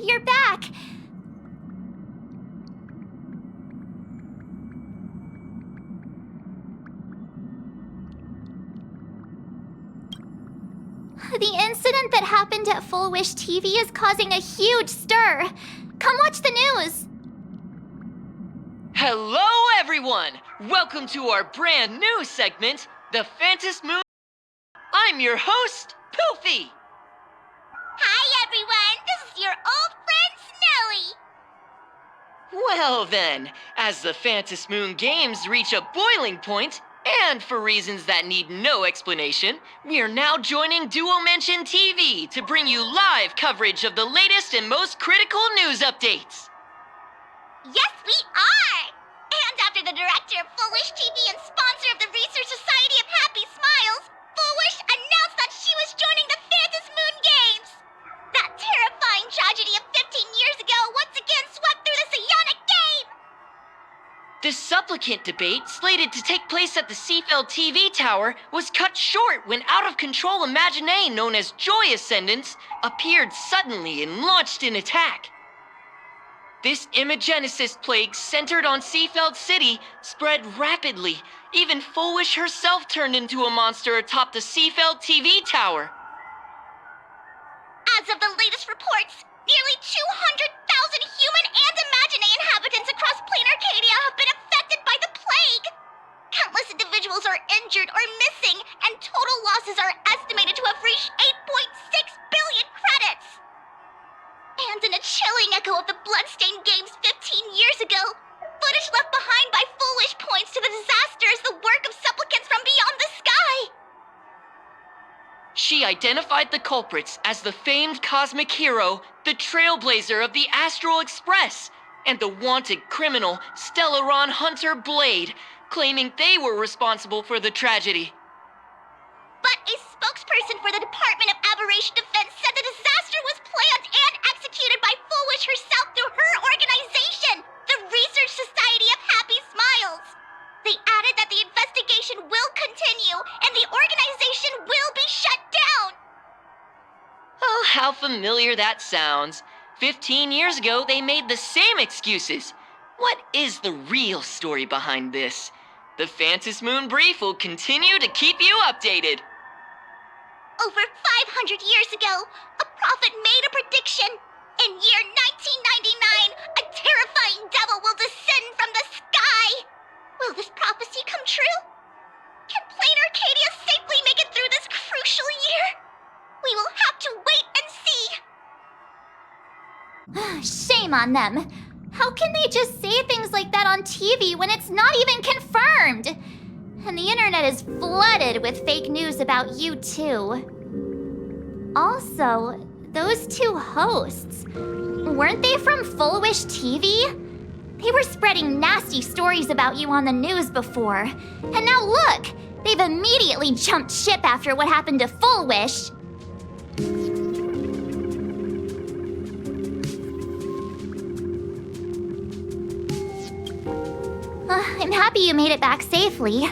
you're back. The incident that happened at Full Wish TV is causing a huge stir. Come watch the news. Hello, everyone! Welcome to our brand new segment, The Phantom Moon. I'm your host, Poofy. Hi, everyone. This is your old friend, Snowy. Well then, as the Phantom Moon games reach a boiling point, and for reasons that need no explanation, we are now joining Duo Mention TV to bring you live coverage of the latest and most critical news updates. Yes, we are! And after the director of Full Wish TV and sponsor of the Research Society of Happy Smiles, Full Wish announced that she was joining the Phantom Moon Games! That terrifying tragedy of 15 years ago once again swept through the psionic game! The supplicant debate, slated to take place at the Seafeld TV tower, was cut short when out-of-control Imaginée known as Joy Ascendants appeared suddenly and launched an attack. This Imagenesis plague centered on Seafeld City spread rapidly. Even Full Wish herself turned into a monster atop the Seafeld TV tower. As of the latest reports, nearly 200,000 human and Imaginée inhabitants across plain Arcadia have been affected by the plague. Countless individuals are injured or missing, and total losses are estimated to have reached 8.6 billion credits. And in a chilling echo of the Bloodstained Games 15 years ago, footage left behind by Full Wish points to the disaster as the work of supplicants from beyond the sky. She identified the culprits as the famed cosmic hero, the trailblazer of the Astral Express, and the wanted criminal Stellaron Hunter Blade, claiming they were responsible for the tragedy. But a spokesperson for the Department of Aberration Defense said the disaster was planned and executed by Full Wish herself through her organization, the Research Society of Happy Smiles. They added that the investigation will continue and the organization will be shut down. Oh, how familiar that sounds. 15 years ago, they made the same excuses. What is the real story behind this? The Phantom Moon Brief will continue to keep you updated. Over 500 years ago, a prophet made a prediction. In year 1999, a terrifying devil will descend from the sky. Will this prophecy come true? Can plain Arcadia safely make it through this crucial year? We will have to wait and see. Shame on them. How can they just say things like that on TV when it's not even confirmed? And the internet is flooded with fake news about you too. Also, those two hosts, weren't they from Full Wish TV? They were spreading nasty stories about you on the news before. And now look, they've immediately jumped ship after what happened to Full Wish. I'm happy you made it back safely.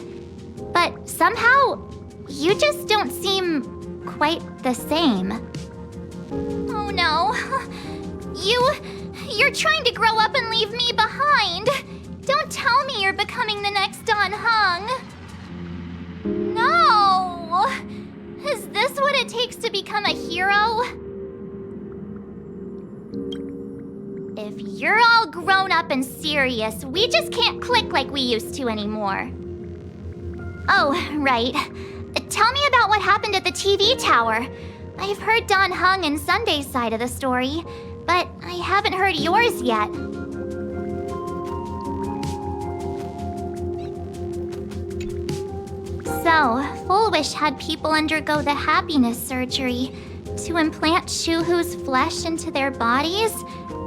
But somehow, you just don't seem quite the same. Oh no. You're trying to grow up and leave me behind. Don't tell me you're becoming the next Don Hung. No. Is this what it takes to become a hero? If you're all grown up and serious, we just can't click like we used to anymore. Oh, right. Tell me about what happened at the TV tower. I've heard Don Hung and Sunday's side of the story, but I haven't heard yours yet. So, Full Wish had people undergo the happiness surgery to implant Shuhu's flesh into their bodies,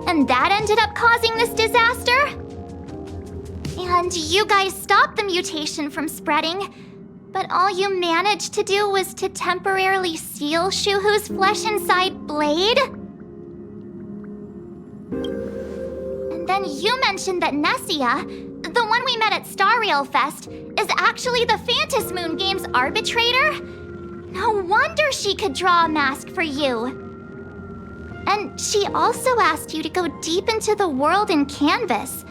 and that ended up causing this disaster? And you guys stopped the mutation from spreading, but all you managed to do was to temporarily seal Shuhu's flesh inside Blade? And then you mentioned that Nessia, the one we met at Star Rail Fest, is actually the Phantom Moon Games arbitrator? No wonder she could draw a mask for you. And she also asked you to go deep into the world in Canvas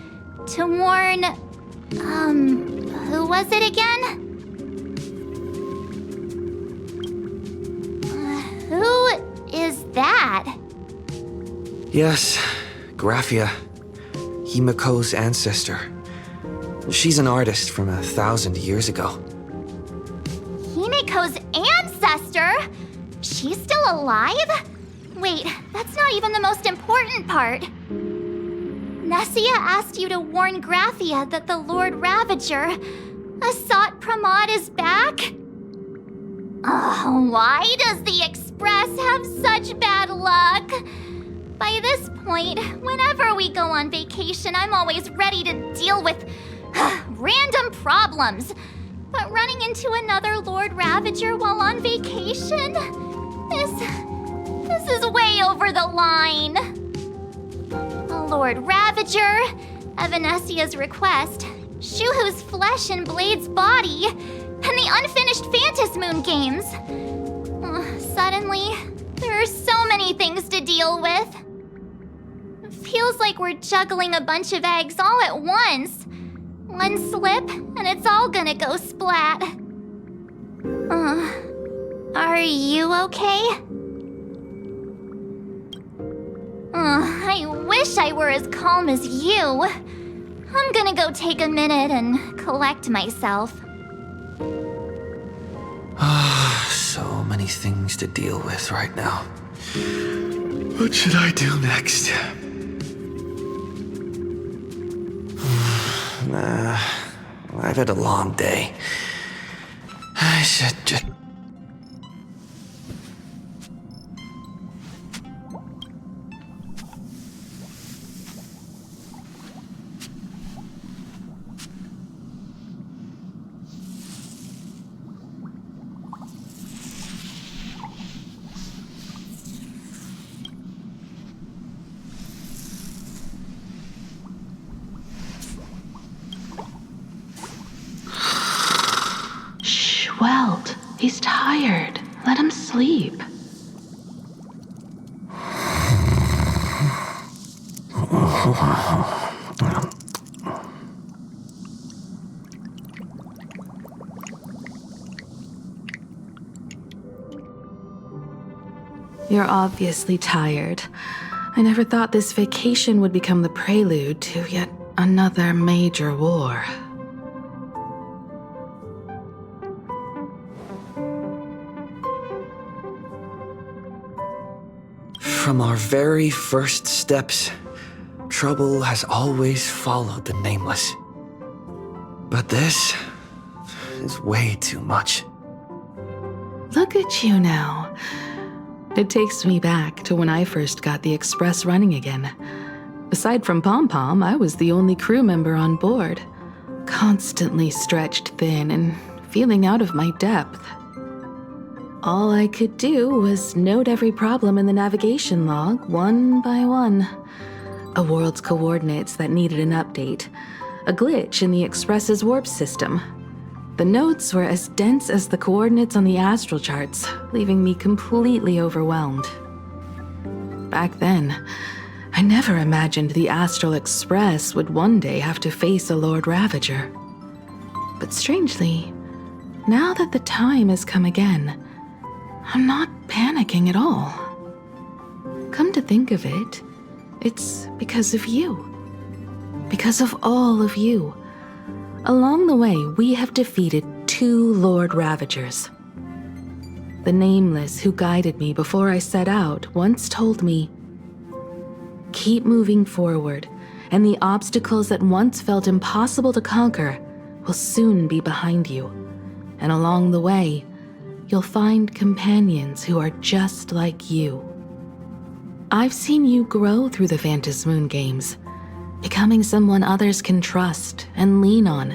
to warn... who was it again? Who is that? Yes, Graphia. Himiko's ancestor. She's an artist from 1,000 years ago. Himiko's ancestor? She's still alive? Wait, that's not even the most important part. Nessia asked you to warn Graphia that the Lord Ravager, Asat Pramod, is back? Why does the Express have such bad luck? By this point, whenever we go on vacation, I'm always ready to deal with random problems. But running into another Lord Ravager while on vacation? This is way over the line. Lord Ravager, at Venessia's request, Shuhu's flesh and Blade's body, and the unfinished Phantasmoon games. Suddenly, there are so many things to deal with. It feels like we're juggling a bunch of eggs all at once. One slip, and it's all gonna go splat. Are you okay? I wish I were as calm as you. I'm gonna go take a minute and collect myself. So many things to deal with right now. What should I do next? I've had a long day. I should just... Welt, he's tired. Let him sleep. You're obviously tired. I never thought this vacation would become the prelude to yet another major war. From our very first steps, trouble has always followed the Nameless. But this is way too much. Look at you now. It takes me back to when I first got the Express running again. Aside from Pom Pom, I was the only crew member on board, constantly stretched thin and feeling out of my depth. All I could do was note every problem in the navigation log, one by one. A world's coordinates that needed an update. A glitch in the Express's warp system. The notes were as dense as the coordinates on the astral charts, leaving me completely overwhelmed. Back then, I never imagined the Astral Express would one day have to face a Lord Ravager. But strangely, now that the time has come again, I'm not panicking at all. Come to think of it, it's because of you. Because of all of you. Along the way, we have defeated 2 Lord Ravagers. The Nameless who guided me before I set out once told me, "Keep moving forward, and the obstacles that once felt impossible to conquer will soon be behind you. And along the way, you'll find companions who are just like you." I've seen you grow through the Phantasmoon games, becoming someone others can trust and lean on.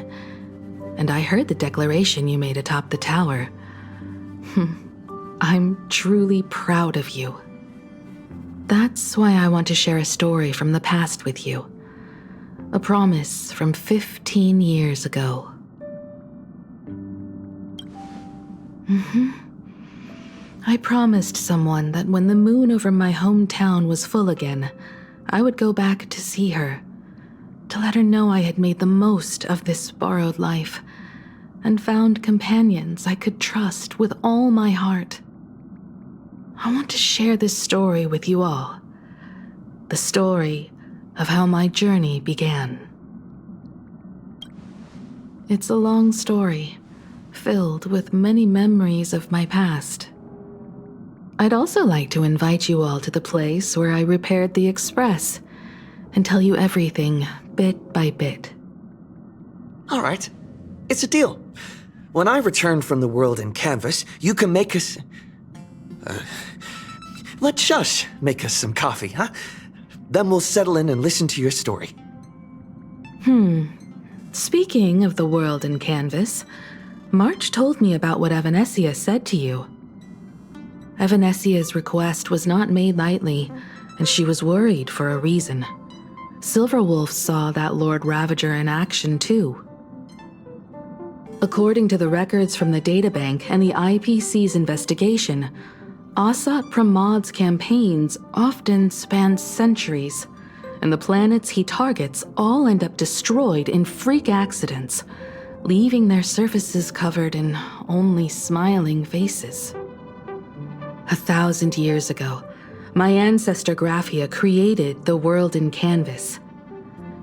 And I heard the declaration you made atop the tower. I'm truly proud of you. That's why I want to share a story from the past with you. A promise from 15 years ago. I promised someone that when the moon over my hometown was full again, I would go back to see her, to let her know I had made the most of this borrowed life and found companions I could trust with all my heart. I want to share this story with you all. The story of how my journey began. It's a long story, filled with many memories of my past. I'd also like to invite you all to the place where I repaired the Express and tell you everything bit by bit. All right, it's a deal. When I return from the world in canvas, you can make us... let Shush make us some coffee, huh? Then we'll settle in and listen to your story. Speaking of the world in canvas, March told me about what Evanesia said to you. Evanesia's request was not made lightly, and she was worried for a reason. Silverwolf saw that Lord Ravager in action too. According to the records from the databank and the IPC's investigation, Asat Pramod's campaigns often span centuries, and the planets he targets all end up destroyed in freak accidents, leaving their surfaces covered in only smiling faces. 1,000 years ago, my ancestor Graphia created the world in canvas.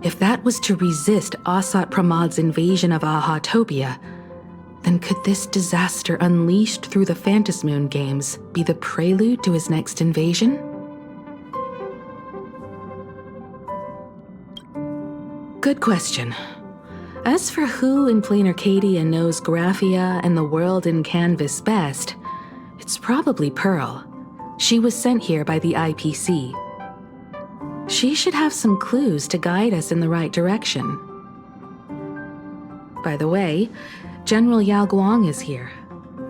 If that was to resist Asat Pramod's invasion of Ahatopia, then could this disaster unleashed through the Phantasmoon games be the prelude to his next invasion? Good question. As for who in Plain Arcadia knows Graphia and the world in canvas best, it's probably Pearl. She was sent here by the IPC. She should have some clues to guide us in the right direction. By the way, General Yao Guang is here.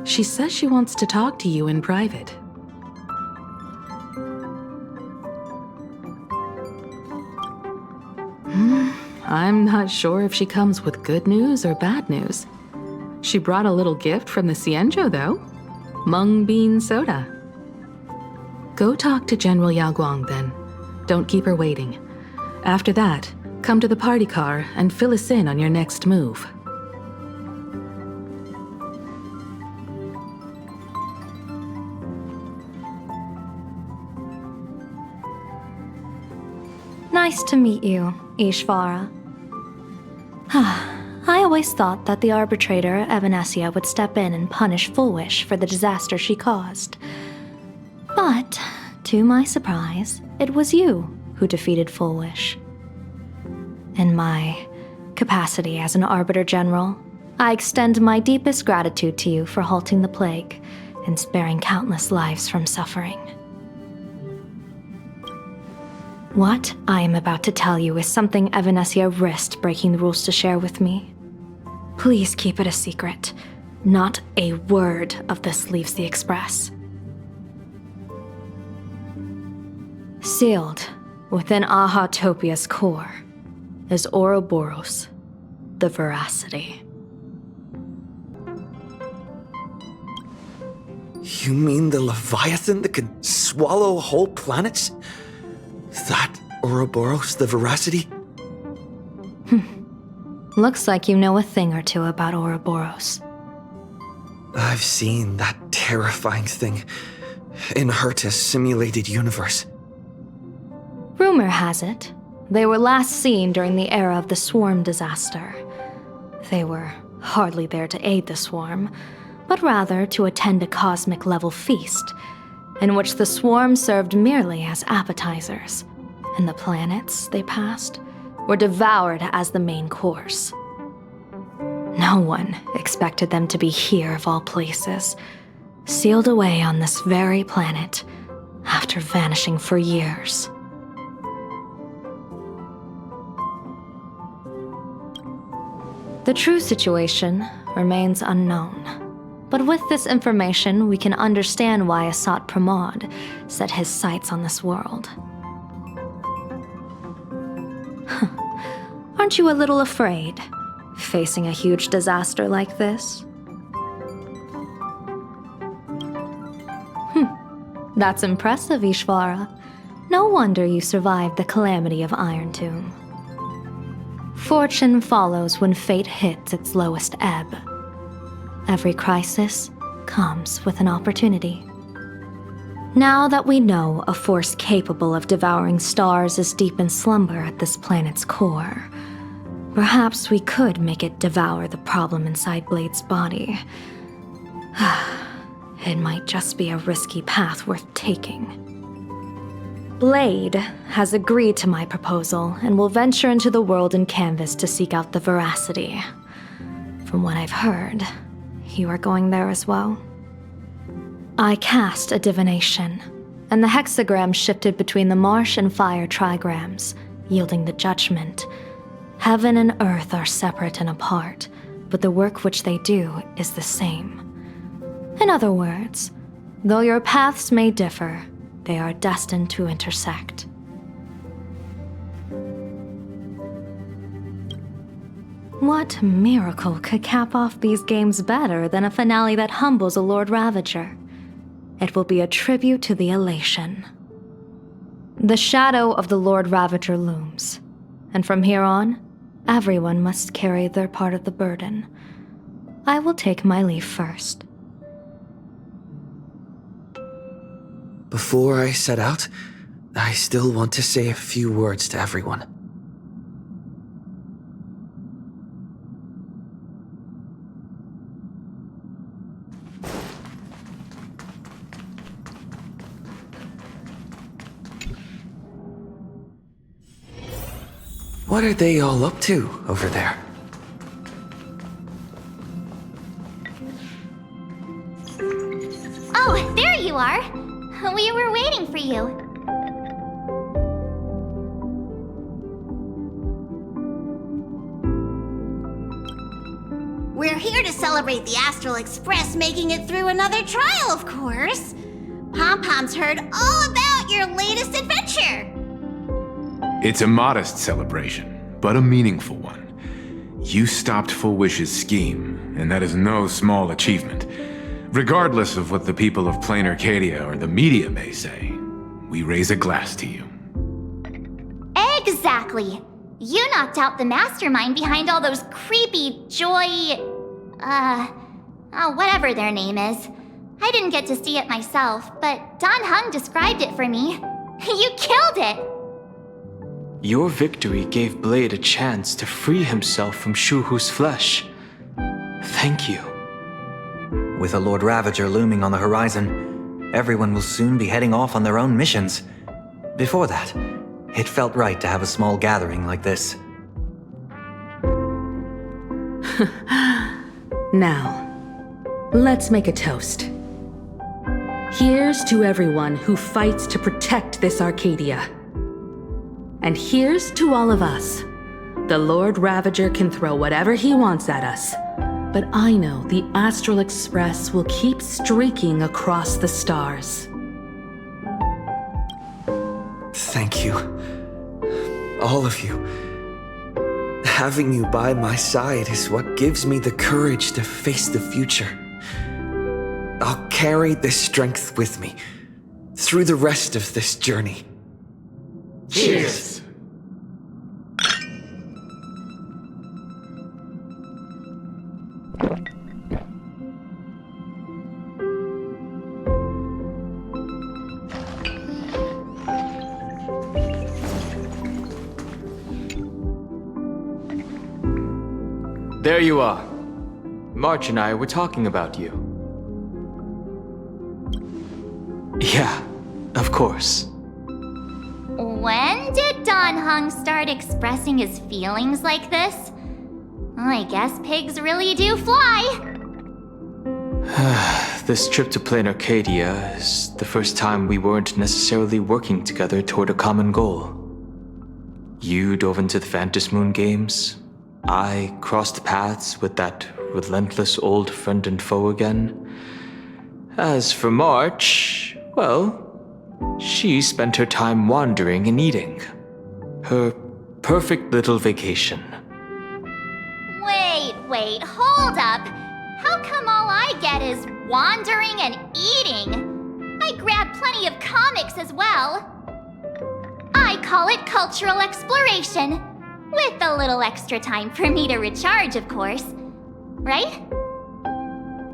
She says she wants to talk to you in private. I'm not sure if she comes with good news or bad news. She brought a little gift from the Cienjo, though. Mung bean soda. Go talk to General Yao Guang, then. Don't keep her waiting. After that, come to the party car and fill us in on your next move. Nice to meet you, Ishvara. I always thought that the arbitrator, Evanesia, would step in and punish Foolish for the disaster she caused. But, to my surprise, it was you who defeated Foolish. In my capacity as an Arbiter General, I extend my deepest gratitude to you for halting the plague and sparing countless lives from suffering. What I am about to tell you is something Evanesia risked breaking the rules to share with me. Please keep it a secret. Not a word of this leaves the Express. Sealed within Ahatopia's core is Ouroboros, the Veracity. You mean the Leviathan that could swallow whole planets? That Ouroboros, the Veracity? Looks like you know a thing or two about Ouroboros. I've seen that terrifying thing in Herta's simulated universe. Rumor has it, they were last seen during the era of the Swarm disaster. They were hardly there to aid the Swarm, but rather to attend a cosmic-level feast, in which the Swarm served merely as appetizers, and the planets they passed were devoured as the main course. No one expected them to be here of all places, sealed away on this very planet after vanishing for years. The true situation remains unknown, but with this information we can understand why Asat Pramod set his sights on this world. Aren't you a little afraid, facing a huge disaster like this? That's impressive, Ishvara. No wonder you survived the calamity of Iron Tomb. Fortune follows when fate hits its lowest ebb. Every crisis comes with an opportunity. Now that we know a force capable of devouring stars is deep in slumber at this planet's core, perhaps we could make it devour the problem inside Blade's body. It might just be a risky path worth taking. Blade has agreed to my proposal and will venture into the world in canvas to seek out the veracity. From what I've heard, you are going there as well. I cast a divination, and the hexagram shifted between the marsh and fire trigrams, yielding the judgment. Heaven and earth are separate and apart, but the work which they do is the same. In other words, though your paths may differ, they are destined to intersect. What miracle could cap off these games better than a finale that humbles a Lord Ravager? It will be a tribute to the elation. The shadow of the Lord Ravager looms, and from here on, everyone must carry their part of the burden. I will take my leave first. Before I set out, I still want to say a few words to everyone. What are they all up to over there? Oh, there you are. We were waiting for you. We're here to celebrate the Astral Express making it through another trial, of course. Pom-Pom's heard all about your latest adventure. It's a modest celebration, but a meaningful one. You stopped Full Wish's scheme, and that is no small achievement. Regardless of what the people of Plain Arcadia or the media may say, we raise a glass to you. Exactly. You knocked out the mastermind behind all those creepy whatever their name is. I didn't get to see it myself, but Don Hung described it for me. You killed it! Your victory gave Blade a chance to free himself from Shuhu's flesh. Thank you. With a Lord Ravager looming on the horizon, everyone will soon be heading off on their own missions. Before that, it felt right to have a small gathering like this. Now, let's make a toast. Here's to everyone who fights to protect this Arcadia. And here's to all of us. The Lord Ravager can throw whatever he wants at us, but I know the Astral Express will keep streaking across the stars. Thank you. All of you. Having you by my side is what gives me the courage to face the future. I'll carry this strength with me through the rest of this journey. Cheers! There you are. March and I were talking about you. Yeah, of course. When did Don Hung start expressing his feelings like this? I guess pigs really do fly. This trip to Plain Arcadia is the first time we weren't necessarily working together toward a common goal. You dove into the Phantom Moon games. I crossed paths with that relentless old friend and foe again. As for March, well, she spent her time wandering and eating. Her perfect little vacation. Wait, hold up. How come all I get is wandering and eating? I grabbed plenty of comics as well. I call it cultural exploration. With a little extra time for me to recharge, of course. Right?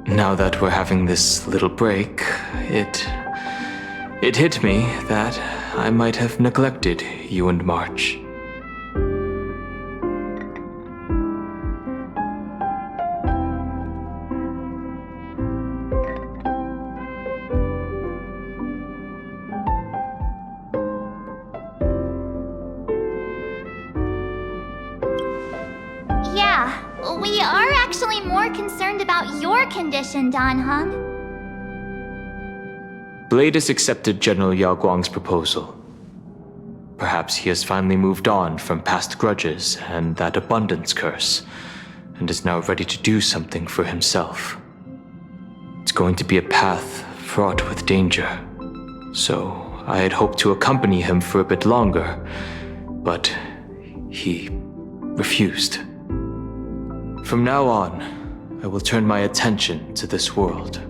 Now that we're having this little break, it hit me that I might have neglected you and March. Yeah, we are actually more concerned about your condition, Dan Heng. Blade has accepted General Yao Guang's proposal. Perhaps he has finally moved on from past grudges and that abundance curse, and is now ready to do something for himself. It's going to be a path fraught with danger, so I had hoped to accompany him for a bit longer, but he refused. From now on, I will turn my attention to this world.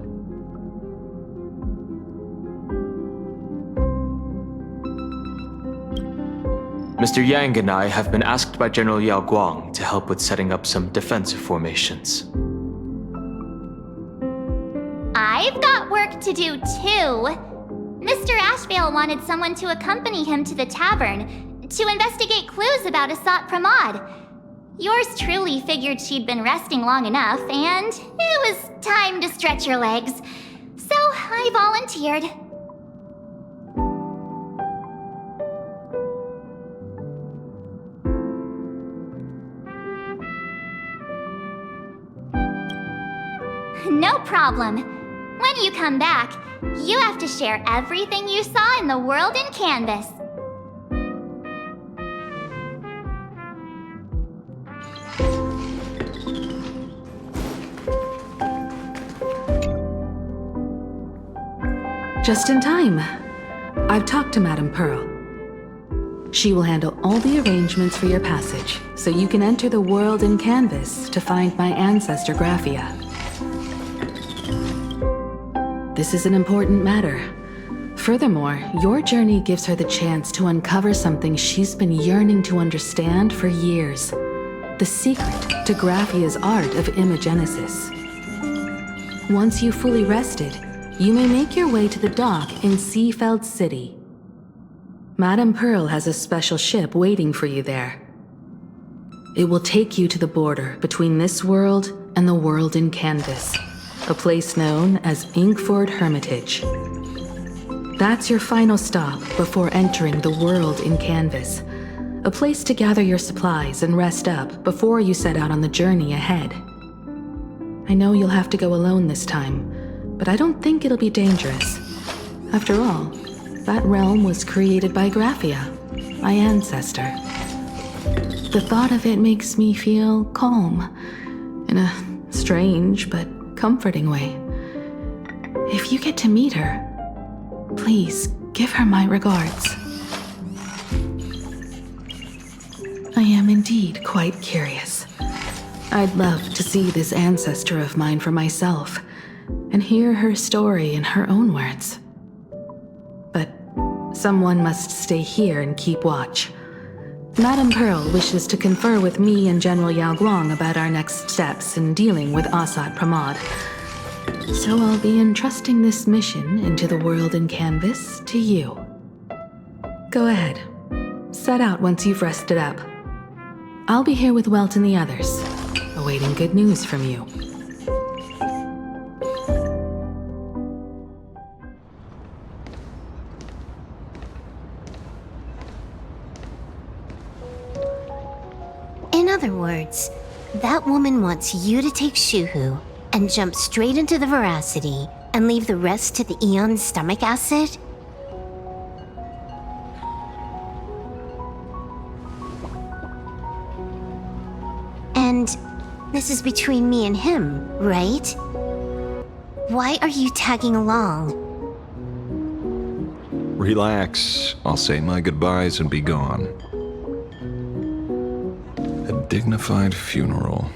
Mr. Yang and I have been asked by General Yao Guang to help with setting up some defensive formations. I've got work to do too. Mr. Ashvale wanted someone to accompany him to the tavern to investigate clues about Asat Pramod. Yours truly figured she'd been resting long enough, and it was time to stretch her legs. So I volunteered. No problem. When you come back, you have to share everything you saw in the world in Canvas. Just in time. I've talked to Madame Pearl. She will handle all the arrangements for your passage, so you can enter the world in Canvas to find my ancestor Graphia. This is an important matter. Furthermore, your journey gives her the chance to uncover something she's been yearning to understand for years. The secret to Graphia's art of imagenesis. Once you've fully rested, you may make your way to the dock in Seafeld City. Madame Pearl has a special ship waiting for you there. It will take you to the border between this world and the world in Canvas, a place known as Inkford Hermitage. That's your final stop before entering the world in Canvas, a place to gather your supplies and rest up before you set out on the journey ahead. I know you'll have to go alone this time, but I don't think it'll be dangerous. After all, that realm was created by Graphia, my ancestor. The thought of it makes me feel calm, in a strange but comforting way. If you get to meet her, please give her my regards. I am indeed quite curious. I'd love to see this ancestor of mine for myself, and hear her story in her own words. But someone must stay here and keep watch. Madame Pearl wishes to confer with me and General Yao Guang about our next steps in dealing with Asat Pramod. So I'll be entrusting this mission into the world in Canvas to you. Go ahead. Set out once you've rested up. I'll be here with Welt and the others, awaiting good news from you. In other words, that woman wants you to take Shuhu and jump straight into the Veracity and leave the rest to the Eon's stomach acid? And this is between me and him, right? Why are you tagging along? Relax. I'll say my goodbyes and be gone. A dignified funeral,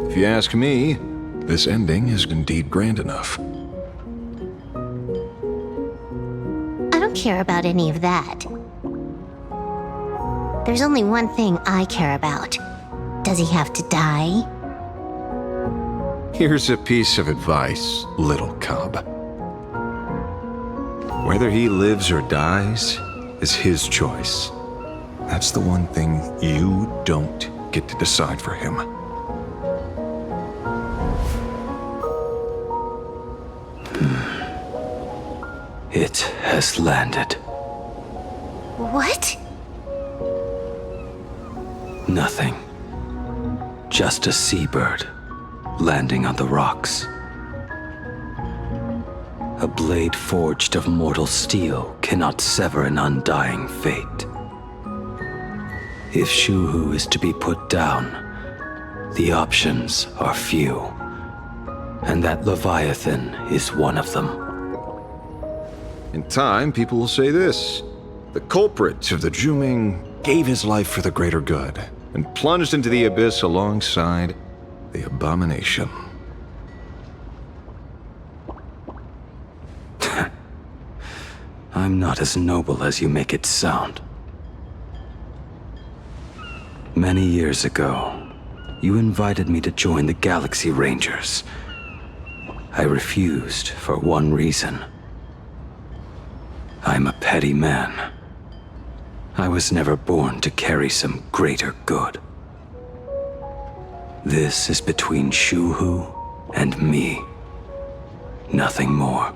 If you ask me, this ending is indeed grand enough. care about any of that. There's only one thing I care about. Does he have to die? Here's a piece of advice, little cub. Whether he lives or dies is his choice. That's the one thing you don't get to decide for him. It has landed. What? Nothing. Just a seabird landing on the rocks. A blade forged of mortal steel cannot sever an undying fate. If Shuhu is to be put down, the options are few, and that Leviathan is one of them. In time, people will say this. The culprit of the Juming gave his life for the greater good and plunged into the abyss alongside the abomination. I'm not as noble as you make it sound. Many years ago, you invited me to join the Galaxy Rangers. I refused for one reason. I'm a petty man. I was never born to carry some greater good. This is between Shuhu and me. Nothing more.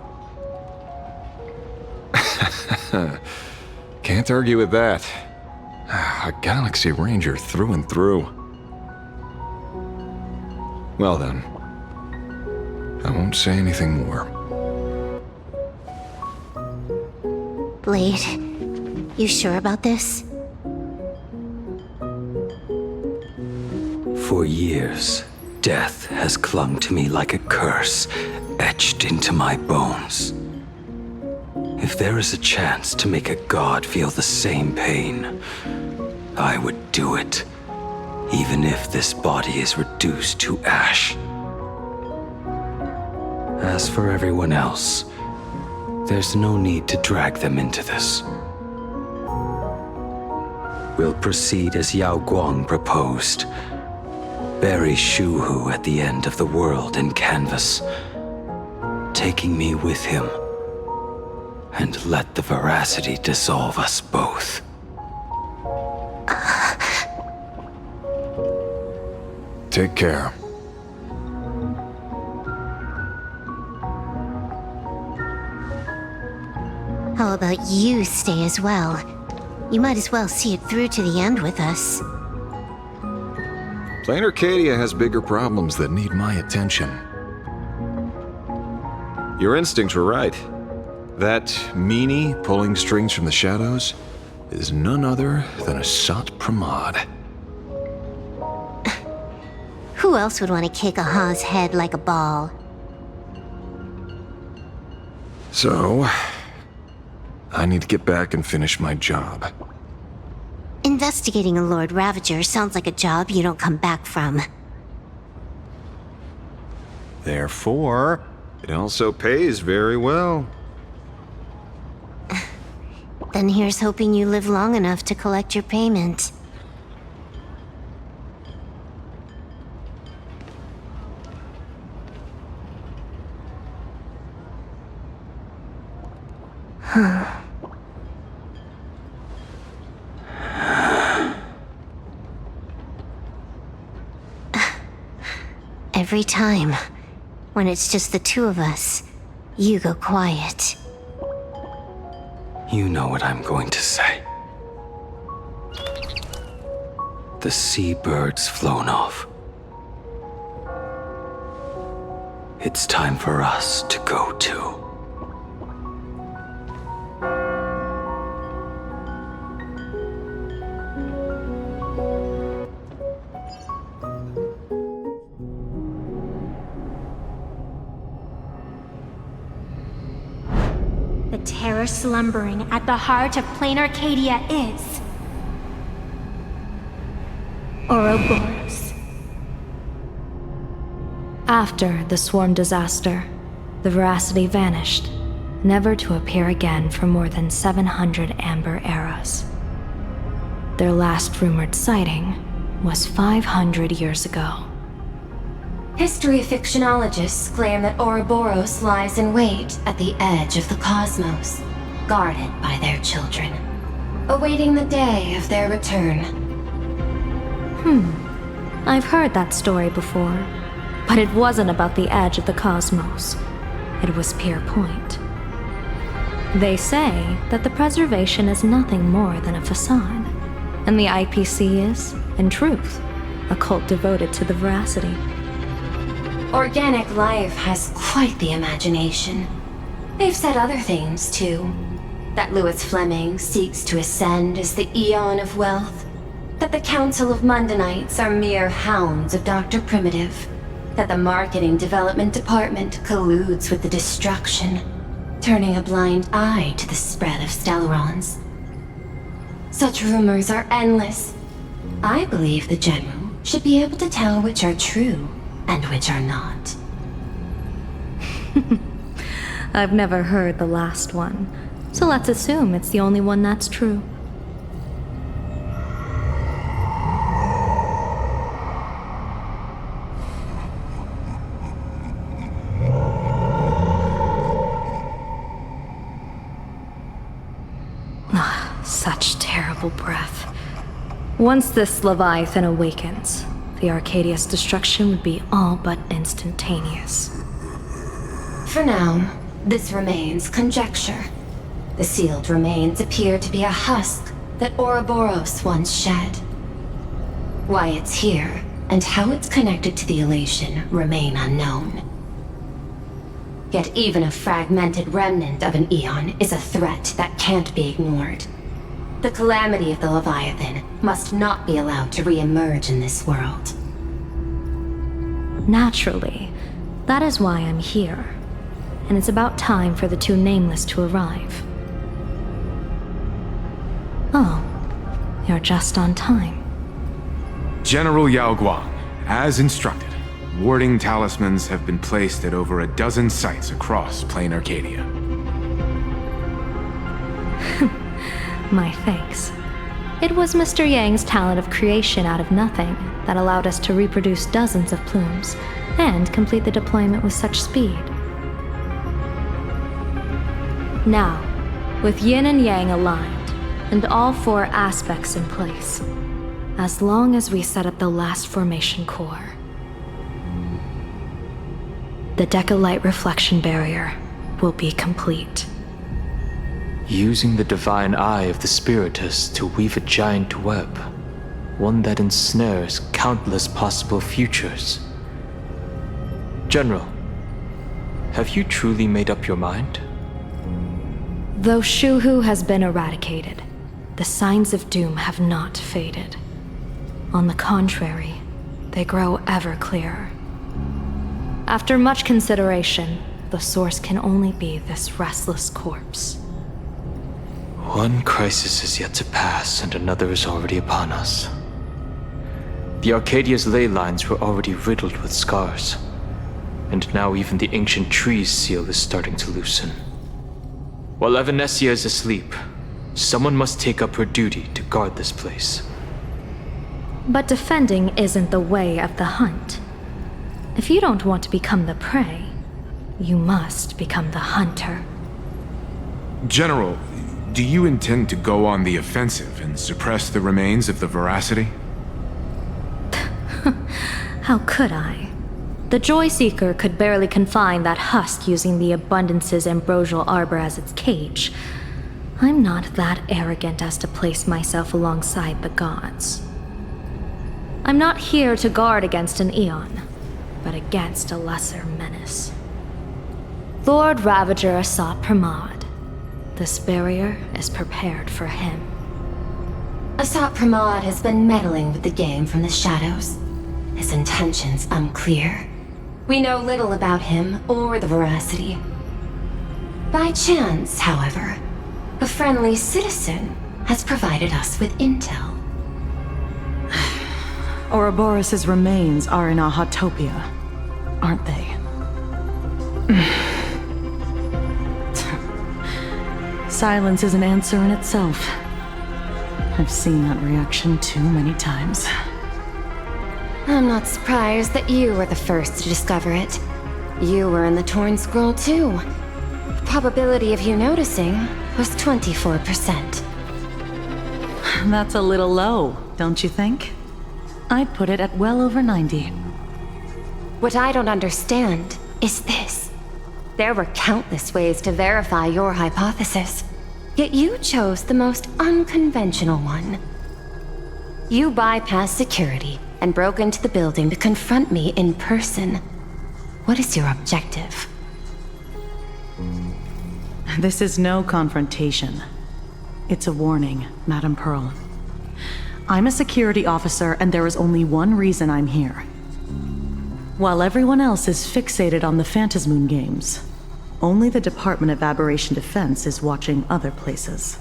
Can't argue with that. A Galaxy Ranger through and through. Well then, I won't say anything more. Blade, you sure about this? For years, death has clung to me like a curse, etched into my bones. If there is a chance to make a god feel the same pain, I would do it, even if this body is reduced to ash. As for everyone else, there's no need to drag them into this. We'll proceed as Yao Guang proposed. Bury Shuhu at the end of the world in canvas, taking me with him, and let the veracity dissolve us both. Take care. How about you stay as well? You might as well see it through to the end with us. Plain Arcadia has bigger problems that need my attention. Your instincts were right. That meanie pulling strings from the shadows is none other than a Sat Pramod. Who else would want to kick a Ha's head like a ball? So, I need to get back and finish my job. Investigating a Lord Ravager sounds like a job you don't come back from. Therefore, it also pays very well. Then here's hoping you live long enough to collect your payment. Every time, when it's just the two of us, you go quiet. You know what I'm going to say. The seabird's flown off. It's time for us to go too. The terror slumbering at the heart of plain Arcadia is Ouroboros. After the swarm disaster, the veracity vanished, never to appear again for more than 700 Amber eras. Their last rumored sighting was 500 years ago. History fictionologists claim that Ouroboros lies in wait at the edge of the cosmos, guarded by their children, awaiting the day of their return. I've heard that story before, but it wasn't about the edge of the cosmos. It was Pier Point. They say that the preservation is nothing more than a facade, and the IPC is, in truth, a cult devoted to the veracity. Organic life has quite the imagination. They've said other things, too. That Louis Fleming seeks to ascend as the Eon of Wealth. That the Council of Mundanites are mere hounds of Dr. Primitive. That the Marketing Development Department colludes with the destruction, turning a blind eye to the spread of Stellarons. Such rumors are endless. I believe the General should be able to tell which are true and which are not. I've never heard the last one, so let's assume it's the only one that's true. Such terrible breath. Once this Leviathan awakens, the Arcadia's destruction would be all but instantaneous. For now, this remains conjecture. The sealed remains appear to be a husk that Ouroboros once shed. Why it's here, and how it's connected to the elation, remain unknown. Yet even a fragmented remnant of an Eon is a threat that can't be ignored. The calamity of the Leviathan must not be allowed to re-emerge in this world. Naturally, that is why I'm here. And it's about time for the two Nameless to arrive. Oh, you're just on time. General Yao Guang, as instructed, warding talismans have been placed at over a dozen sites across Plain Arcadia. My thanks. It was Mr. Yang's talent of creation out of nothing that allowed us to reproduce dozens of plumes and complete the deployment with such speed. Now, with Yin and Yang aligned, and all four aspects in place, as long as we set up the last formation core, the Decalight reflection barrier will be complete. Using the divine eye of the Spiritus to weave a giant web, one that ensnares countless possible futures. General, have you truly made up your mind? Though Shuhu has been eradicated, the signs of doom have not faded. On the contrary, they grow ever clearer. After much consideration, the source can only be this restless corpse. One crisis is yet to pass, and another is already upon us. The Arcadia's ley lines were already riddled with scars, and now even the ancient tree's seal is starting to loosen. While Evanesia is asleep, someone must take up her duty to guard this place. But defending isn't the way of the hunt. If you don't want to become the prey, you must become the hunter. General, do you intend to go on the offensive and suppress the remains of the veracity? How could I? The Joy Seeker could barely confine that husk using the Abundance's ambrosial arbor as its cage. I'm not that arrogant as to place myself alongside the gods. I'm not here to guard against an Eon, but against a lesser menace. Lord Ravager Asat Pramad. This barrier is prepared for him. Asat Pramad has been meddling with the game from the shadows. His intentions unclear. We know little about him or the veracity. By chance, however, a friendly citizen has provided us with intel. Ouroboros' remains are in Ahatopia, aren't they? silence is an answer in itself. I've seen that reaction too many times. I'm not surprised that you were the first to discover it. You were in the Torn Scroll too. The probability of you noticing was 24%. That's a little low, don't you think? I'd put it at well over 90. What I don't understand is this. There were countless ways to verify your hypothesis, yet you chose the most unconventional one. You bypassed security and broke into the building to confront me in person. What is your objective? This is no confrontation. It's a warning, Madam Pearl. I'm a security officer, and there is only one reason I'm here. While everyone else is fixated on the Phantasmoon games, only the Department of Aberration Defense is watching other places.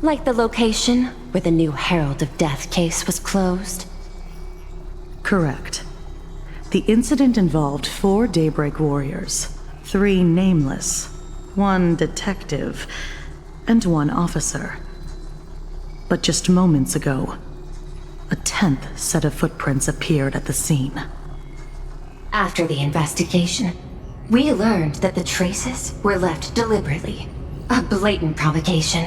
Like the location where the new Herald of Death case was closed? Correct. The incident involved 4 Daybreak warriors, 3 nameless, 1 detective, and 1 officer. But just moments ago, a 10th set of footprints appeared at the scene. After the investigation, we learned that the traces were left deliberately. A blatant provocation.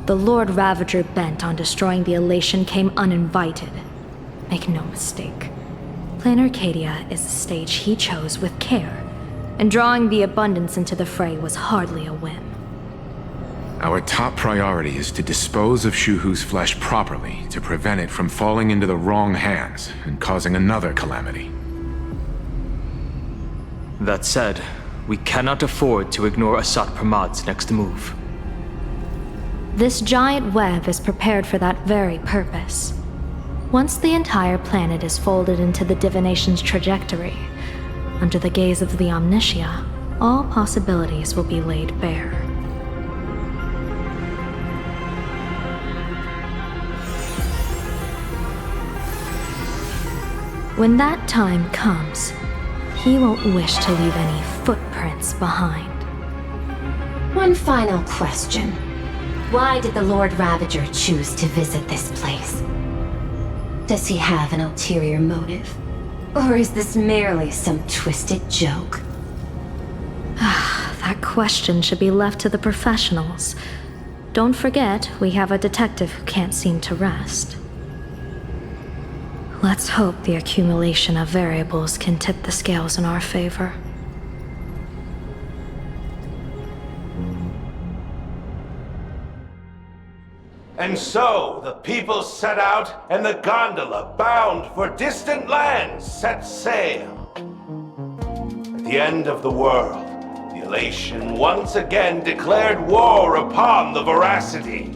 The Lord Ravager bent on destroying the Elation came uninvited. Make no mistake. Plan Arcadia is a stage he chose with care, and drawing the Abundance into the fray was hardly a whim. Our top priority is to dispose of Shuhu's flesh properly to prevent it from falling into the wrong hands and causing another calamity. That said, we cannot afford to ignore Asat Pramad's next move. This giant web is prepared for that very purpose. Once the entire planet is folded into the divination's trajectory, under the gaze of the Omnitia, all possibilities will be laid bare. When that time comes, he won't wish to leave any footprints behind. One final question. Why did the Lord Ravager choose to visit this place? Does he have an ulterior motive? Or is this merely some twisted joke? That question should be left to the professionals. Don't forget, we have a detective who can't seem to rest. Let's hope the accumulation of variables can tip the scales in our favor. And so the people set out, and the gondola, bound for distant lands, set sail. At the end of the world, the Elation once again declared war upon the Veracity.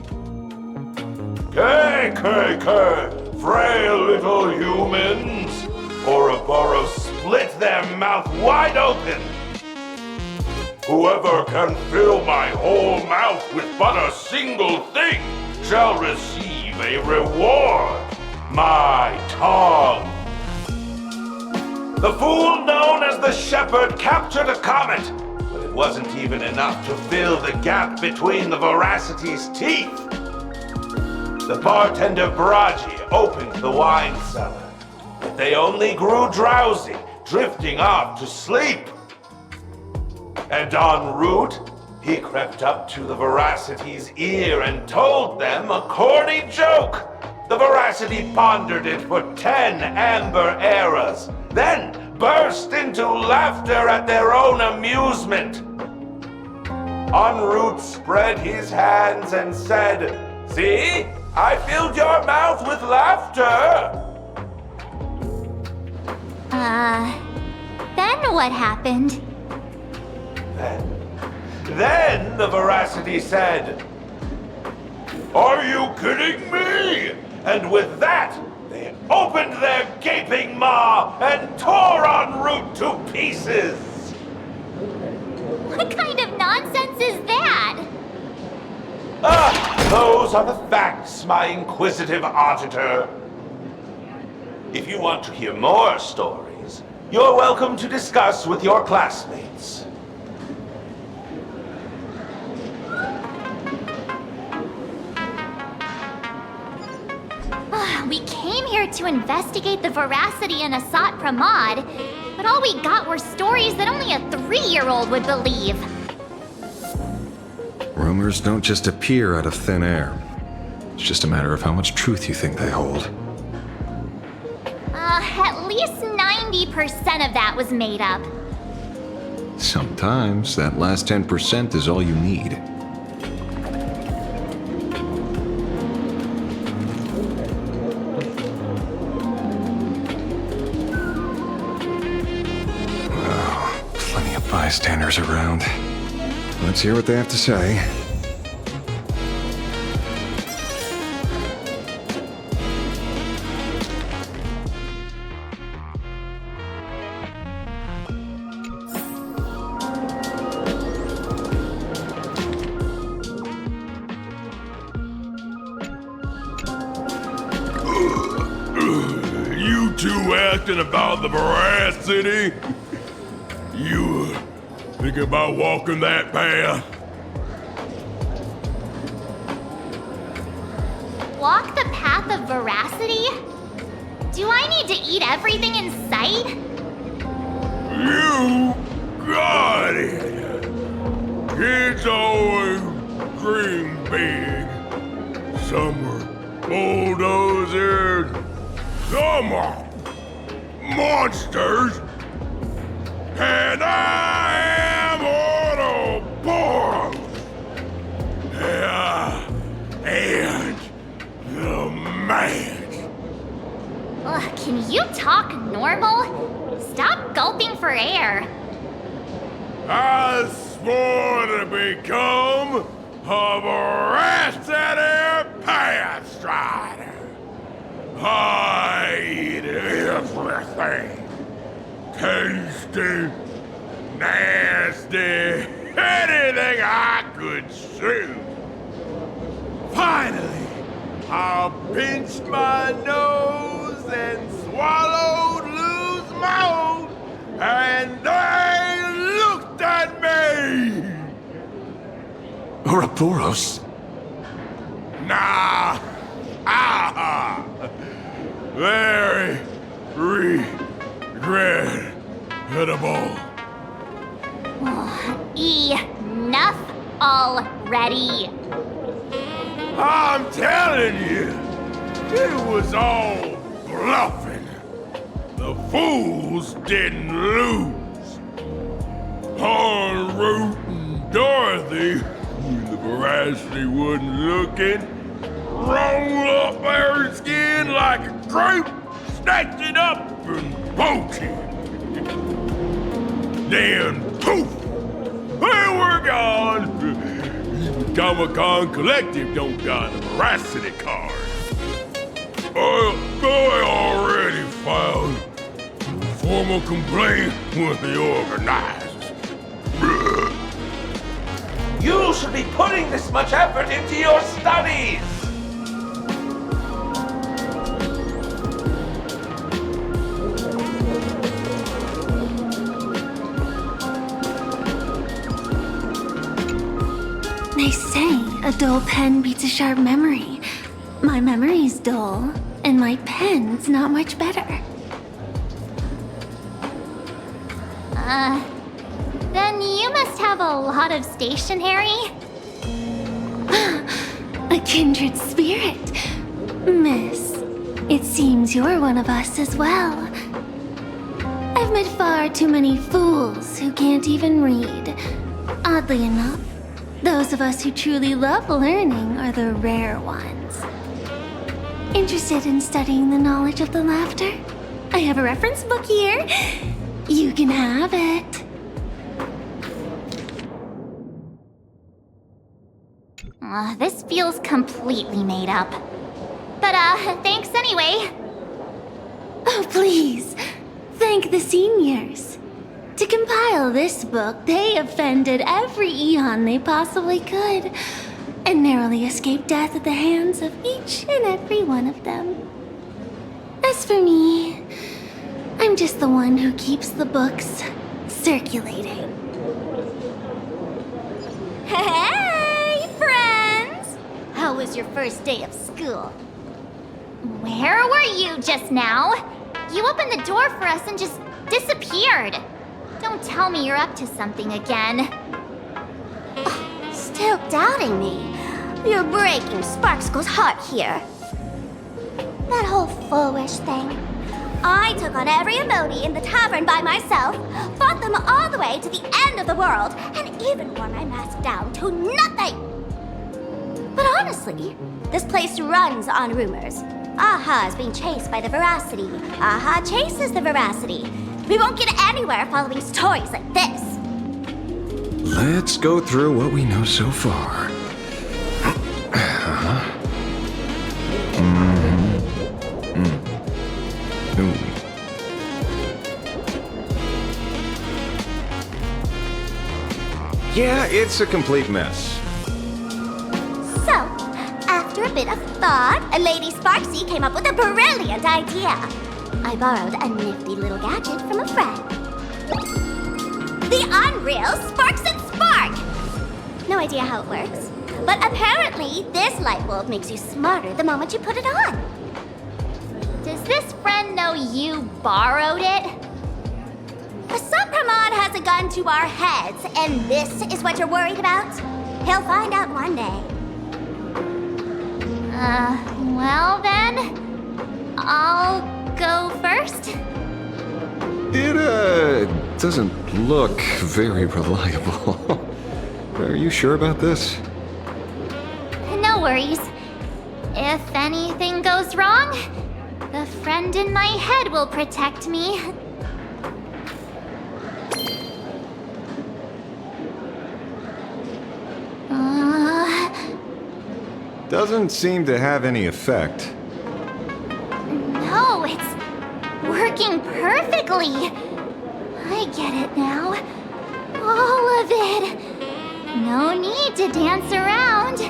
Frail little humans! Ouroboros split their mouth wide open! Whoever can fill my whole mouth with but a single thing shall receive a reward, my tongue. The fool known as the Shepherd captured a comet, but it wasn't even enough to fill the gap between the Veracity's teeth. The bartender Baraji opened the wine cellar, but they only grew drowsy, drifting off to sleep. And en route, he crept up to the Veracity's ear and told them a corny joke. The Veracity pondered it for 10 amber eras, then burst into laughter at their own amusement. En route spread his hands and said, "See? I filled your mouth with laughter." Then what happened? Then the Veracity said, "Are you kidding me?" And with that, they opened their gaping maw and tore en route to pieces. What kind of nonsense is that? Those are the facts, my inquisitive auditor. If you want to hear more stories, you're welcome to discuss with your classmates. We came here to investigate the veracity in Asat Pramod, but all we got were stories that only a 3-year-old would believe. Rumors don't just appear out of thin air. It's just a matter of how much truth you think they hold. At least 90% of that was made up. Sometimes that last 10% is all you need. Wow, plenty of bystanders around. Let's hear what they have to say. You two asking about the veracity? You thinking about walking that path? Walk the path of veracity? Do I need to eat everything in sight? You got it! Kids always dream big. Some are bulldozers, some are monsters, and I am Autoboros! And the man. Ugh, can you talk normal? Stop gulping for air. I swore to become a veracity path strider. I eat everything. Tasty, nasty, anything I could chew. Finally, I pinched my nose and swallowed loose mouth, and they looked at me. Ouroboros? Nah. Very regrettable. Enough already. I'm telling you, it was all bluffing. The fools didn't lose. En route and Dorothy, when the veracity wasn't looking, roll up their skin like a grape, snatched it up and poached it. Then poof, they were gone. Even Comic-Con Collective don't got a veracity card. I already filed a formal complaint with the organizers. You should be putting this much effort into your studies! They say a dull pen beats a sharp memory. My memory's dull, and my pen's not much better. Then you must have a lot of stationery. A kindred spirit. Miss, it seems you're one of us as well. I've met far too many fools who can't even read. Oddly enough, those of us who truly love learning are the rare ones. Interested in studying the knowledge of the laughter? I have a reference book here. You can have it. This feels completely made up. But, thanks anyway. Oh, please. Thank the seniors. To compile this book, they offended every eon they possibly could, and narrowly escaped death at the hands of each and every one of them. As for me, I'm just the one who keeps the books circulating. Hey, friends! How was your first day of school? Where were you just now? You opened the door for us and just disappeared. Don't tell me you're up to something again. Still doubting me? You're breaking Sparkskull's heart here. That whole foolish thing. I took on every emoji in the tavern by myself, fought them all the way to the end of the world, and even wore my mask down to nothing! But honestly, this place runs on rumors. Aha is being chased by the Veracity. Aha chases the Veracity. We won't get anywhere following stories like this. Let's go through what we know so far. Yeah, it's a complete mess. So, after a bit of thought, Lady Sparksy came up with a brilliant idea. I borrowed a nifty little gadget from a friend. The Unreal Sparks and Spark! No idea how it works, but apparently this light bulb makes you smarter the moment you put it on. Does this friend know you borrowed it? Supramod has a gun to our heads, and this is what you're worried about? He'll find out one day. Well then, I'll go first. It, doesn't look very reliable. Are you sure about this? No worries. If anything goes wrong, the friend in my head will protect me. Doesn't seem to have any effect. No, it's working perfectly. I get it now. All of it. No need to dance around.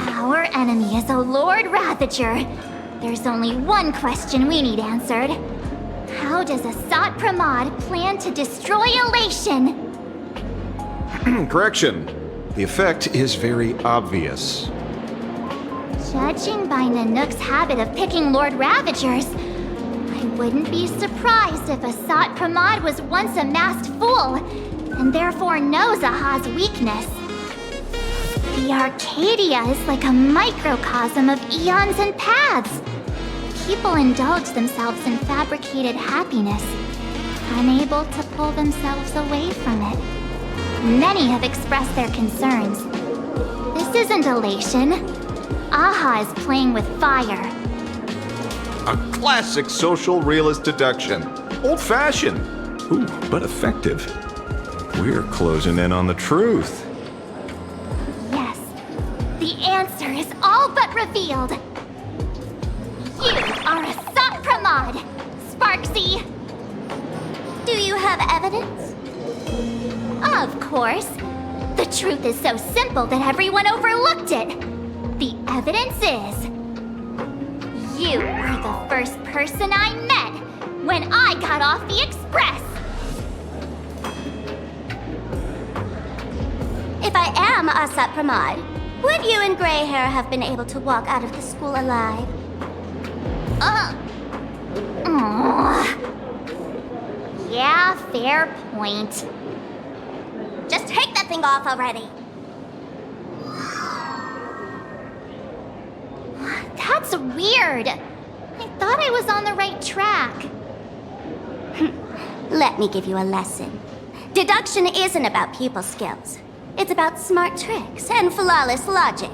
Our enemy is a Lord Ravager. There's only one question we need answered. How does Asat Pramod plan to destroy Elation? Correction. The effect is very obvious. Judging by Nanook's habit of picking Lord Ravagers, I wouldn't be surprised if Asat Pramod was once a masked fool, and therefore knows Aha's weakness. The Arcadia is like a microcosm of eons and paths. People indulge themselves in fabricated happiness, unable to pull themselves away from it. Many have expressed their concerns. This isn't elation. Aha is playing with fire. A classic social realist deduction. Old-fashioned. Ooh, but effective. We're closing in on the truth. Yes, the answer is all but revealed. You are Asat Pramod, Sparksy. Do you have evidence? Of course. The truth is so simple that everyone overlooked it. The evidence is... you were the first person I met when I got off the express. If I am Asat Pramod, would you and Grey Hair have been able to walk out of the school alive? Yeah, fair point. Just take that thing off already. That's weird. I thought I was on the right track. Let me give you a lesson. Deduction isn't about people skills. It's about smart tricks and flawless logic.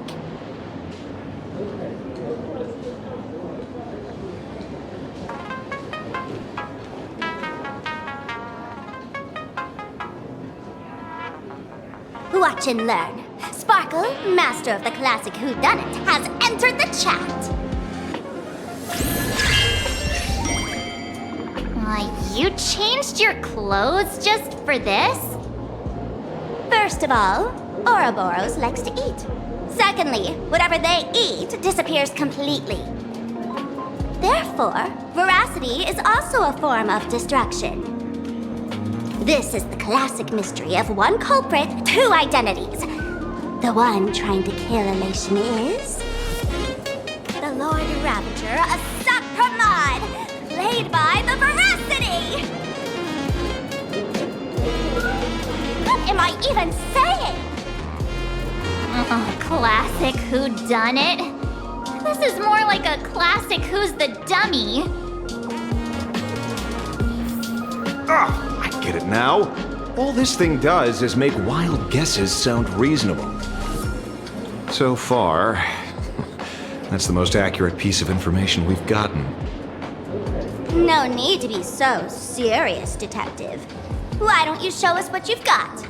Watch and learn. Sparkle, master of the classic whodunit, has entered the chat. You changed your clothes just for this? First of all, Ouroboros likes to eat. Secondly, whatever they eat disappears completely. Therefore, veracity is also a form of destruction. This is the classic mystery of one culprit, two identities. The one trying to kill Elation is... the the Lord Ravager, a Sapramod, played by the Veracity! What am I even saying? Oh, classic whodunit. This is more like a classic Who's the Dummy. I get it now. All this thing does is make wild guesses sound reasonable. So far, that's the most accurate piece of information we've gotten. No need to be so serious, Detective. Why don't you show us what you've got?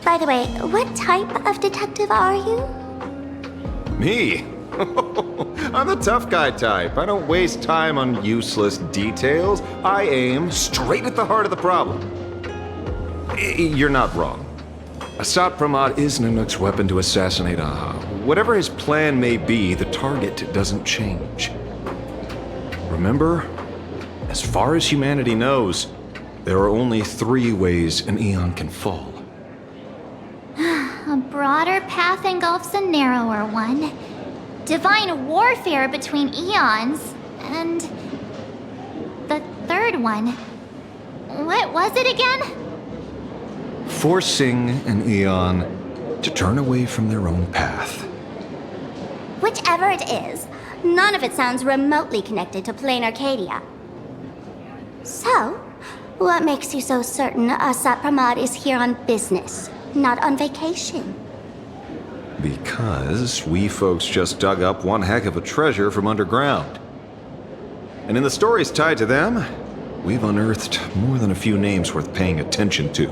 By the way, what type of detective are you? Me? I'm the tough guy type. I don't waste time on useless details. I aim straight at the heart of the problem. You're not wrong. Asat Pramod is Nanook's weapon to assassinate Aha. Whatever his plan may be, the target doesn't change. Remember, as far as humanity knows, there are only 3 ways an Eon can fall. A broader path engulfs a narrower one. Divine warfare between eons, and the third one. What was it again? Forcing an Eon to turn away from their own path. Whichever it is, none of it sounds remotely connected to Plain Arcadia. So, what makes you so certain Asat Pramod is here on business, not on vacation? Because we folks just dug up one heck of a treasure from underground. And in the stories tied to them, we've unearthed more than a few names worth paying attention to.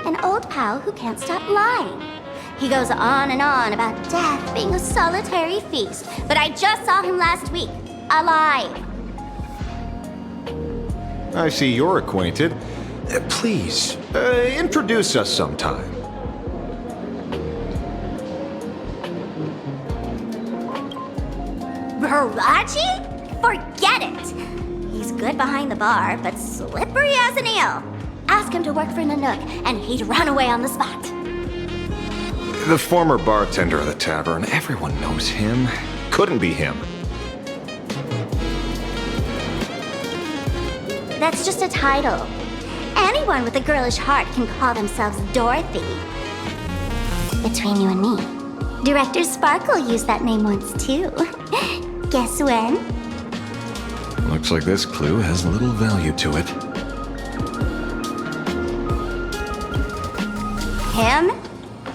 An old pal who can't stop lying. He goes on and on about death being a solitary feast, but I just saw him last week, alive. I see you're acquainted. Please, introduce us sometime. Baraji? Forget it! He's good behind the bar, but slippery as an eel. Ask him to work for Nanook, and he'd run away on the spot. The former bartender of the tavern, everyone knows him. Couldn't be him. That's just a title. Anyone with a girlish heart can call themselves Dorothy. Between you and me, Director Sparkle used that name once too. Guess when? Looks like this clue has little value to it. Him?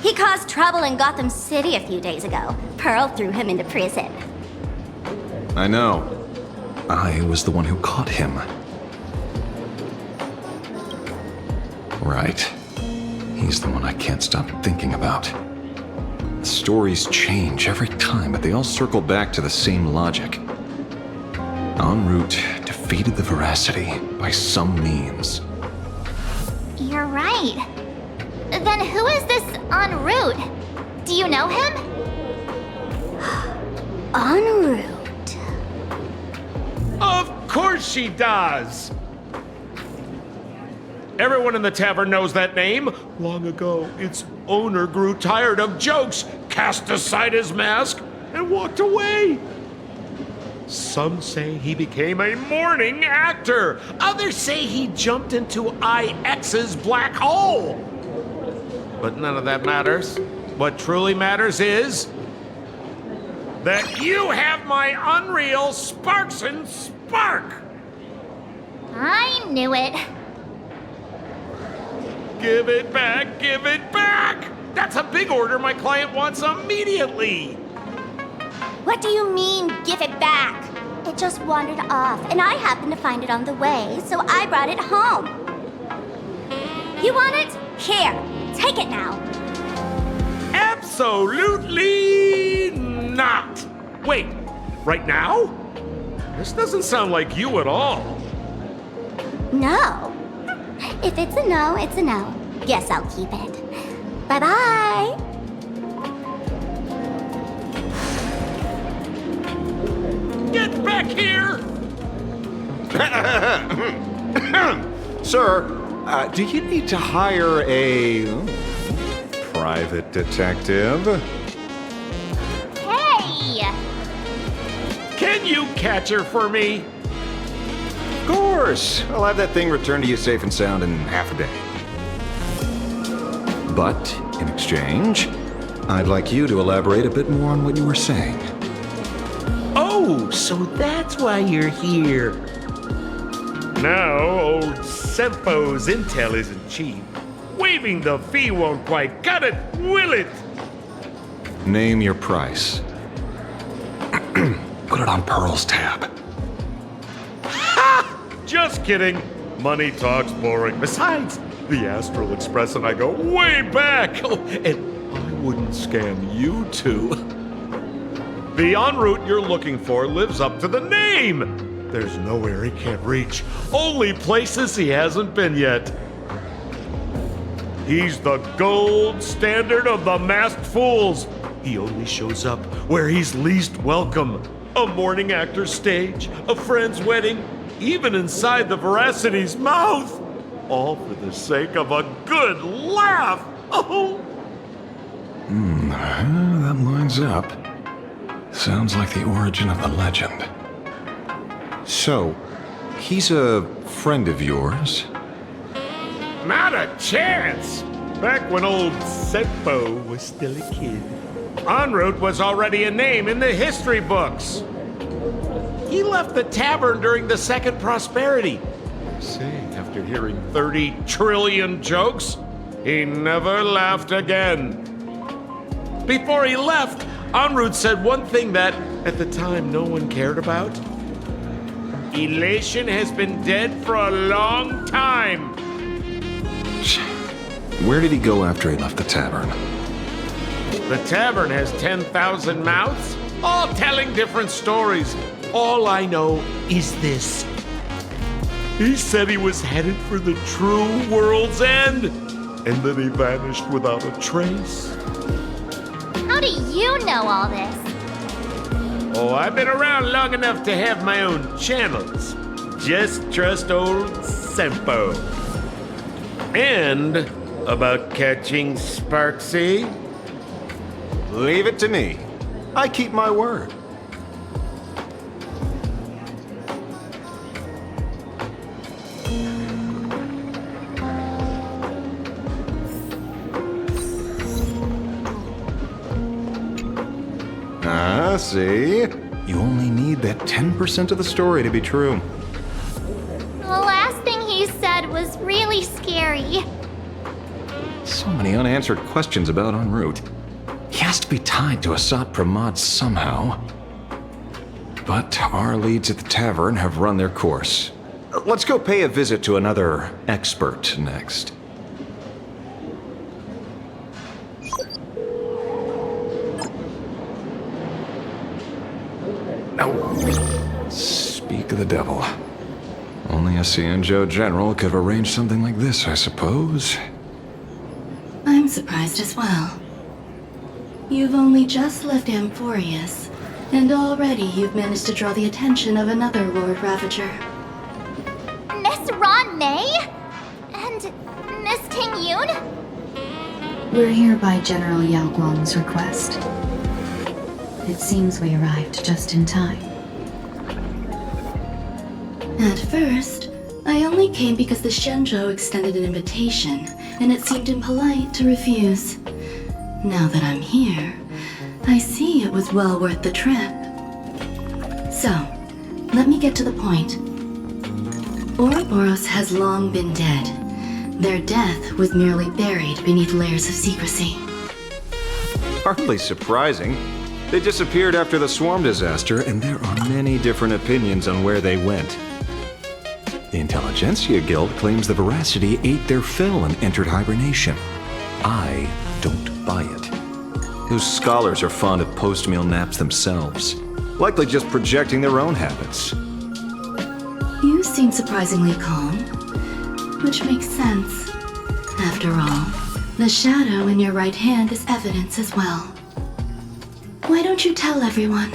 He caused trouble in Gotham City a few days ago. Pearl threw him into prison. I know. I was the one who caught him. Right. He's the one I can't stop thinking about. The stories change every time, but they all circle back to the same logic. En route, defeated the Veracity by some means. You're right. Then who is this en route? Do you know him? En route. Of course she does! Everyone in the tavern knows that name. Long ago, its owner grew tired of jokes, cast aside his mask, and walked away. Some say he became a mourning actor. Others say he jumped into IX's black hole. But none of that matters. What truly matters is that you have my unreal Sparks and Spark. I knew it. Give it back, give it back! That's a big order my client wants immediately! What do you mean, give it back? It just wandered off, and I happened to find it on the way, so I brought it home. You want it? Here, take it now. Absolutely not! Wait, right now? This doesn't sound like you at all. No. If it's a no, it's a no. Guess I'll keep it. Bye-bye. Get back here! Sir, do you need to hire a private detective? Hey! Can you catch her for me? Of course. I'll have that thing returned to you safe and sound in half a day. But, in exchange, I'd like you to elaborate a bit more on what you were saying. Oh, so that's why you're here. No, old Sempo's intel isn't cheap. Waiving the fee won't quite cut it, will it? Name your price. Put it on Pearl's tab. Ha! Just kidding. Money talks boring. Besides, the Astral Express and I go way back. Oh, and I wouldn't scam you two. The en route you're looking for lives up to the name. There's nowhere he can't reach. Only places he hasn't been yet. He's the gold standard of the masked fools. He only shows up where he's least welcome. A morning actor's stage, a friend's wedding, even inside the Veracity's mouth. All for the sake of a good laugh. Oh! That lines up. Sounds like the origin of the legend. So, he's a friend of yours? Not a chance! Back when old Sempo was still a kid, en route was already a name in the history books. He left the tavern during the Second Prosperity. Say, after hearing 30 trillion jokes, he never laughed again. Before he left, en route said one thing that, at the time, no one cared about. Elation has been dead for a long time. Where did he go after he left the tavern? The tavern has 10,000 mouths, all telling different stories. All I know is this. He said he was headed for the true world's end, and then he vanished without a trace. How do you know all this? Oh, I've been around long enough to have my own channels. Just trust old Sempo. And about catching Sparksy? Leave it to me. I keep my word. See? You only need that 10% of the story to be true. The last thing he said was really scary. So many unanswered questions about en route. He has to be tied to Asat Pramod somehow. But our leads at the tavern have run their course. Let's go pay a visit to another expert next. Speak of the devil. Only a Cianjo general could have arranged something like this, I suppose. I'm surprised as well. You've only just left Amphorius, and already you've managed to draw the attention of another Lord Ravager. Miss Ron May? And Miss Ting Yoon? We're here by General Yao Guang's request. It seems we arrived just in time. At first, I only came because the Shenzhou extended an invitation, and it seemed impolite to refuse. Now that I'm here, I see it was well worth the trip. So, let me get to the point. Ouroboros has long been dead. Their death was merely buried beneath layers of secrecy. Hardly surprising. They disappeared after the swarm disaster, and there are many different opinions on where they went. The Intelligentsia Guild claims the Veracity ate their fill and entered hibernation. I don't buy it. Those scholars are fond of post-meal naps themselves, likely just projecting their own habits. You seem surprisingly calm, which makes sense. After all, the shadow in your right hand is evidence as well. Why don't you tell everyone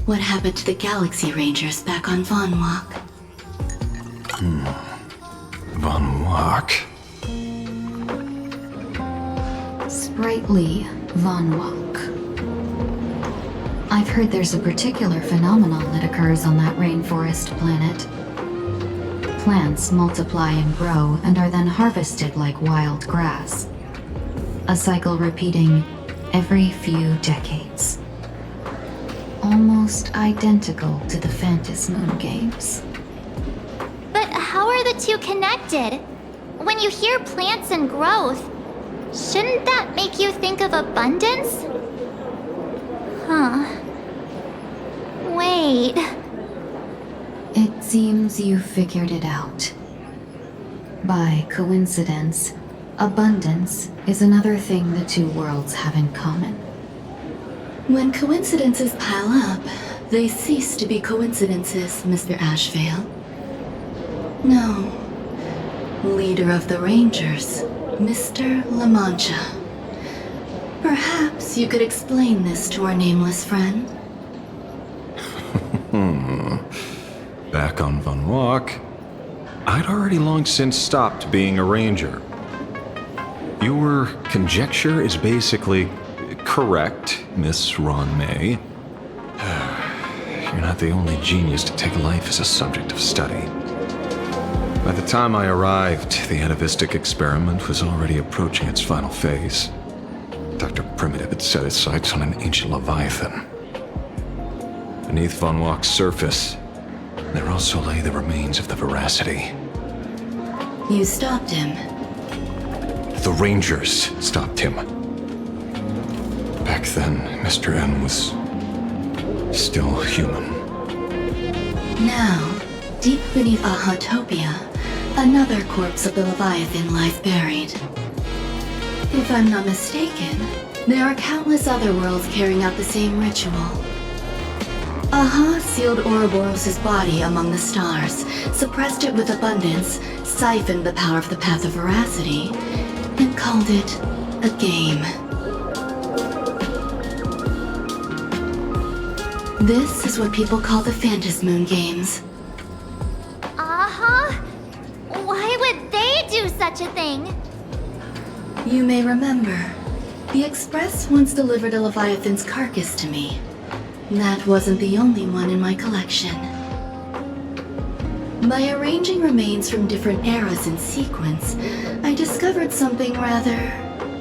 what happened to the Galaxy Rangers back on Von Walk? Von Wach. Sprightly Von Wach. I've heard there's a particular phenomenon that occurs on that rainforest planet. Plants multiply and grow and are then harvested like wild grass. A cycle repeating every few decades. Almost identical to the Phantasmoon games. But how are the two connected? When you hear plants and growth, shouldn't that make you think of abundance? Huh. Wait. It seems you figured it out. By coincidence, abundance is another thing the two worlds have in common. When coincidences pile up, they cease to be coincidences, Mr. Ashvale. No. Leader of the Rangers, Mr. La Mancha. Perhaps you could explain this to our nameless friend? Back on Von Wach, I'd already long since stopped being a ranger. Your conjecture is basically correct, Miss Ron May. You're not the only genius to take life as a subject of study. By the time I arrived, the atavistic experiment was already approaching its final phase. Dr. Primitive had set his sights on an ancient Leviathan. Beneath Von Wach's surface, there also lay the remains of the Veracity. You stopped him. The Rangers stopped him. Back then, Mr. N was still human. Now, deep beneath Ahatopia, another corpse of the Leviathan lies buried. If I'm not mistaken, there are countless other worlds carrying out the same ritual. Aha sealed Ouroboros' body among the stars, suppressed it with abundance, siphoned the power of the Path of Veracity, and called it a game. This is what people call the Phantasmoon games. Aha! Why would they do such a thing? You may remember, the Express once delivered a Leviathan's carcass to me. That wasn't the only one in my collection. By arranging remains from different eras in sequence, I discovered something rather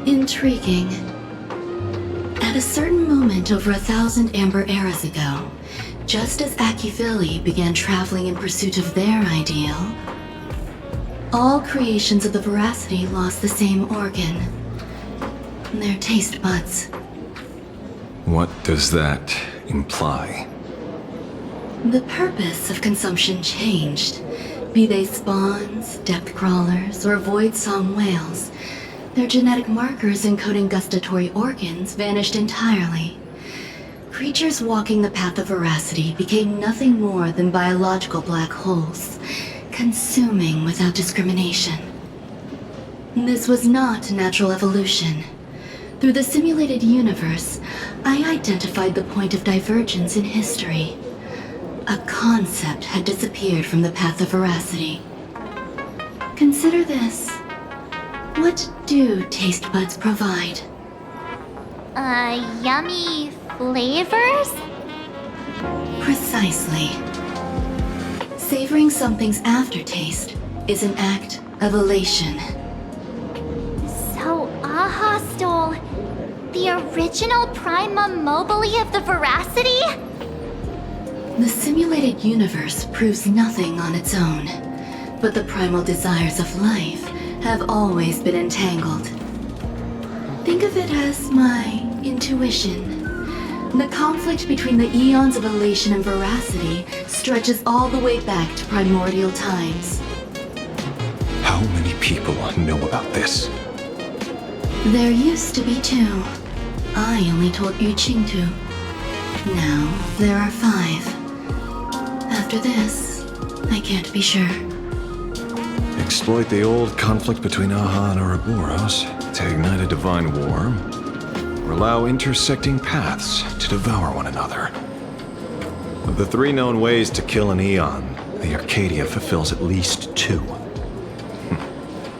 intriguing. At a certain moment over 1,000 Amber eras ago, just as Akifili began traveling in pursuit of their ideal, all creations of the Veracity lost the same organ. Their taste buds. What does that imply? The purpose of consumption changed. Be they spawns, depth crawlers, or void song whales, their genetic markers encoding gustatory organs vanished entirely. Creatures walking the path of Veracity became nothing more than biological black holes, consuming without discrimination. This was not natural evolution. Through the simulated universe, I identified the point of divergence in history. A concept had disappeared from the path of Veracity. Consider this. What do taste buds provide? Yummy flavors? Precisely. Savoring something's aftertaste is an act of elation. So Aha stole the original primum mobile of the Veracity? The simulated universe proves nothing on its own, but the primal desires of life have always been entangled. Think of it as my intuition. The conflict between the eons of elation and Veracity stretches all the way back to primordial times. How many people know about this? There used to be 2. I only told Yuqing 2. Now there are 5. After this, I can't be sure. Exploit the old conflict between Aha and Ouroboros to ignite a divine war, or allow intersecting paths to devour one another. Of the 3 known ways to kill an eon, the Arcadia fulfills at least 2.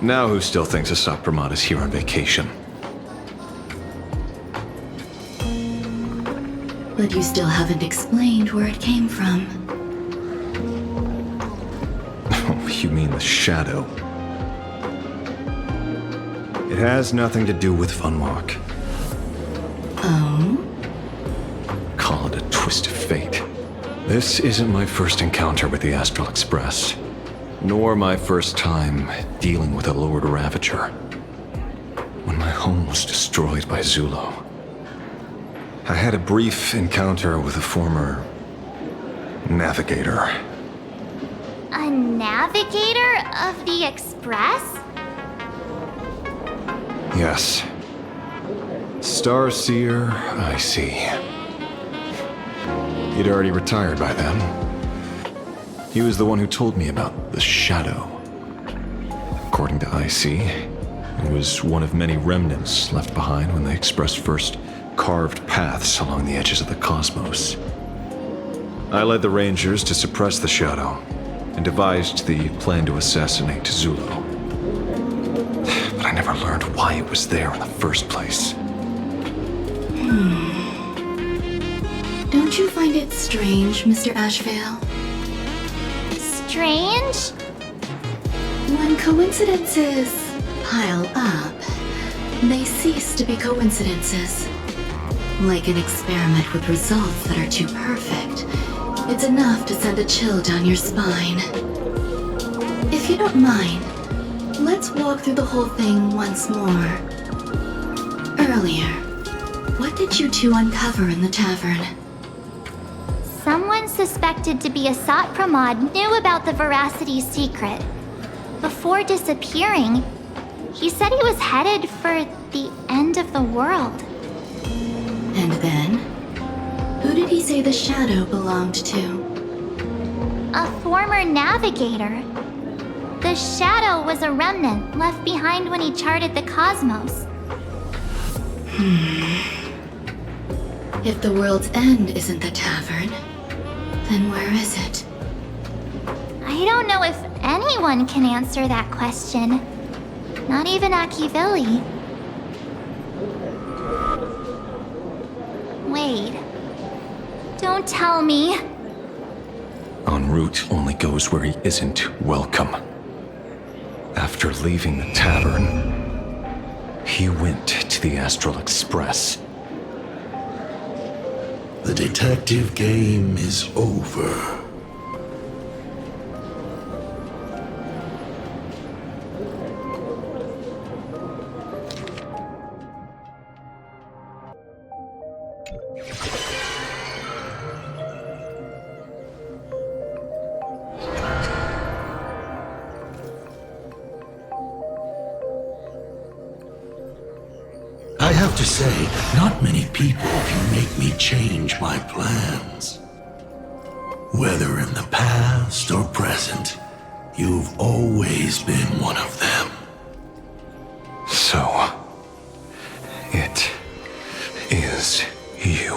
Now who still thinks a Sapramat is here on vacation? But you still haven't explained where it came from. Oh, you mean the shadow? It has nothing to do with Funwalk. Oh? Call it a twist of fate. This isn't my first encounter with the Astral Express, nor my first time dealing with a Lord Ravager. When my home was destroyed by Zulo, I had a brief encounter with a former navigator. A navigator of the Express? Yes. Starseer, I see. He'd already retired by then. He was the one who told me about the shadow. According to IC, it was one of many remnants left behind when the Express first carved paths along the edges of the cosmos. I led the Rangers to suppress the shadow and devised the plan to assassinate Zulo. But I never learned why it was there in the first place. Don't you find it strange, Mr. Ashvale? Strange? When coincidences pile up, they cease to be coincidences. Like an experiment with results that are too perfect, it's enough to send a chill down your spine. If you don't mind, let's walk through the whole thing once more. Earlier, what did you two uncover in the tavern? Someone suspected to be a Sapramat knew about the Veracity secret. Before disappearing, he said he was headed for the end of the world. And then? Who did he say the shadow belonged to? A former navigator. The shadow was a remnant left behind when he charted the cosmos. If the world's end isn't the tavern, then where is it? I don't know if anyone can answer that question. Not even Akivili. Wait. Don't tell me. En route only goes where he isn't welcome. After leaving the tavern, he went to the Astral Express. The detective game is over. I have to say, not many people can make me change my plans. Whether in the past or present, you've always been one of them. So, it is you.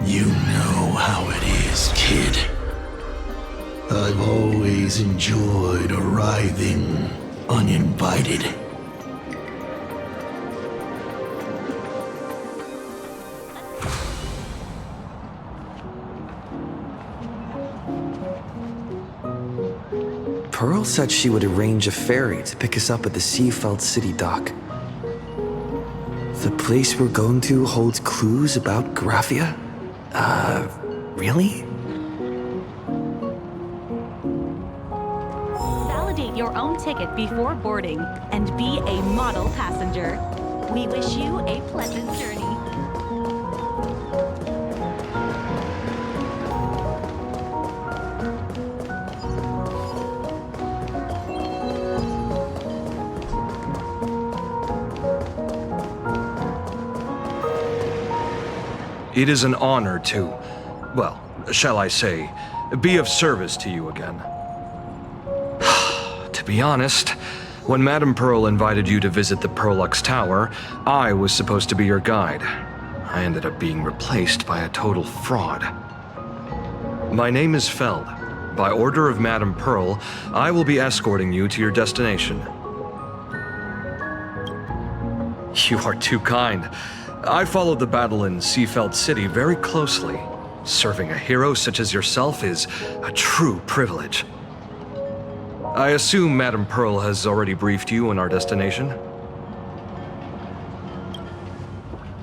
You know how it is, kid. I've always enjoyed arriving uninvited. Pearl said she would arrange a ferry to pick us up at the Seafeld City dock. The place we're going to holds clues about Graphia? Really? Validate your own ticket before boarding and be a model passenger. We wish you a pleasant journey. It is an honor to, well, shall I say, be of service to you again. To be honest, when Madame Pearl invited you to visit the Perlux Tower, I was supposed to be your guide. I ended up being replaced by a total fraud. My name is Feld. By order of Madame Pearl, I will be escorting you to your destination. You are too kind. I followed the battle in Seafeld City very closely. Serving a hero such as yourself is a true privilege. I assume Madame Pearl has already briefed you on our destination?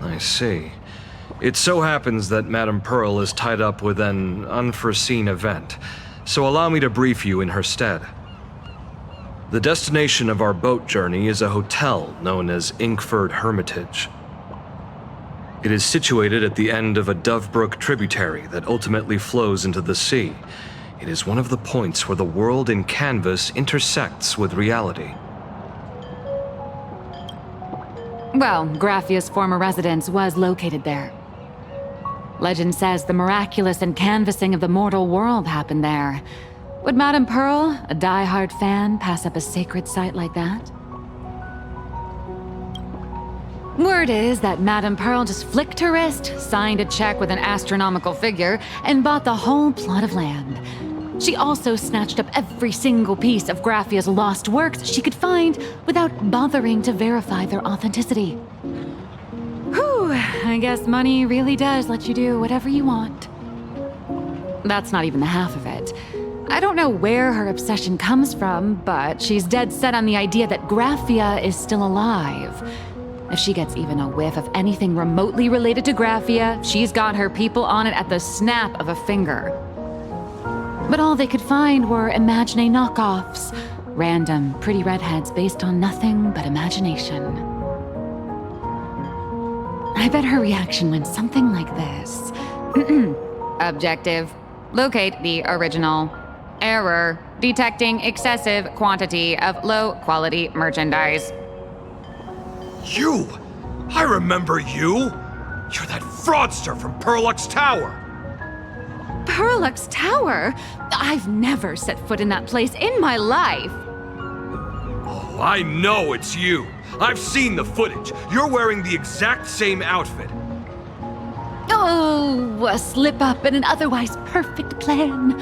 I see. It so happens that Madame Pearl is tied up with an unforeseen event, so allow me to brief you in her stead. The destination of our boat journey is a hotel known as Inkford Hermitage. It is situated at the end of a Dovebrook tributary that ultimately flows into the sea. It is one of the points where the world in canvas intersects with reality. Well, Graffia's former residence was located there. Legend says the miraculous canvassing of the mortal world happened there. Would Madame Pearl, a die-hard fan, pass up a sacred site like that? Word is that Madame Pearl just flicked her wrist, signed a check with an astronomical figure, and bought the whole plot of land. She also snatched up every single piece of Graffia's lost works she could find without bothering to verify their authenticity. Whew, I guess money really does let you do whatever you want. That's not even the half of it. I don't know where her obsession comes from, but she's dead set on the idea that Graffia is still alive. If she gets even a whiff of anything remotely related to Graffia, she's got her people on it at the snap of a finger. But all they could find were Imagine knockoffs, random, pretty redheads based on nothing but imagination. I bet her reaction went something like this. Objective. Locate the original. Error. Detecting excessive quantity of low-quality merchandise. You! I remember you! You're that fraudster from Perlux Tower! Perlux Tower? I've never set foot in that place in my life. Oh, I know it's you. I've seen the footage. You're wearing the exact same outfit. Oh, a slip-up in an otherwise perfect plan.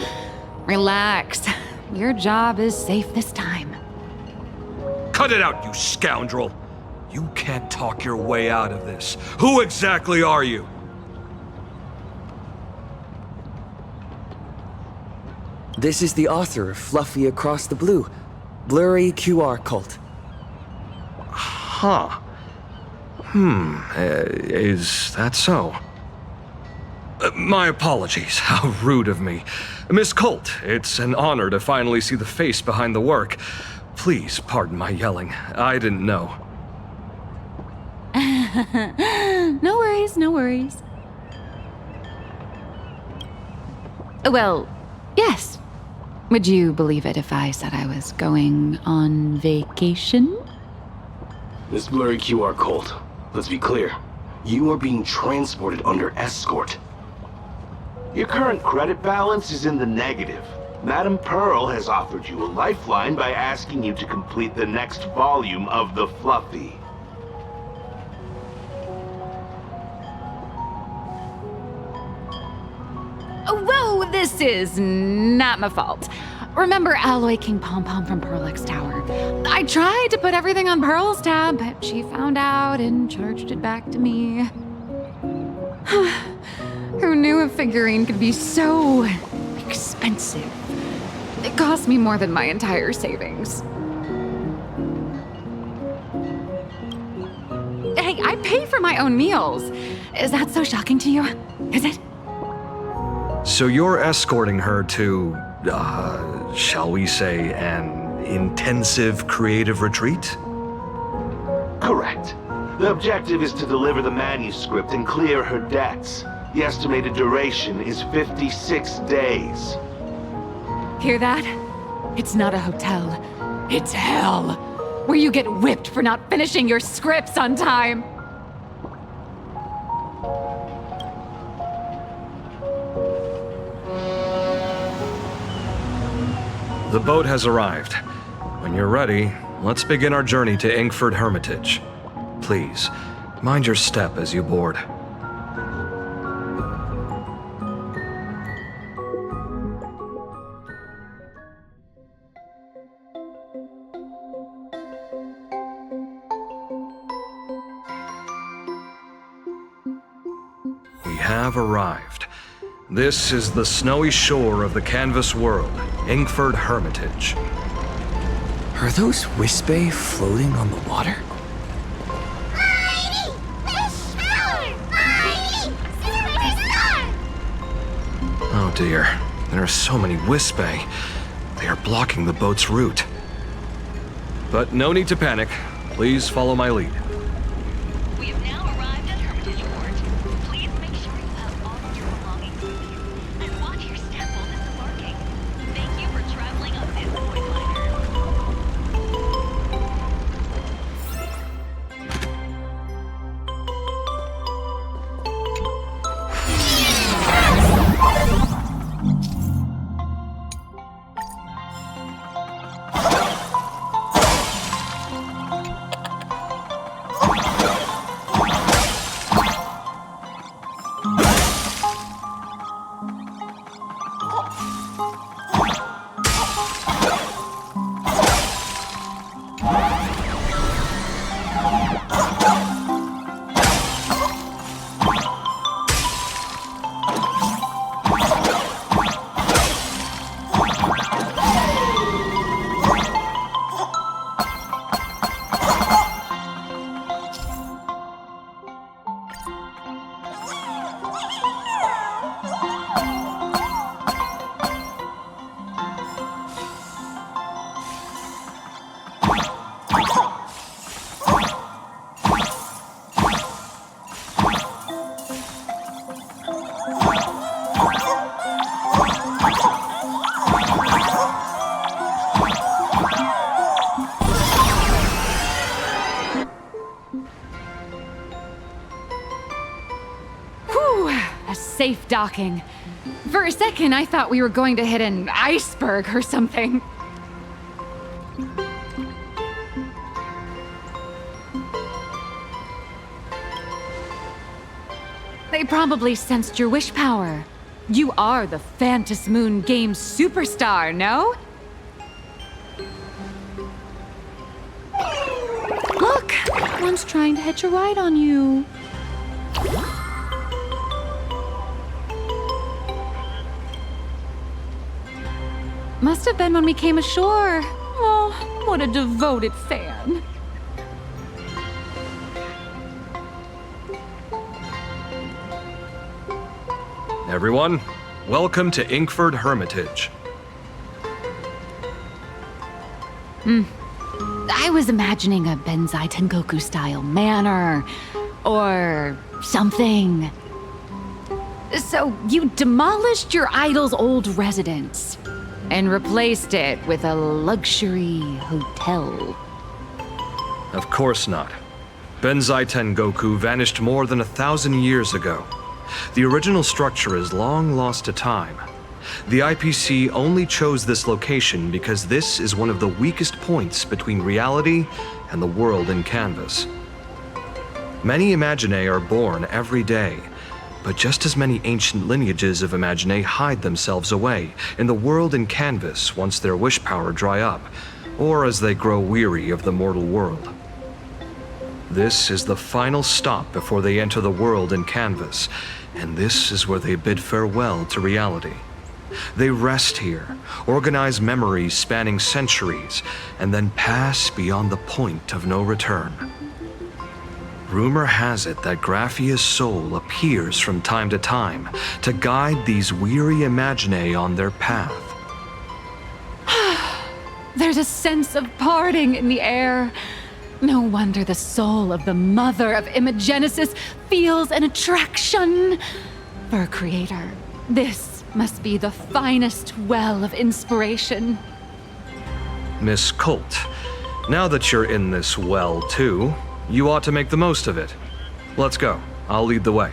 Relax. Your job is safe this time. Cut it out, you scoundrel! You can't talk your way out of this. Who exactly are you? This is the author of Fluffy Across the Blue, Blurry QR Cult. Huh. Is that so? My apologies. How rude of me. Miss Colt, it's an honor to finally see the face behind the work. Please pardon my yelling. I didn't know. No worries, no worries. Well, yes. Would you believe it if I said I was going on vacation? Miss Blurry QR Colt, let's be clear. You are being transported under escort. Your current credit balance is in the negative. Madame Pearl has offered you a lifeline by asking you to complete the next volume of the Fluffy. Whoa, this is not my fault. Remember Alloy King Pom Pom from Perlux Tower? I tried to put everything on Pearl's tab, but she found out and charged it back to me. Who knew a figurine could be so expensive? It cost me more than my entire savings. Hey, I pay for my own meals. Is that so shocking to you? Is it? So you're escorting her to, shall we say, an intensive creative retreat? Correct. The objective is to deliver the manuscript and clear her debts. The estimated duration is 56 days. Hear that? It's not a hotel. It's hell. Where you get whipped for not finishing your scripts on time. The boat has arrived. When you're ready, let's begin our journey to Inkford Hermitage. Please, mind your step as you board. have arrived. This is the snowy shore of the canvas world, Inkford Hermitage. Are those Wispe floating on the water? Oh dear, there are so many Wispe. They are blocking the boat's route. But no need to panic. Please follow my lead. We have now arrived at Hermitage Port. Please make sure you have all of your belongings with you. And watch your step while disembarking. Thank you for traveling on this void liner. Safe docking. For a second, I thought we were going to hit an iceberg or something. They probably sensed your wish power. You are the Phantas Moon Games superstar, no? Look! One's trying to hitch a ride on you. Must have been when we came ashore. Oh, what a devoted fan. Everyone, welcome to Inkford Hermitage. I was imagining a Benzai Tengoku-style manor, or something. So you demolished your idol's old residence and replaced it with a luxury hotel. Of course not. Benzai Tengoku vanished more than 1,000 years ago. The original structure is long lost to time. The IPC only chose this location because this is one of the weakest points between reality and the world in canvas. Many Imaginae are born every day, but just as many ancient lineages of Imaginae hide themselves away in the world in canvas once their wish power dry up, or as they grow weary of the mortal world. This is the final stop before they enter the world in canvas, and this is where they bid farewell to reality. They rest here, organize memories spanning centuries, and then pass beyond the point of no return. Rumor has it that Graphia's soul appears from time to time to guide these weary Imaginae on their path. There's a sense of parting in the air. No wonder the soul of the mother of Imagenesis feels an attraction for a creator. This must be the finest well of inspiration. Miss Colt, now that you're in this well too, you ought to make the most of it. Let's go. I'll lead the way.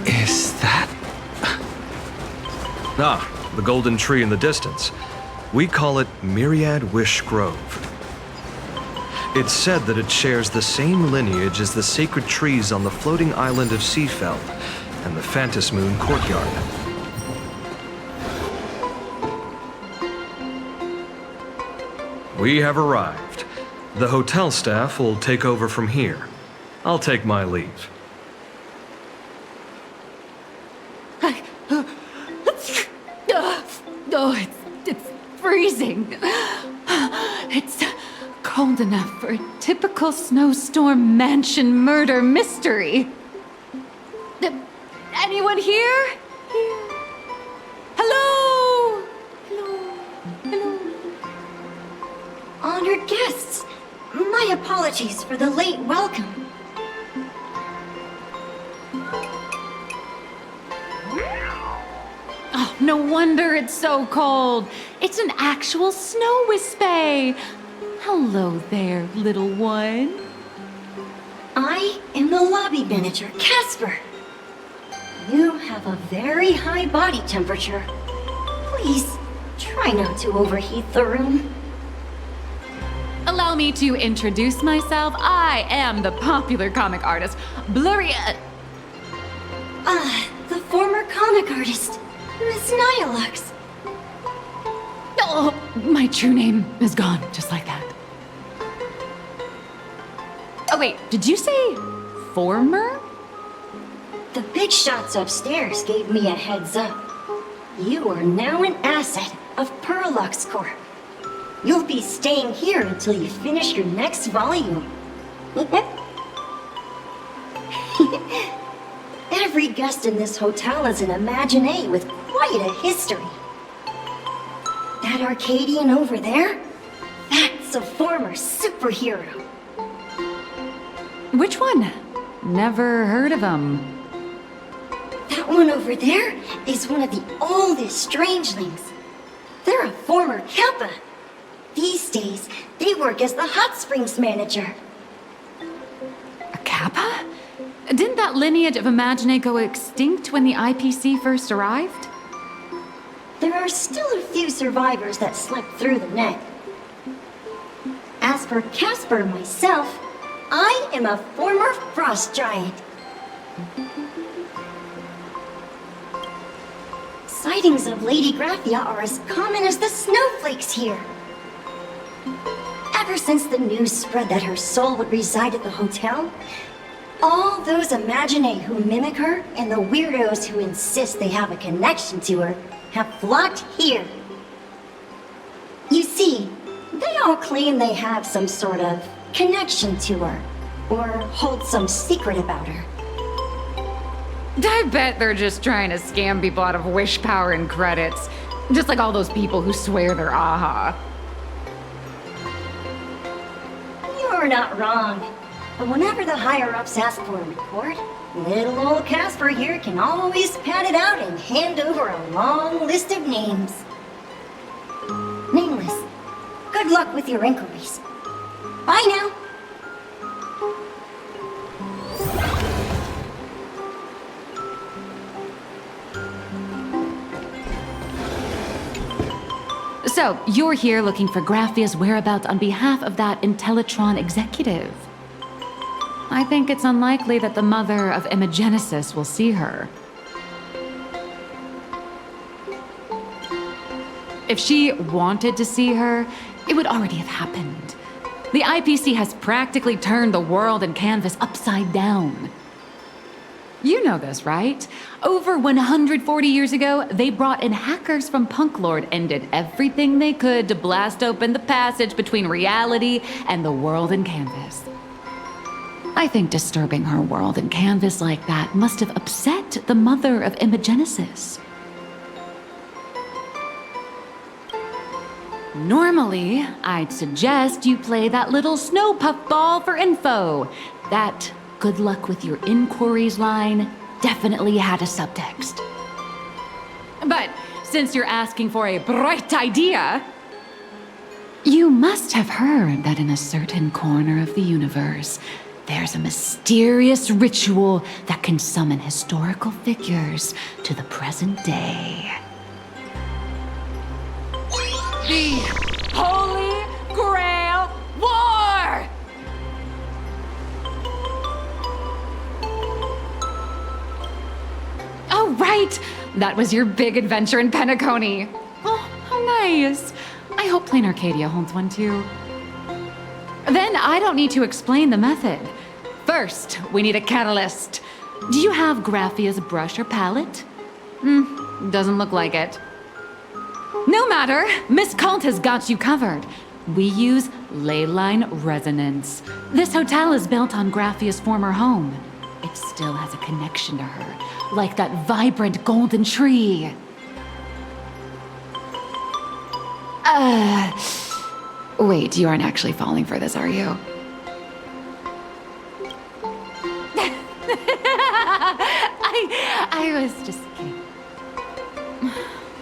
Is that Ah, the golden tree in the distance. We call it Myriad Wish Grove. It's said that it shares the same lineage as the sacred trees on the floating island of Seafell and the Phantasmoon courtyard. We have arrived. The hotel staff will take over from here. I'll take my leave. Oh, it's freezing. It's cold enough for a typical snowstorm mansion murder mystery. Anyone here? Hello? Hello? Honored guests, my apologies for the late welcome. Oh, no wonder it's so cold. It's an actual snow wispy. Hello there, little one. I am the lobby manager, Casper. You have a very high body temperature. Please, try not to overheat the room. Allow me to introduce myself. I am the popular comic artist, Blurry... the former comic artist, Miss Nihilux. Oh, my true name is gone, just like that. Oh wait, did you say former? The big shots upstairs gave me a heads up. You are now an asset of Perlux Corp. You'll be staying here until you finish your next volume. Every guest in this hotel is an Imaginé with quite a history. That Arcadian over there? That's a former superhero. Which one? Never heard of him. That one over there is one of the oldest strangelings. They're a former Kappa. These days, they work as the hot springs manager. A Kappa? Didn't that lineage of Imaginé go extinct when the IPC first arrived? There are still a few survivors that slipped through the net. As for Casper myself, I am a former frost giant. Sightings of Lady Graphia are as common as the snowflakes here. Ever since the news spread that her soul would reside at the hotel, all those Imaginé who mimic her and the weirdos who insist they have a connection to her have flocked here. You see, they all claim they have some sort of connection to her, or hold some secret about her. I bet they're just trying to scam people out of wish power and credits. Just like all those people who swear they're AHA. You're not wrong. But whenever the higher-ups ask for a report, little old Casper here can always pad it out and hand over a long list of names. Nameless, good luck with your inquiries. Bye now. So, you're here looking for Graphia's whereabouts on behalf of that Intellitron executive. I think it's unlikely that the mother of Imogenesis will see her. If she wanted to see her, it would already have happened. The IPC has practically turned the world and canvas upside down. You know this, right? Over 140 years ago, they brought in hackers from Punklord and did everything they could to blast open the passage between reality and the world and canvas. I think disturbing her world and canvas like that must have upset the mother of Imogenesis. Normally, I'd suggest you play that little snow puff ball for info. That good luck with your inquiries line definitely had a subtext. But since you're asking for a bright idea, you must have heard that in a certain corner of the universe, there's a mysterious ritual that can summon historical figures to the present day. The Holy Grail War! Oh, right! That was your big adventure in Penacony. Oh, how nice. I hope Plain Arcadia holds one too. Then I don't need to explain the method. First, we need a catalyst. Do you have Graphia's brush or palette? Doesn't look like it. No matter, Miss Kalt has got you covered. We use ley line resonance. This hotel is built on Graphia's former home. It still has a connection to her, like that vibrant golden tree. Wait, you aren't actually falling for this, are you? I was just kidding.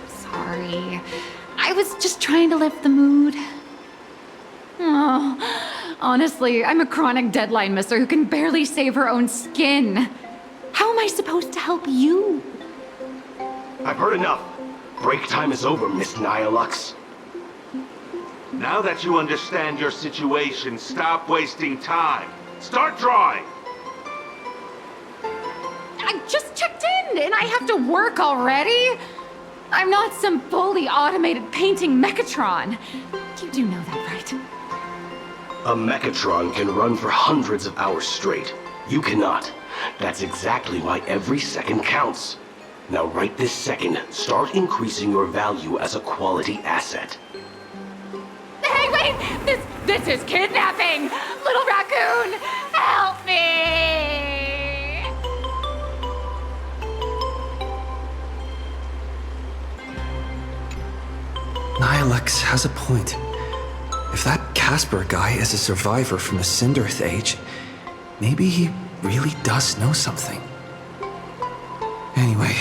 Sorry. I was just trying to lift the mood. Oh, honestly, I'm a chronic deadline misser who can barely save her own skin. How am I supposed to help you? I've heard enough. Break time is over, Miss Nihilux. Now that you understand your situation, stop wasting time. Start drawing! I just checked in, and I have to work already? I'm not some fully automated painting Mechatron. You do know that, right? A Mechatron can run for hundreds of hours straight. You cannot. That's exactly why every second counts. Now right this second, start increasing your value as a quality asset. Hey, wait! This is kidnapping! Little raccoon, help me! Nihilux has a point. If that Casper guy is a survivor from the Cinderth Age, maybe he really does know something. Anyway,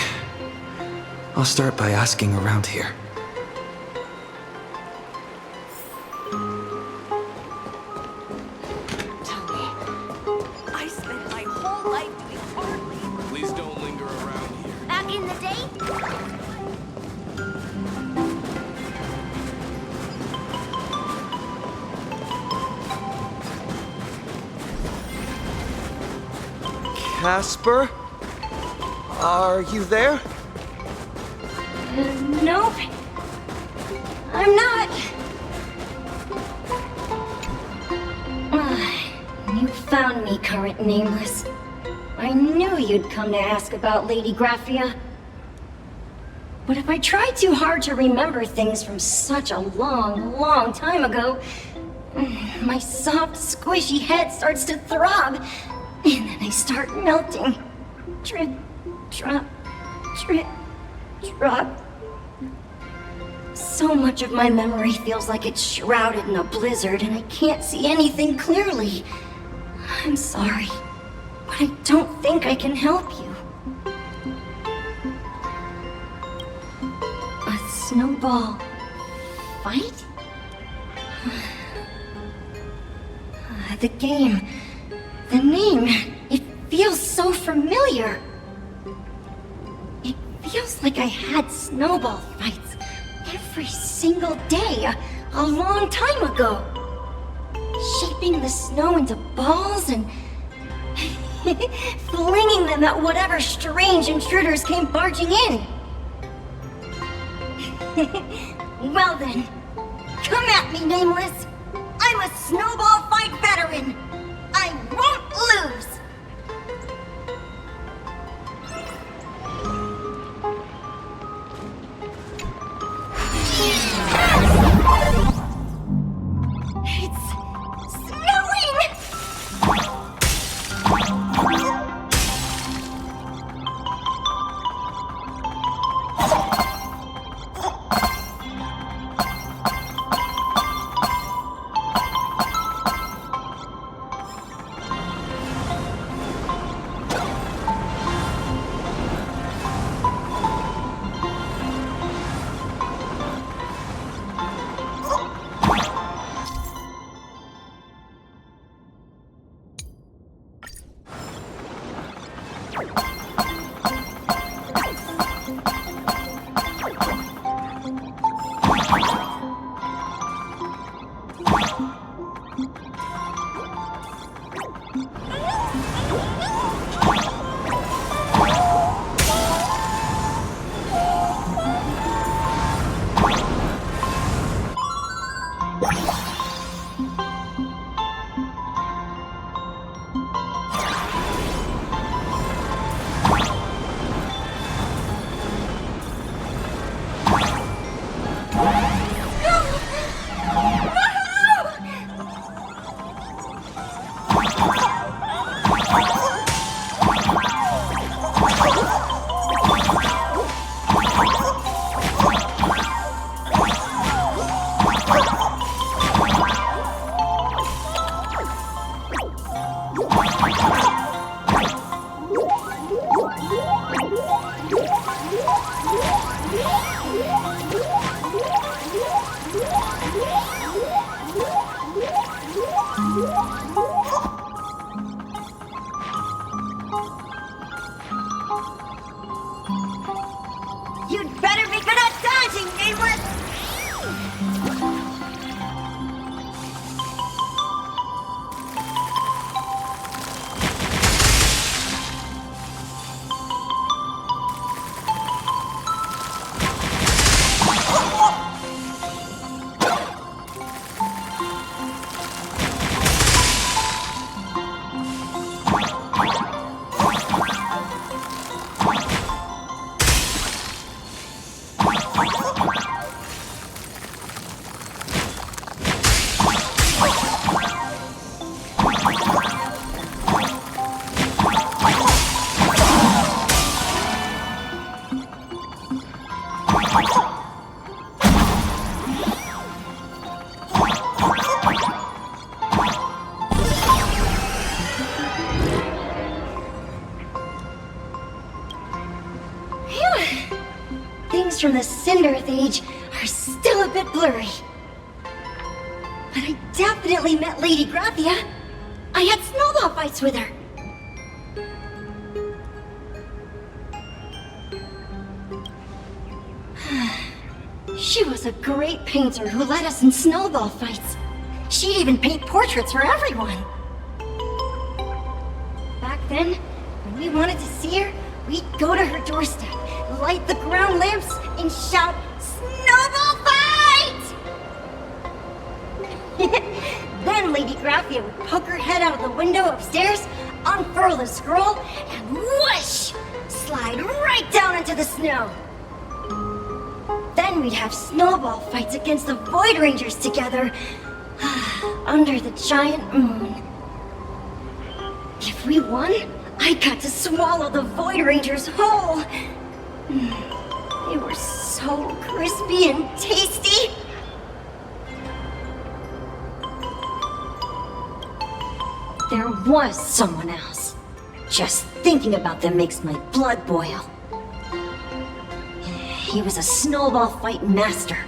I'll start by asking around here. I spent my whole life doing hardly. Please don't linger around here. Back in the day? Casper? Are you there? Nope. I'm not. You found me, current nameless. I knew you'd come to ask about Lady Graphia. But if I try too hard to remember things from such a long, long time ago, my soft, squishy head starts to throb, and then I start melting. Drip, drop, drip, drop. So much of my memory feels like it's shrouded in a blizzard, and I can't see anything clearly. I'm sorry, but I don't think I can help you. A snowball fight? The game, the name, it feels so familiar. It feels like I had snowball fights every single day a long time ago. Shaping the snow into balls and flinging them at whatever strange intruders came barging in. Well then, come at me, Nameless. I'm a snowball fight veteran. I won't lose. It's snowing! You'd better be good at dodging, nameless! Things from the Cinderth Age are still a bit blurry. But I definitely met Lady Graphia. I had snowball fights with her. She was a great painter who led us in snowball fights. She'd even paint portraits for everyone. Back then, when we wanted to see her, we'd go to her doorstep, light the ground lamps, and shout, "Snowball fight!" Then Lady Graphia would poke her head out of the window upstairs, unfurl the scroll, and whoosh! Slide right down into the snow. Then we'd have snowball fights against the Void Rangers together, under the giant moon. If we won, I got to swallow the Void Rangers whole. They were so crispy and tasty. There was someone else. Just thinking about them makes my blood boil. He was a snowball fight master.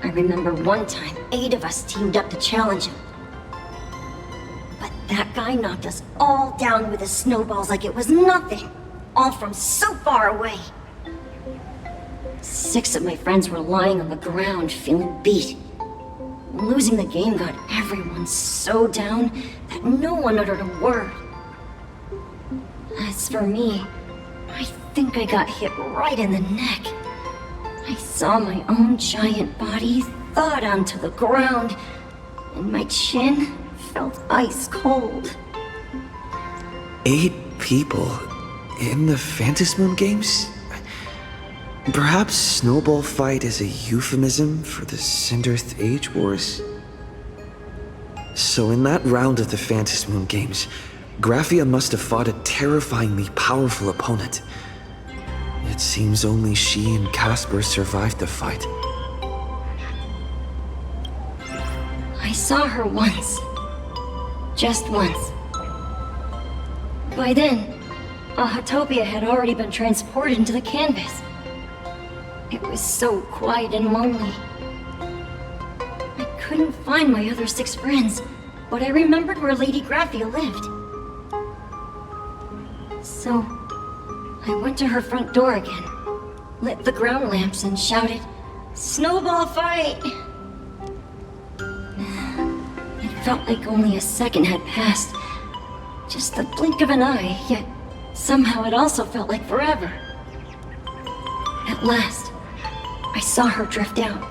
I remember one time 8 of us teamed up to challenge him. But that guy knocked us all down with his snowballs like it was nothing, all from so far away. 6 of my friends were lying on the ground feeling beat. Losing the game got everyone so down that no one uttered a word. As for me, I think I got hit right in the neck. I saw my own giant body thud onto the ground, and my chin felt ice cold. 8 people in the Phantasmoon games? Perhaps Snowball Fight is a euphemism for the Cinderth Age Wars? So in that round of the Phantasmoon games, Graphia must have fought a terrifyingly powerful opponent. It seems only she and Casper survived the fight. I saw her once. Just once. By then, Ahatopia had already been transported into the canvas. It was so quiet and lonely. I couldn't find my other 6 friends, but I remembered where Lady Graphia lived. So, I went to her front door again, lit the ground lamps, and shouted, "Snowball fight!" It felt like only a second had passed. Just the blink of an eye, yet somehow it also felt like forever. At last, I saw her drift out.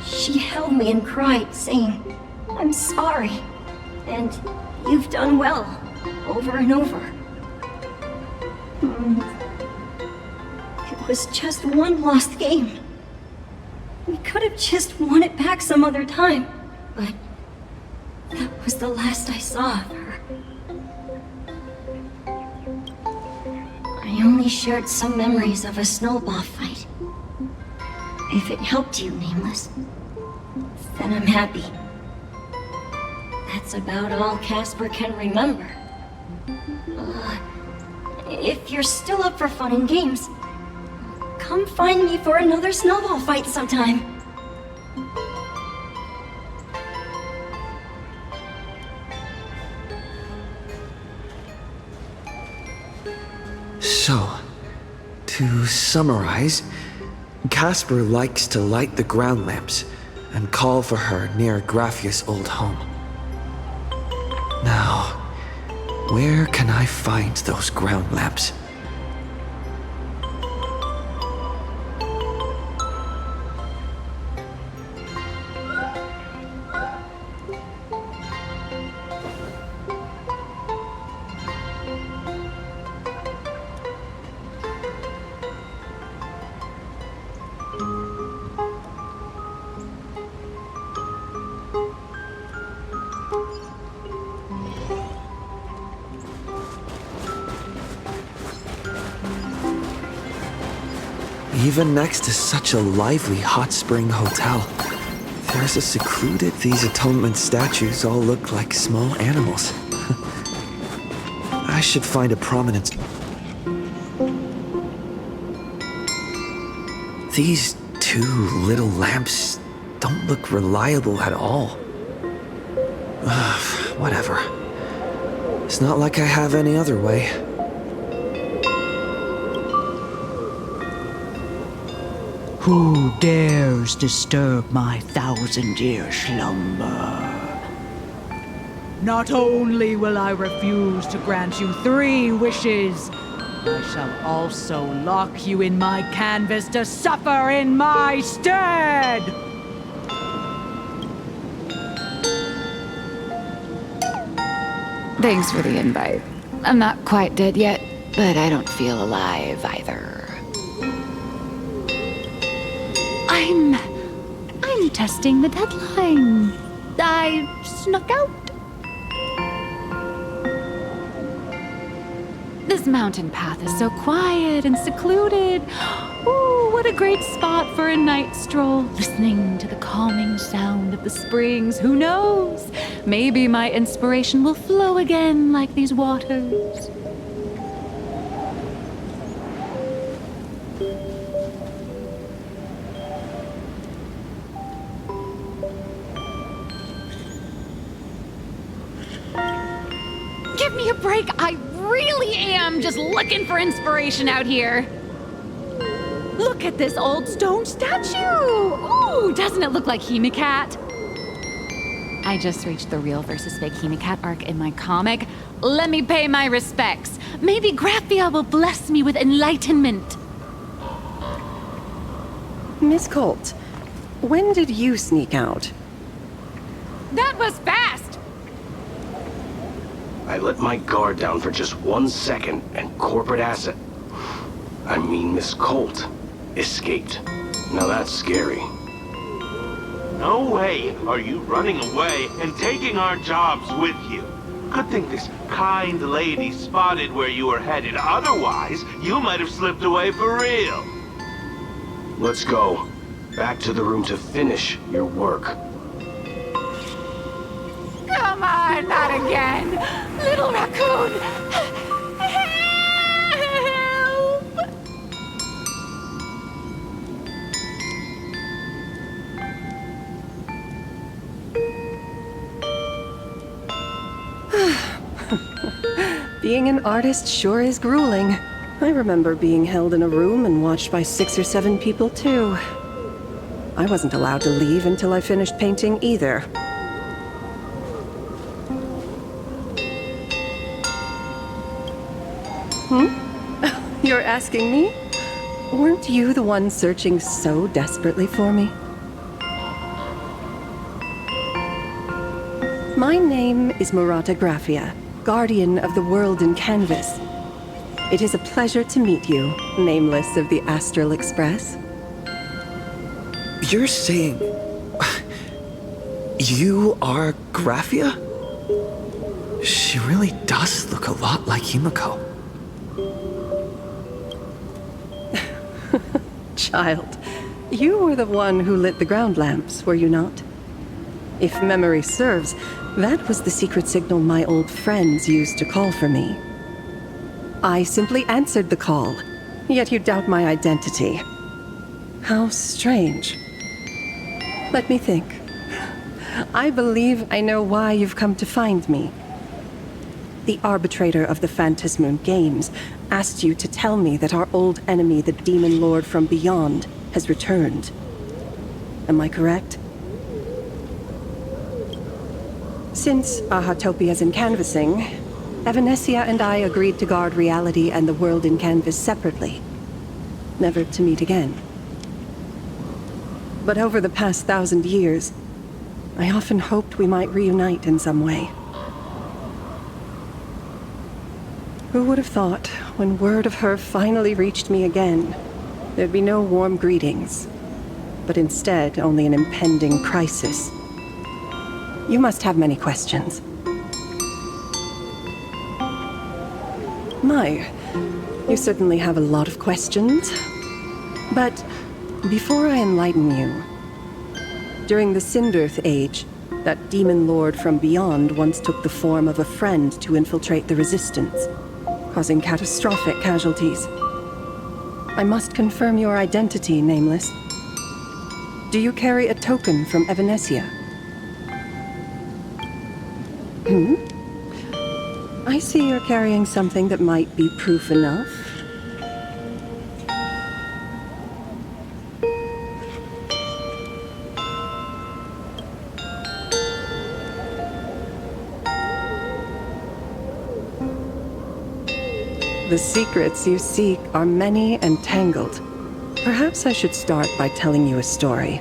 She held me and cried, saying, "I'm sorry, and you've done well," over and over. It was just one lost game. We could have just won it back some other time, but that was the last I saw of her. I only shared some memories of a snowball fight. If it helped you, Nameless, then I'm happy. That's about all Casper can remember. If you're still up for fun and games, come find me for another snowball fight sometime. So, to summarize, Casper likes to light the ground lamps and call for her near Graffia's old home. Now, where can I find those ground lamps? Even next to such a lively hot spring hotel, there's a secluded... These atonement statues all look like small animals. I should find a prominent... These two little lamps don't look reliable at all. Whatever. It's not like I have any other way. Who dares disturb my 1,000-year slumber? Not only will I refuse to grant you 3 wishes, I shall also lock you in my canvas to suffer in my stead! Thanks for the invite. I'm not quite dead yet, but I don't feel alive either. I'm testing the deadline. I snuck out. This mountain path is so quiet and secluded. Ooh, what a great spot for a night stroll, listening to the calming sound of the springs. Who knows? Maybe my inspiration will flow again like these waters. Give me a break. I really am just looking for inspiration out here. Look at this old stone statue. Ooh, doesn't it look like Hemicat? I just reached the real versus fake Hemicat arc in my comic. Let me pay my respects. Maybe Graphia will bless me with enlightenment. Miss Colt, when did you sneak out? That was fast. I let my guard down for just 1 second, and corporate asset, I mean Miss Colt, escaped. Now that's scary. No way are you running away and taking our jobs with you. Good thing this kind lady spotted where you were headed. Otherwise, you might have slipped away for real. Let's go. Back to the room to finish your work. Come on, not again. Little raccoon. Help! Being an artist sure is grueling. I remember being held in a room and watched by 6 or 7 people, too. I wasn't allowed to leave until I finished painting either. You're asking me? Weren't you the one searching so desperately for me? My name is Murata Graphia, guardian of the world in canvas. It is a pleasure to meet you, Nameless of the Astral Express. You're saying... you are Graphia? She really does look a lot like Himiko. Child, You were the one who lit the ground lamps, were you not? If memory serves, that was the secret signal my old friends used to call for me. I simply answered the call, yet you doubt my identity. How strange. Let me think. I believe I know why you've come to find me. The arbitrator of the Phantasmoon Games asked you to tell me that our old enemy, the Demon Lord from Beyond, has returned. Am I correct? Since Ahatopia's in canvassing, Evanesia and I agreed to guard reality and the world in canvas separately, never to meet again. But over the past 1,000 years, I often hoped we might reunite in some way. Who would have thought, when word of her finally reached me again, there'd be no warm greetings, but instead only an impending crisis. You must have many questions. My, you certainly have a lot of questions. But before I enlighten you, during the Sindirth Age, that demon lord from beyond once took the form of a friend to infiltrate the Resistance, causing catastrophic casualties. I must confirm your identity, Nameless. Do you carry a token from Evanesia? I see you're carrying something that might be proof enough. The secrets you seek are many and tangled. Perhaps I should start by telling you a story.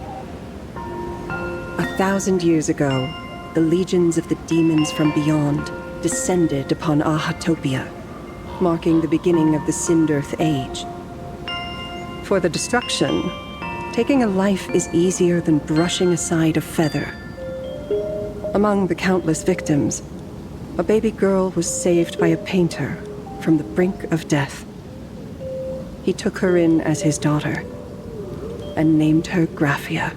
1,000 years ago, the legions of the demons from beyond descended upon Ahatopia, marking the beginning of the Sindirth Age. For the destruction, taking a life is easier than brushing aside a feather. Among the countless victims, a baby girl was saved by a painter from the brink of death. He took her in as his daughter and named her Graphia.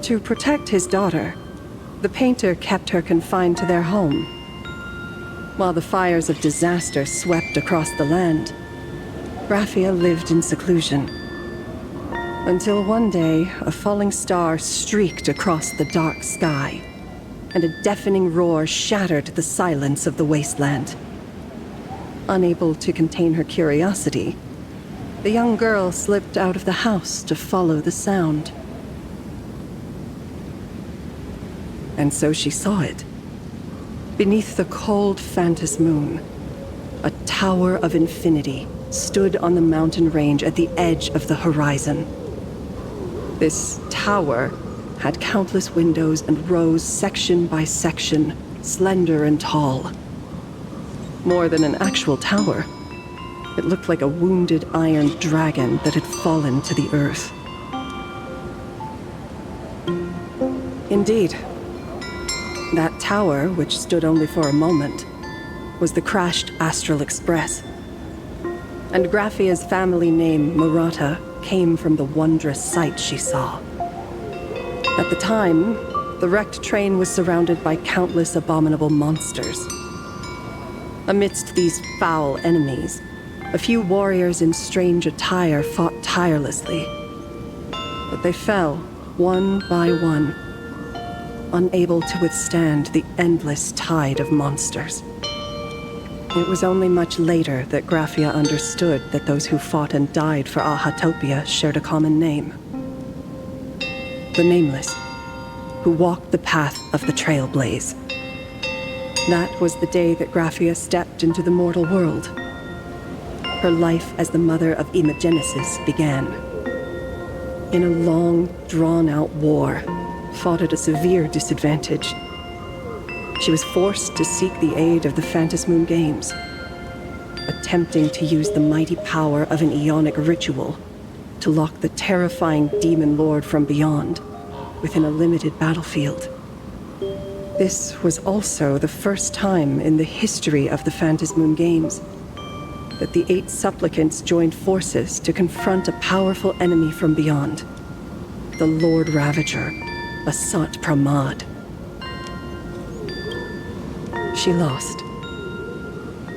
To protect his daughter, the painter kept her confined to their home. While the fires of disaster swept across the land, Graphia lived in seclusion. Until one day, a falling star streaked across the dark sky, and a deafening roar shattered the silence of the wasteland. Unable to contain her curiosity, the young girl slipped out of the house to follow the sound. And so she saw it. Beneath the cold Phantasmoon, a tower of infinity stood on the mountain range at the edge of the horizon. This tower had countless windows and rose section by section, slender and tall. More than an actual tower, it looked like a wounded iron dragon that had fallen to the earth. Indeed, that tower, which stood only for a moment, was the crashed Astral Express. And Graphia's family name, Murata, came from the wondrous sight she saw. At the time, the wrecked train was surrounded by countless abominable monsters. Amidst these foul enemies, a few warriors in strange attire fought tirelessly. But they fell, one by one, unable to withstand the endless tide of monsters. It was only much later that Graphia understood that those who fought and died for Ahatopia shared a common name. The Nameless, who walked the path of the Trailblaze. That was the day that Graphia stepped into the mortal world. Her life as the mother of Imogenesis began. In a long, drawn-out war, fought at a severe disadvantage. She was forced to seek the aid of the Phantasmoon Games, attempting to use the mighty power of an Ionic ritual to lock the terrifying demon lord from beyond within a limited battlefield. This was also the first time in the history of the Phantasmoon Games that the 8 supplicants joined forces to confront a powerful enemy from beyond. The Lord Ravager, Asat Pramad. She lost.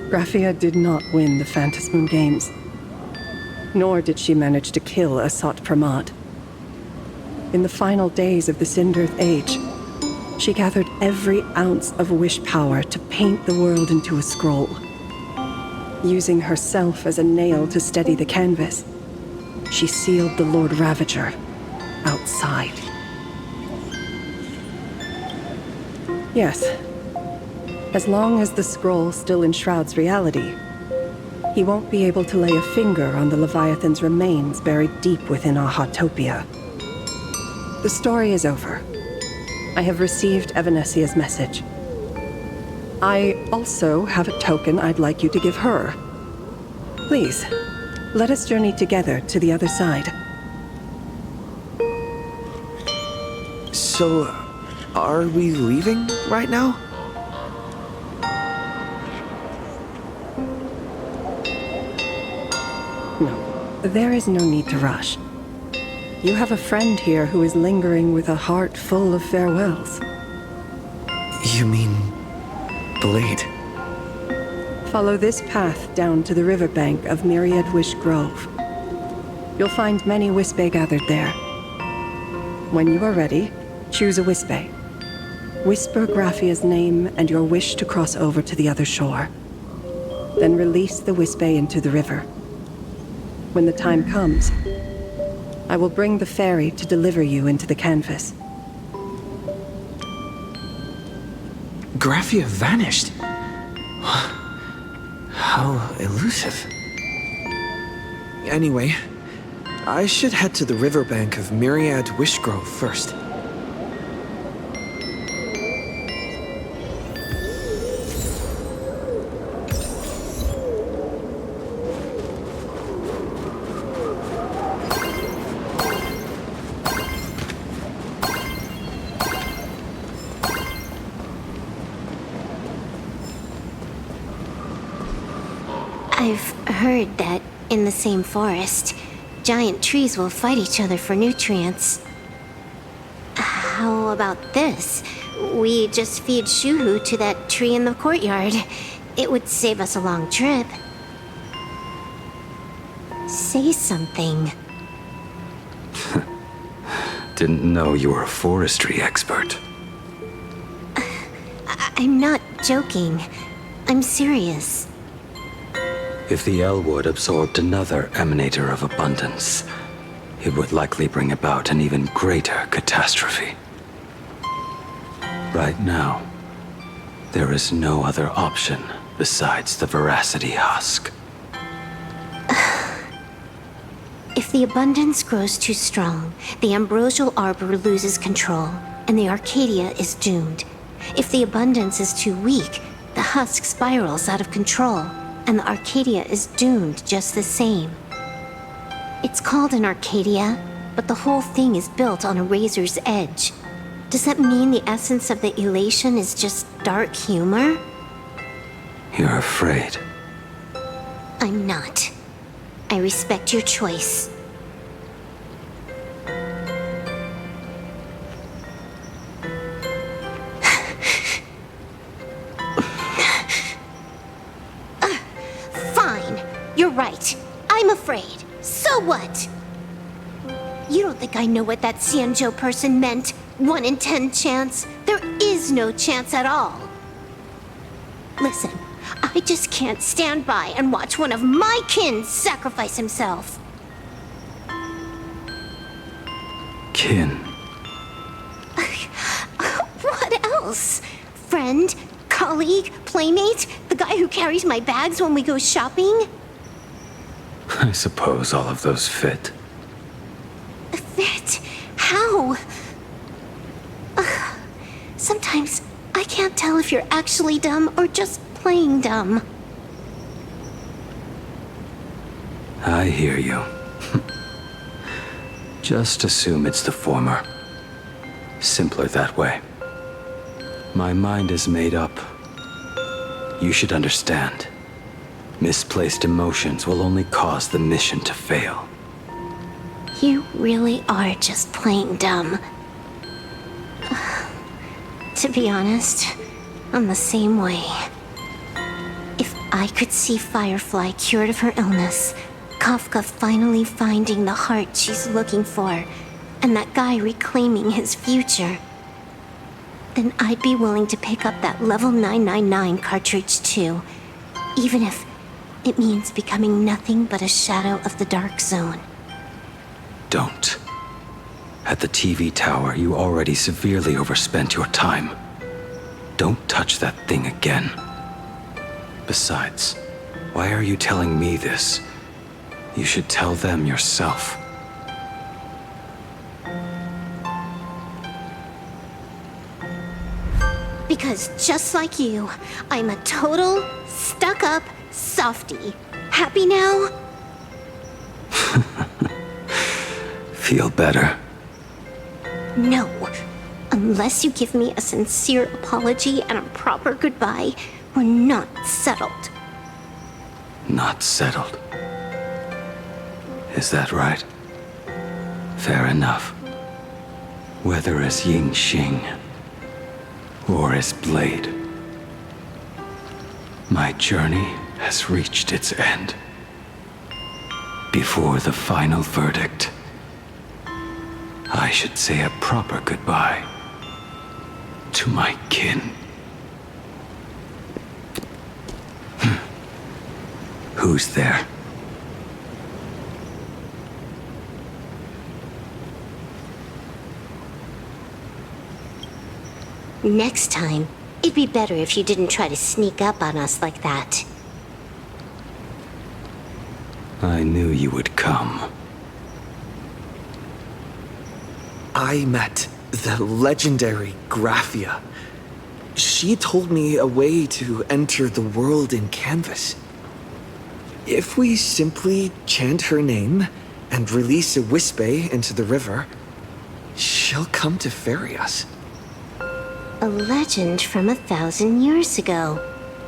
Graphia did not win the Phantasmoon Games, nor did she manage to kill Asat Pramad. In the final days of the Cinderth Age, she gathered every ounce of wish power to paint the world into a scroll. Using herself as a nail to steady the canvas, she sealed the Lord Ravager outside. Yes, as long as the scroll still enshrouds reality, he won't be able to lay a finger on the Leviathan's remains buried deep within Ahatopia. The story is over. I have received Evanesia's message. I also have a token I'd like you to give her. Please, let us journey together to the other side. So, are we leaving right now? No, there is no need to rush. You have a friend here who is lingering with a heart full of farewells. You mean... Blade? Follow this path down to the riverbank of Myriad Wish Grove. You'll find many Wispe gathered there. When you are ready, choose a Wispe. Whisper Graphia's name and your wish to cross over to the other shore. Then release the Wispe into the river. When the time comes, I will bring the ferry to deliver you into the canvas. Graphia vanished. How elusive. Anyway, I should head to the riverbank of Myriad Wishgrove first. I've heard that in the same forest, giant trees will fight each other for nutrients. How about this? We just feed Shuhu to that tree in the courtyard. It would save us a long trip. Say something. Didn't know you were a forestry expert. I'm not joking. I'm serious. If the Elwood absorbed another emanator of abundance, it would likely bring about an even greater catastrophe. Right now, there is no other option besides the Veracity Husk. If the abundance grows too strong, the Ambrosial Arbor loses control, and the Arcadia is doomed. If the abundance is too weak, the husk spirals out of control, and the Arcadia is doomed just the same. It's called an Arcadia, but the whole thing is built on a razor's edge. Does that mean the essence of the elation is just dark humor? You're afraid. I'm not. I respect your choice. Fine. You're right. I'm afraid. So what? You don't think I know what that Xianzhou person meant? 1 in 10 chance? There is no chance at all. Listen, I just can't stand by and watch one of my kin sacrifice himself. Kin. What else? Friend? Colleague? Playmate? The guy who carries my bags when we go shopping? I suppose all of those fit. Fit? How? Sometimes I can't tell if you're actually dumb or just playing dumb. I hear you. Just assume it's the former. Simpler that way. My mind is made up. You should understand. Misplaced emotions will only cause the mission to fail. You really are just plain dumb. To be honest, I'm the same way. If I could see Firefly cured of her illness, Kafka finally finding the heart she's looking for, and that guy reclaiming his future, then I'd be willing to pick up that level 999 cartridge too, even if it means becoming nothing but a shadow of the Dark Zone. Don't. At the TV tower, you already severely overspent your time. Don't touch that thing again. Besides, why are you telling me this? You should tell them yourself. Because just like you, I'm a total, stuck-up softie. Happy now? Feel better? No. Unless you give me a sincere apology and a proper goodbye, we're not settled. Not settled. Is that right? Fair enough. Whether as Ying Xing or as Blade, my journey has reached its end. Before the final verdict, I should say a proper goodbye to my kin. Who's there? Next time, it'd be better if you didn't try to sneak up on us like that. I knew you would come. I met the legendary Graphia. She told me a way to enter the world in Canvas. If we simply chant her name and release a Wispe into the river, she'll come to ferry us. A legend from 1,000 years ago.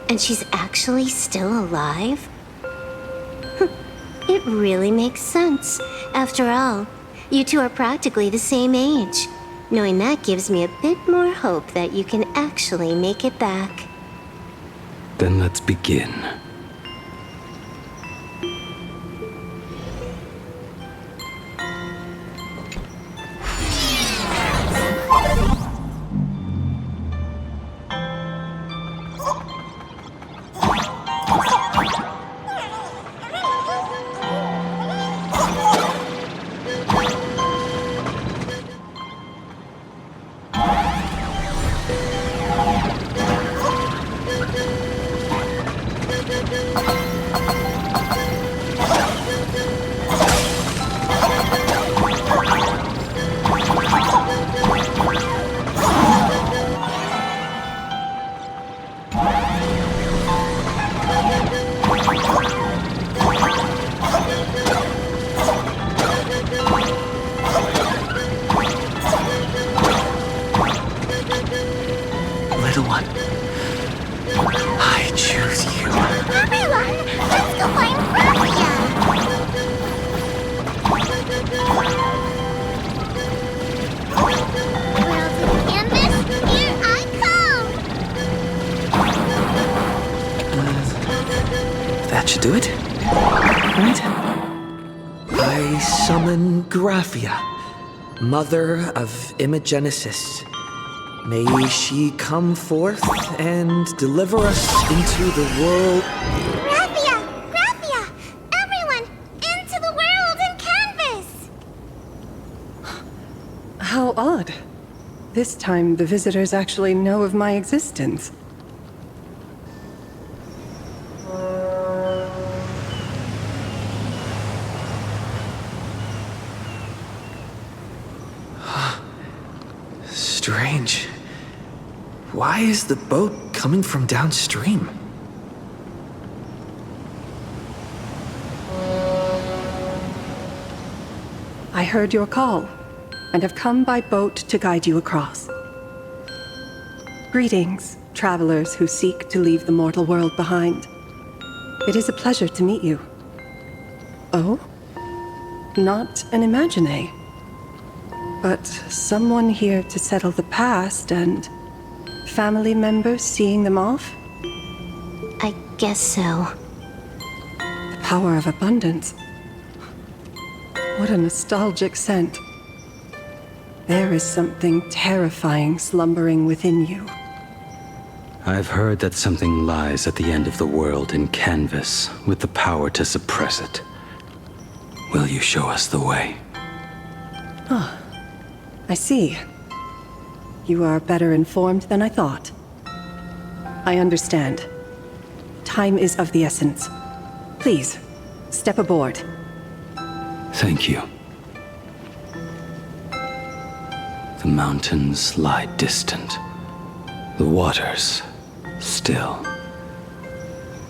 And she's actually still alive? It really makes sense. After all, you two are practically the same age. Knowing that gives me a bit more hope that you can actually make it back. Then let's begin. Little one, I choose you. Everyone, let's go find Graphia! Well, to canvas, here I come! That should do it, right? I summon Graphia, mother of Imogenesis. May she come forth and deliver us into the world. Graphia! Graphia! Everyone, into the world in canvas! How odd. This time, the visitors actually know of my existence. Strange. Why is the boat coming from downstream? I heard your call, and have come by boat to guide you across. Greetings, travelers who seek to leave the mortal world behind. It is a pleasure to meet you. Oh? Not an Imagine, but someone here to settle the past and family members seeing them off? I guess so. The power of abundance. What a nostalgic scent. There is something terrifying slumbering within you. I've heard that something lies at the end of the world in canvas with the power to suppress it. Will you show us the way? Ah, I see. You are better informed than I thought. I understand. Time is of the essence. Please, step aboard. Thank you. The mountains lie distant. The waters still.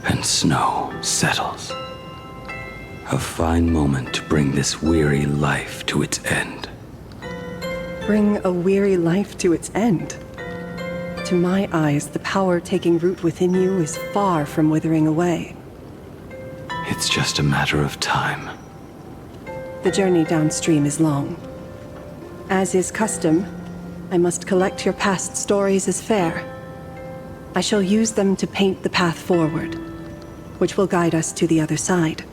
And snow settles. A fine moment to bring this weary life to its end. Bring a weary life to its end? To my eyes, the power taking root within you is far from withering away. It's just a matter of time. The journey downstream is long. As is custom, I must collect your past stories as fair. I shall use them to paint the path forward, which will guide us to the other side.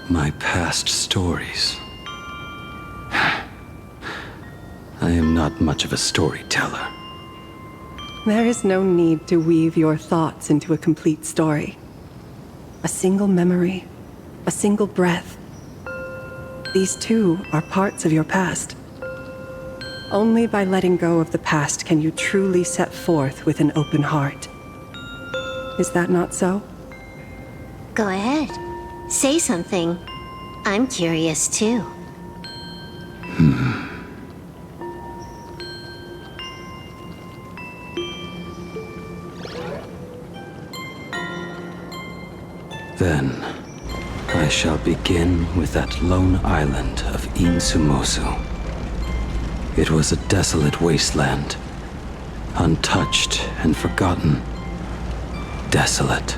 My past stories. I am not much of a storyteller. There is no need to weave your thoughts into a complete story. A single memory, a single breath. These too are parts of your past. Only by letting go of the past can you truly set forth with an open heart. Is that not so? Go ahead. Say something. I'm curious too. Then, I shall begin with that lone island of Insumosu. It was a desolate wasteland, untouched and forgotten. Desolate,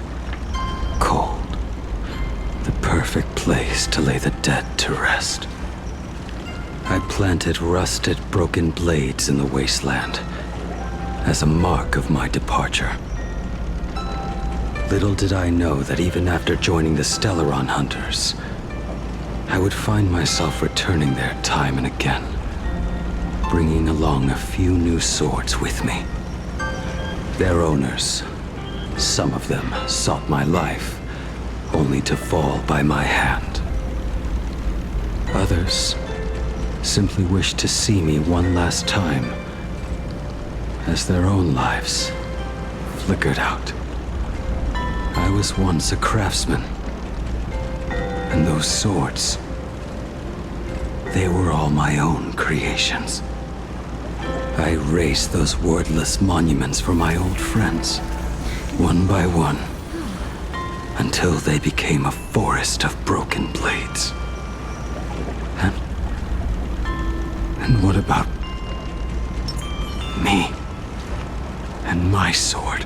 cold, the perfect place to lay the dead to rest. I planted rusted, broken blades in the wasteland as a mark of my departure. Little did I know that even after joining the Stellaron Hunters, I would find myself returning there time and again, bringing along a few new swords with me. Their owners, some of them sought my life, only to fall by my hand. Others simply wished to see me one last time, as their own lives flickered out. I was once a craftsman, and those swords, they were all my own creations. I raised those wordless monuments for my old friends, one by one, until they became a forest of broken blades. And what about me and my sword?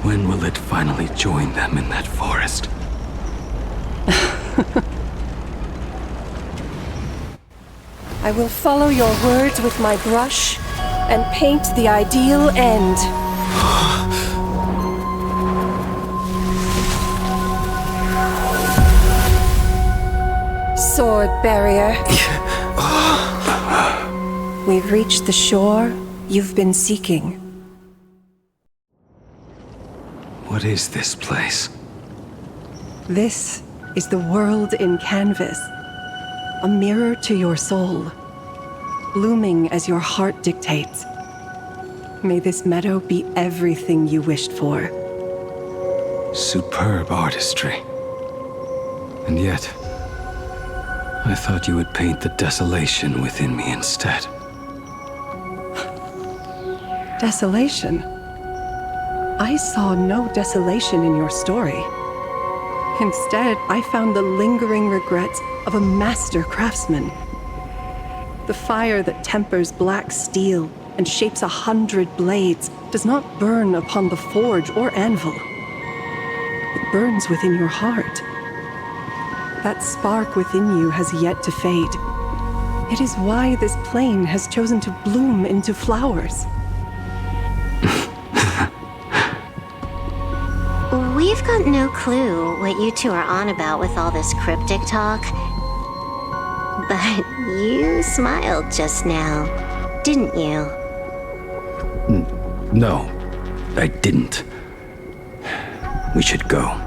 When will it finally join them in that forest? I will follow your words with my brush and paint the ideal end. Sword barrier. We've reached the shore you've been seeking. What is this place? This is the world in canvas. A mirror to your soul, blooming as your heart dictates. May this meadow be everything you wished for. Superb artistry. And yet, I thought you would paint the desolation within me instead. Desolation? I saw no desolation in your story. Instead, I found the lingering regrets of a master craftsman. The fire that tempers black steel and shapes 100 blades does not burn upon the forge or anvil. burns within your heart. That spark within you has yet to fade. It is why this plane has chosen to bloom into flowers. We've got no clue what you two are on about with all this cryptic talk. But you smiled just now, didn't you? No, I didn't. We should go.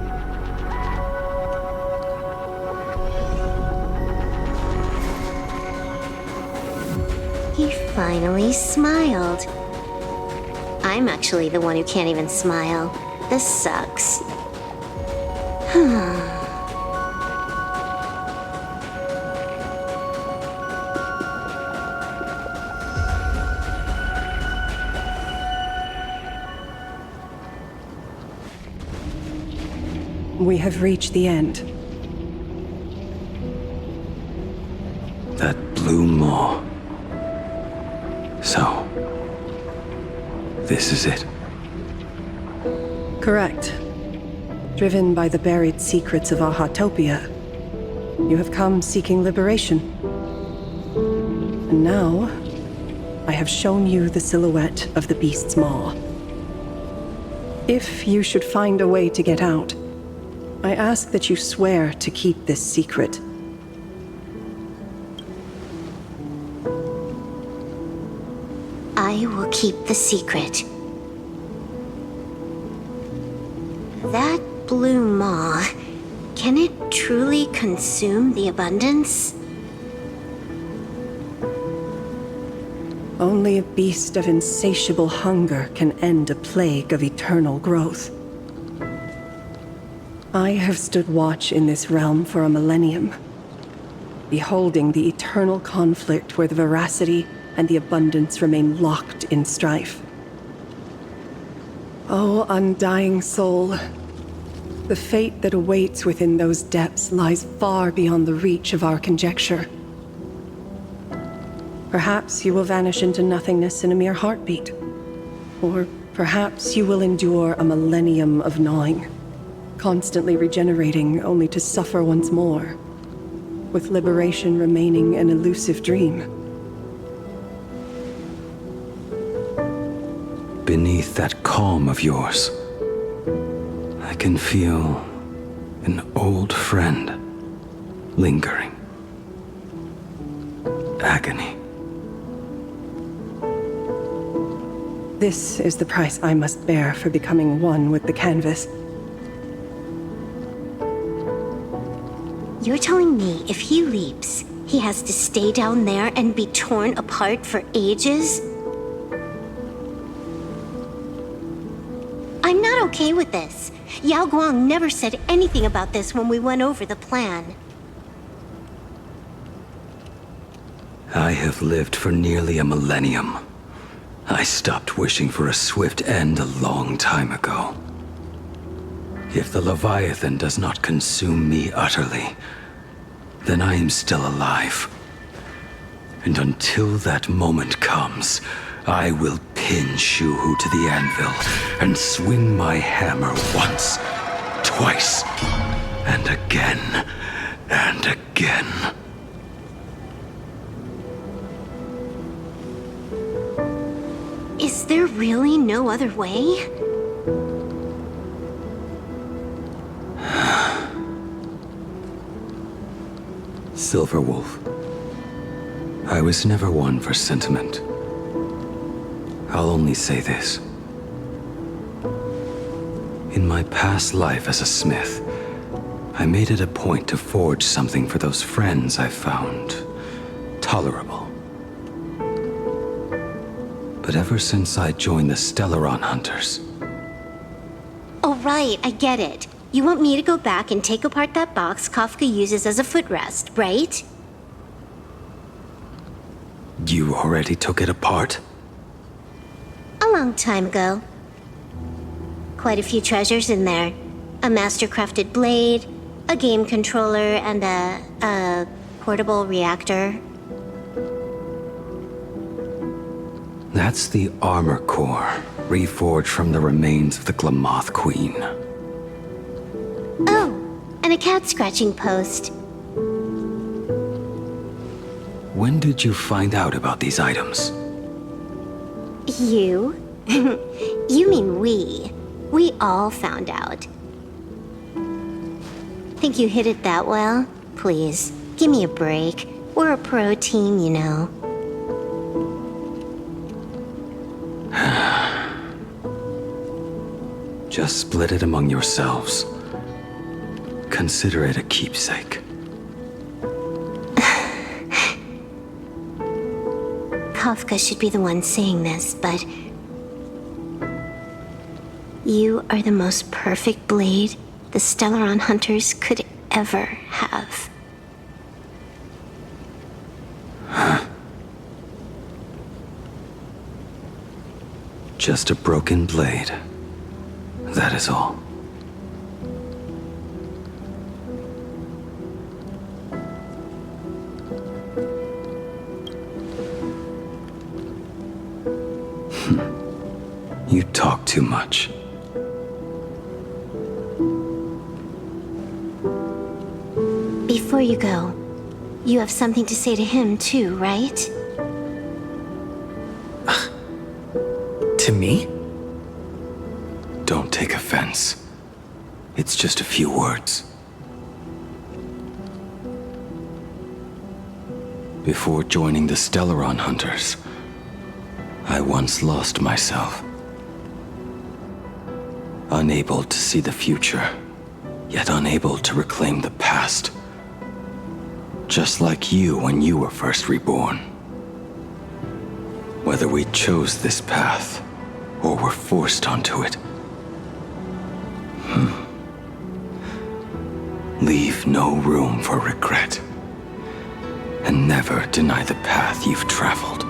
He finally smiled. I'm actually the one who can't even smile. This sucks. We have reached the end. That blue maw. So, this is it. Correct. Driven by the buried secrets of Ahatopia, you have come seeking liberation. And now, I have shown you the silhouette of the beast's maw. If you should find a way to get out, I ask that you swear to keep this secret. I will keep the secret. That blue maw, can it truly consume the abundance? Only a beast of insatiable hunger can end a plague of eternal growth. I have stood watch in this realm for a millennium, beholding the eternal conflict where the veracity and the abundance remain locked in strife. Oh, undying soul, the fate that awaits within those depths lies far beyond the reach of our conjecture. Perhaps you will vanish into nothingness in a mere heartbeat. Or perhaps you will endure a millennium of gnawing, constantly regenerating only to suffer once more, with liberation remaining an elusive dream. Beneath that calm of yours, I can feel an old friend lingering. Agony. This is the price I must bear for becoming one with the canvas. You're telling me if he leaps, he has to stay down there and be torn apart for ages? I'm not okay with this. Yao Guang never said anything about this when we went over the plan. I have lived for nearly a millennium. I stopped wishing for a swift end a long time ago. If the Leviathan does not consume me utterly, then I am still alive. And until that moment comes, I will pin Shuhu to the anvil and swing my hammer once, twice, and again, and again. Is there really no other way? Silverwolf, I was never one for sentiment. I'll only say this. In my past life as a smith, I made it a point to forge something for those friends I found tolerable. But ever since I joined the Stellaron Hunters... Oh right, I get it. You want me to go back and take apart that box Kafka uses as a footrest, right? You already took it apart? A long time ago. Quite a few treasures in there. A master-crafted blade, a game controller, and a portable reactor. That's the armor core, reforged from the remains of the Glamoth Queen. and a cat scratching post. When did you find out about these items? You? You mean we. We all found out. Think you hid it that well? Please, give me a break. We're a pro team, you know. Just split it among yourselves. Consider it a keepsake. Kafka should be the one saying this, but... You are the most perfect blade the Stellaron Hunters could ever have. Just a broken blade. That is all. You talk too much. Before you go, you have something to say to him too, right? To me? Don't take offense. It's just a few words. Before joining the Stellaron Hunters, I once lost myself. Unable to see the future, yet unable to reclaim the past. Just like you when you were first reborn. Whether we chose this path, or were forced onto it. Leave no room for regret. And never deny the path you've traveled.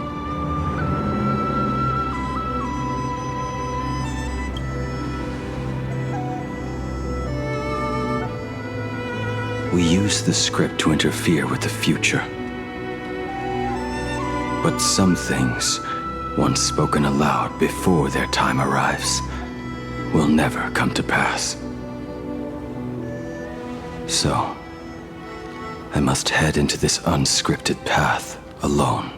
We use the script to interfere with the future. But some things, once spoken aloud before their time arrives, will never come to pass. So, I must head into this unscripted path alone,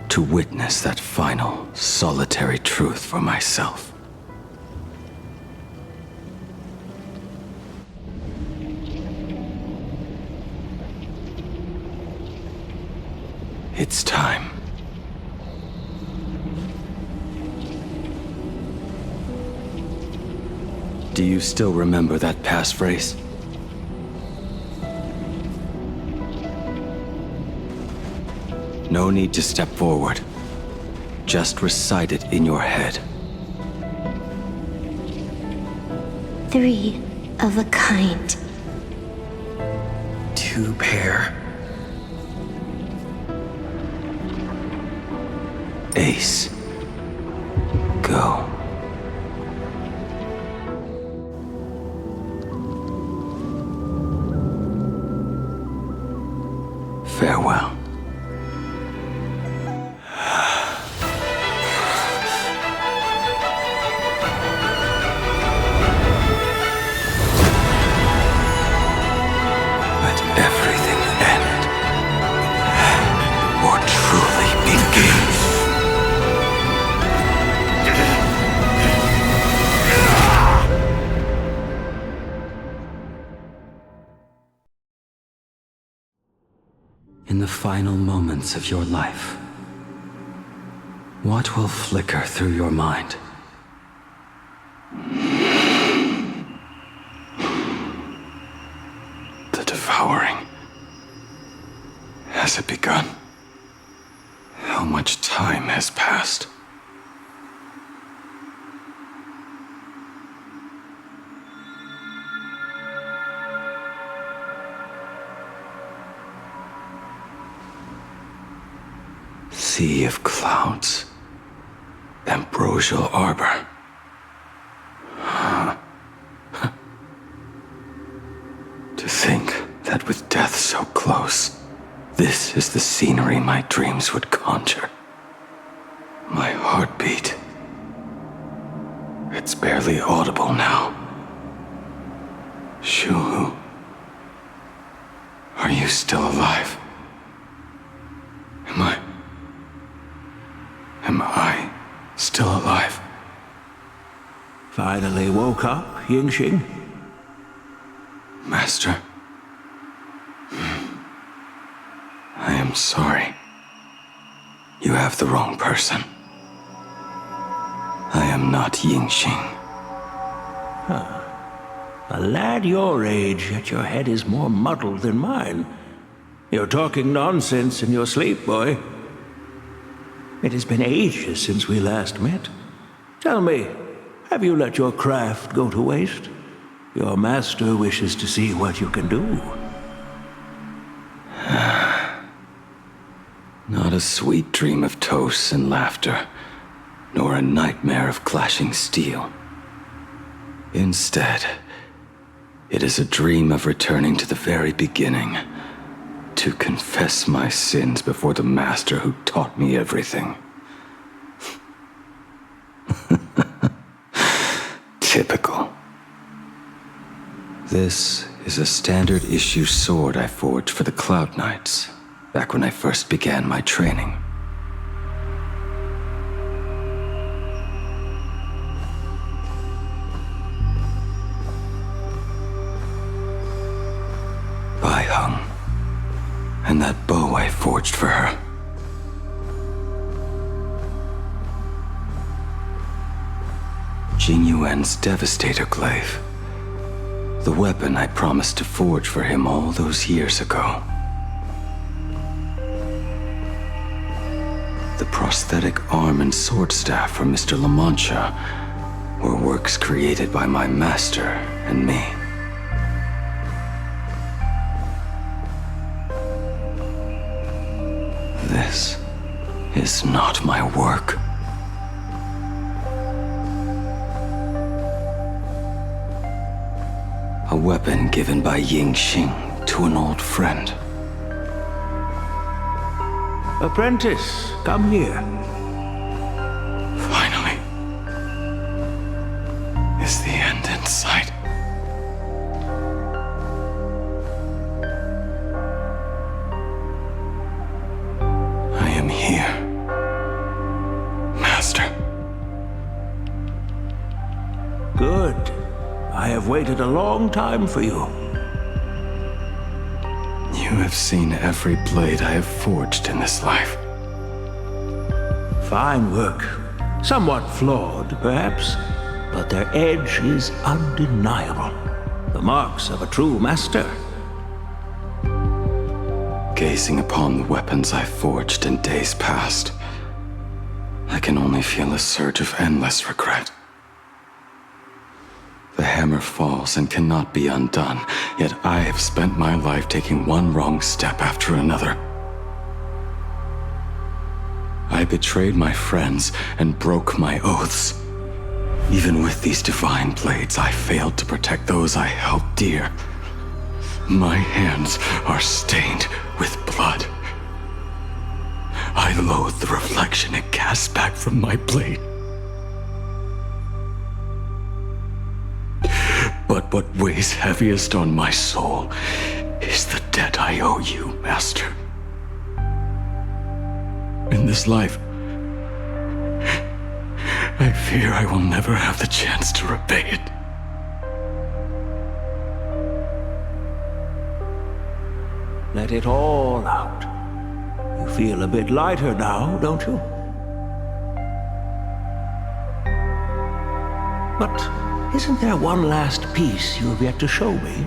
to witness that final, solitary truth for myself. It's time. Do you still remember that passphrase? No need to step forward. Just recite it in your head. 3 of a kind. 2 pair. Ace. Go. Farewell. Let everything end, or truly begin. In the final moments of your life, what will flicker through your mind? The devouring. Has it begun? How much time has passed? Sea of clouds. Ambrosial arbor. To think that with death so close, this is the scenery my dreams would conjure. My heartbeat. It's barely audible now. Shuhu, are you still alive? Am I still alive? Finally woke up, Yingxing? Master, I am sorry. You have the wrong person. I am not Yingxing. Huh. A lad your age, yet your head is more muddled than mine. You're talking nonsense in your sleep, boy. It has been ages since we last met. Tell me, have you let your craft go to waste? Your master wishes to see what you can do. Not a sweet dream of toasts and laughter, nor a nightmare of clashing steel. Instead, it is a dream of returning to the very beginning, to confess my sins before the master who taught me everything. Typical. This is a standard issue sword I forged for the Cloud Knights, back when I first began my training. Bai Hung, and that bow I forged for her. Jing Yuan's Devastator Glaive, the weapon I promised to forge for him all those years ago. The prosthetic arm and sword staff for Mr. La Mancha were works created by my master and me. This is not my work. A weapon given by Yingxing to an old friend. Apprentice, come here. Finally. Is the end in sight? I am here, Master. Good. I have waited a long time for you. You have seen every blade I have forged in this life. Fine work. Somewhat flawed, perhaps, but their edge is undeniable. The marks of a true master. Gazing upon the weapons I forged in days past, I can only feel a surge of endless regret. The hammer falls and cannot be undone, yet I have spent my life taking one wrong step after another. I betrayed my friends and broke my oaths. Even with these divine blades, I failed to protect those I held dear. My hands are stained with blood. I loathe the reflection it casts back from my blade. But what weighs heaviest on my soul is the debt I owe you, Master. In this life, I fear I will never have the chance to repay it. Let it all out. You feel a bit lighter now, don't you? But isn't there one last piece you have yet to show me?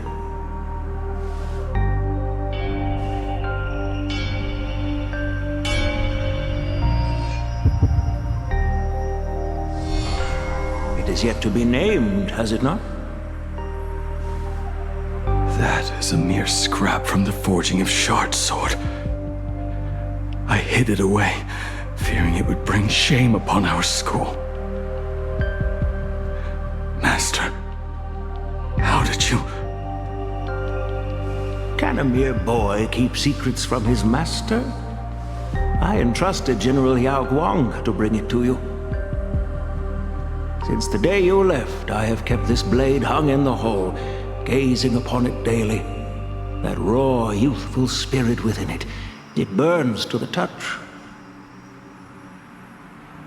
It is yet to be named, has it not? That is a mere scrap from the forging of Shard's sword. I hid it away, fearing it would bring shame upon our school. Master, how did you... Can a mere boy keep secrets from his master? I entrusted General Yao Guang to bring it to you. Since the day you left, I have kept this blade hung in the hall, gazing upon it daily. That raw, youthful spirit within it, it burns to the touch.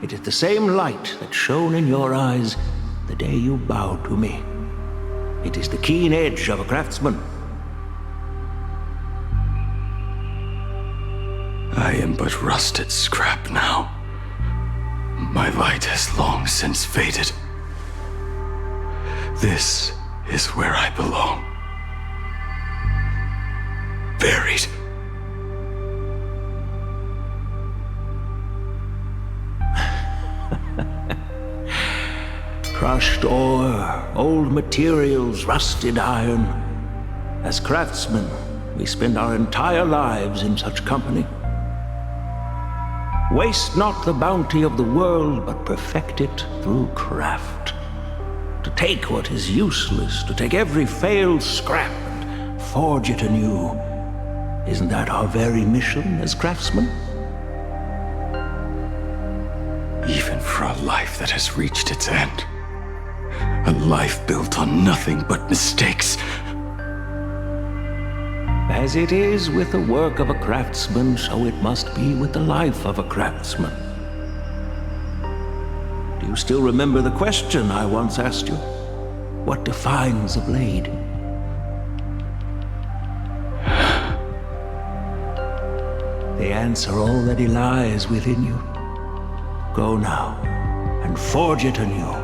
It is the same light that shone in your eyes the day you bowed to me. It is the keen edge of a craftsman. I am but rusted scrap now. My light has long since faded. This is where I belong. Buried. Crushed ore, old materials, rusted iron. As craftsmen, we spend our entire lives in such company. Waste not the bounty of the world, but perfect it through craft. To take what is useless, to take every failed scrap and forge it anew. Isn't that our very mission as craftsmen? Even for a life that has reached its end. A life built on nothing but mistakes. As it is with the work of a craftsman, so it must be with the life of a craftsman. Do you still remember the question I once asked you? What defines a blade? The answer already lies within you. Go now and forge it anew.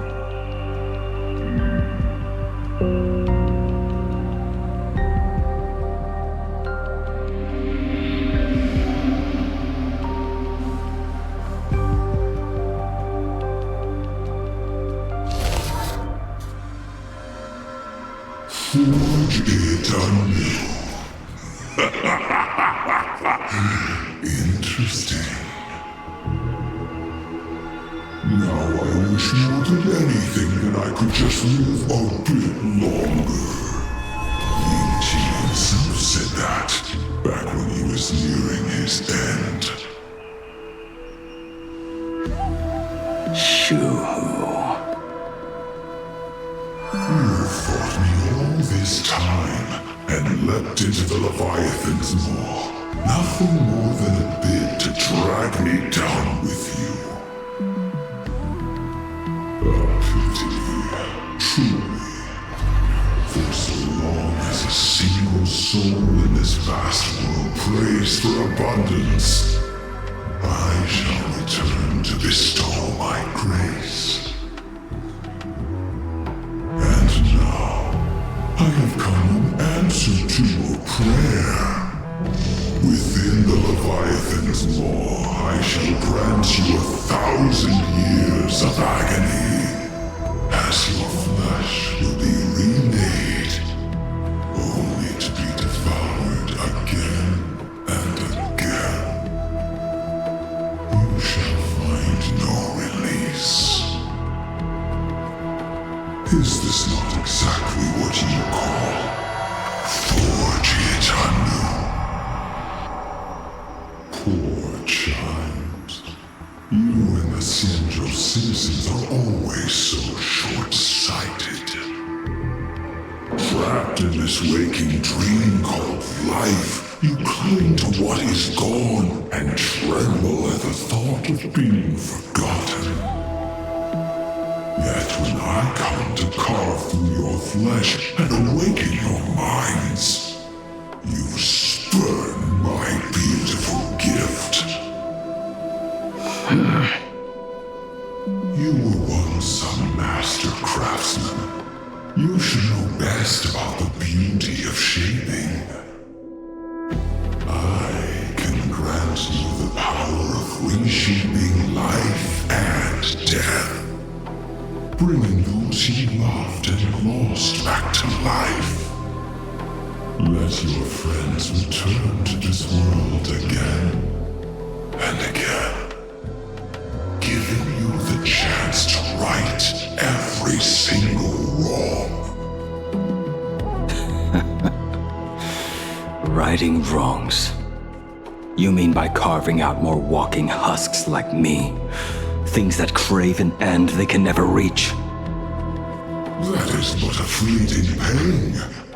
Forge it anew. Interesting. Now I wish more than anything that I could just live a bit longer. Ying himself said that back when he was nearing his end. Shoo. You fought me all this time and leapt into the Leviathan's maw. Nothing more than a bid to drag me down with you. A pity, truly. For so long as a single soul in this vast world prays for abundance, I shall return to bestow my grace. And now, I have come in answer to your prayer. Within the Leviathan's maw, I shall grant you 1,000 years of agony, as your flesh will be remade, only to be devoured again and again. You shall find no release. Is this not exactly what you call forge it anew? Poor child. You and the Xianzhou citizens are always so short-sighted. Trapped in this waking dream called life, you cling to what is gone and tremble at the thought of being forgotten. Yet when I come to carve through your flesh and awaken your minds, you spurn my beautiful gift. You were once a master craftsman. You should know best about the beauty of shaping. I can grant you the power of reshaping life and death. Bringing those you loved and lost back to life. Let your friends return to this world again and again, giving you the chance to right every single wrong. Righting wrongs. You mean by carving out more walking husks like me? Things that crave an end they can never reach. That is but a fleeting pang,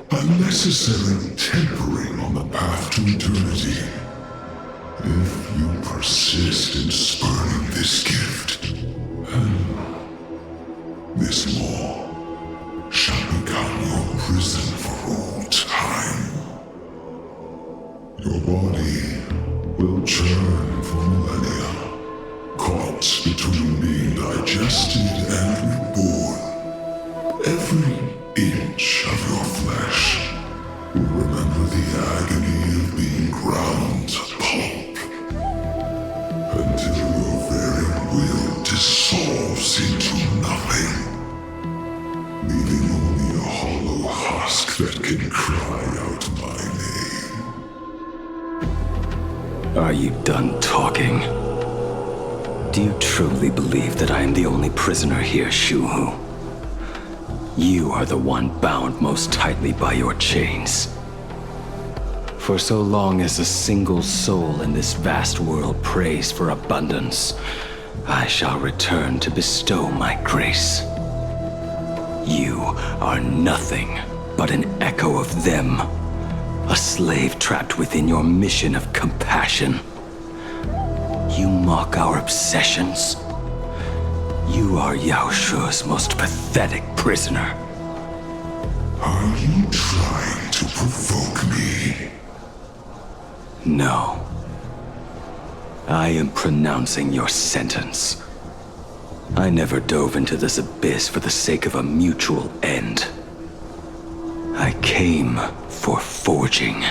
Unnecessary tempering on the path to eternity. If you persist in spurning this gift, this maw shall become your prison for all time. Your body will churn for millennia, caught between being digested and reborn. Every inch of your flesh will remember the agony of being ground to pulp, until your very will dissolves into nothing, leaving only a hollow husk that can cry out my name. Are you done talking? Do you truly believe that I am the only prisoner here, Shuhu? You are the one bound most tightly by your chains. For so long as a single soul in this vast world prays for abundance, I shall return to bestow my grace. You are nothing but an echo of them, a slave trapped within your mission of compassion. You mock our obsessions. You are Yao Shu's most pathetic prisoner. Are you trying to provoke me? No. I am pronouncing your sentence. I never dove into this abyss for the sake of a mutual end. I came for forging.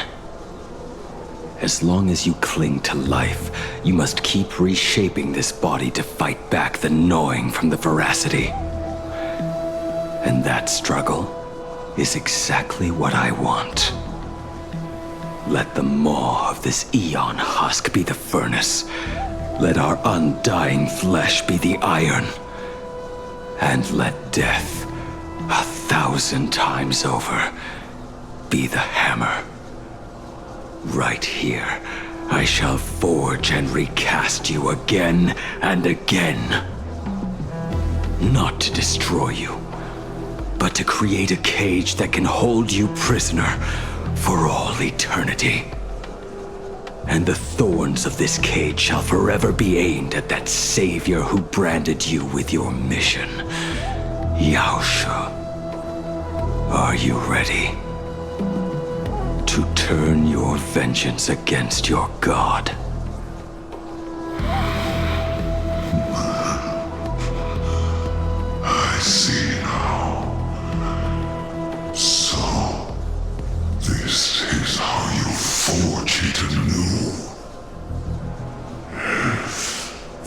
As long as you cling to life, you must keep reshaping this body to fight back the gnawing from the veracity. And that struggle is exactly what I want. Let the maw of this eon husk be the furnace. Let our undying flesh be the iron. And let death, 1,000 times over, be the hammer. Right here, I shall forge and recast you again and again. Not to destroy you, but to create a cage that can hold you prisoner for all eternity. And the thorns of this cage shall forever be aimed at that savior who branded you with your mission. Yao Shu, are you ready to turn your vengeance against your god? I see now. So, this is how you forge it anew.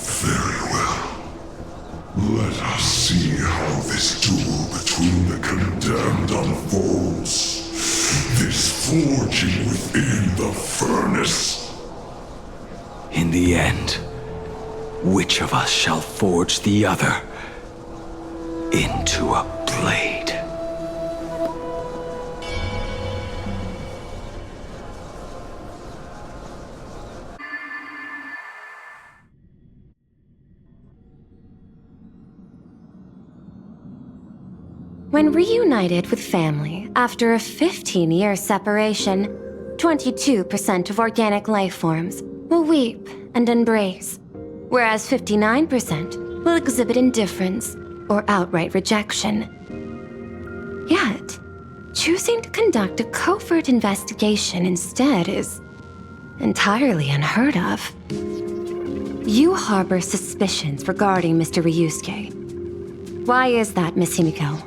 Very well. Let us see how this duel between the condemned unfolds. This forging within the furnace. In the end, which of us shall forge the other into a blade? When reunited with family after a 15-year separation, 22% of organic life forms will weep and embrace, whereas 59% will exhibit indifference or outright rejection. Yet, choosing to conduct a covert investigation instead is entirely unheard of. You harbor suspicions regarding Mr. Ryusuke. Why is that, Miss Himiko?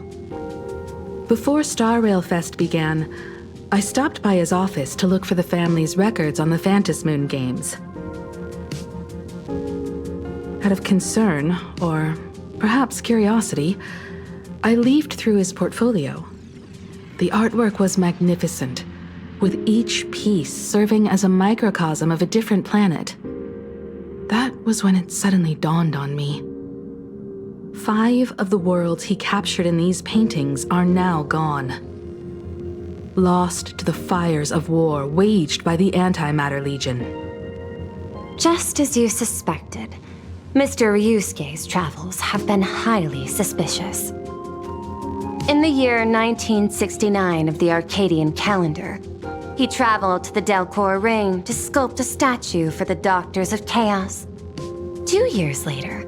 Before Star Rail Fest began, I stopped by his office to look for the family's records on the Phantom Moon games. Out of concern, or perhaps curiosity, I leafed through his portfolio. The artwork was magnificent, with each piece serving as a microcosm of a different planet. That was when it suddenly dawned on me. 5 of the worlds he captured in these paintings are now gone. Lost to the fires of war waged by the Antimatter Legion. Just as you suspected, Mr. Ryusuke's travels have been highly suspicious. In the year 1969 of the Arcadian calendar, he traveled to the Delcor Ring to sculpt a statue for the Doctors of Chaos. 2 years later,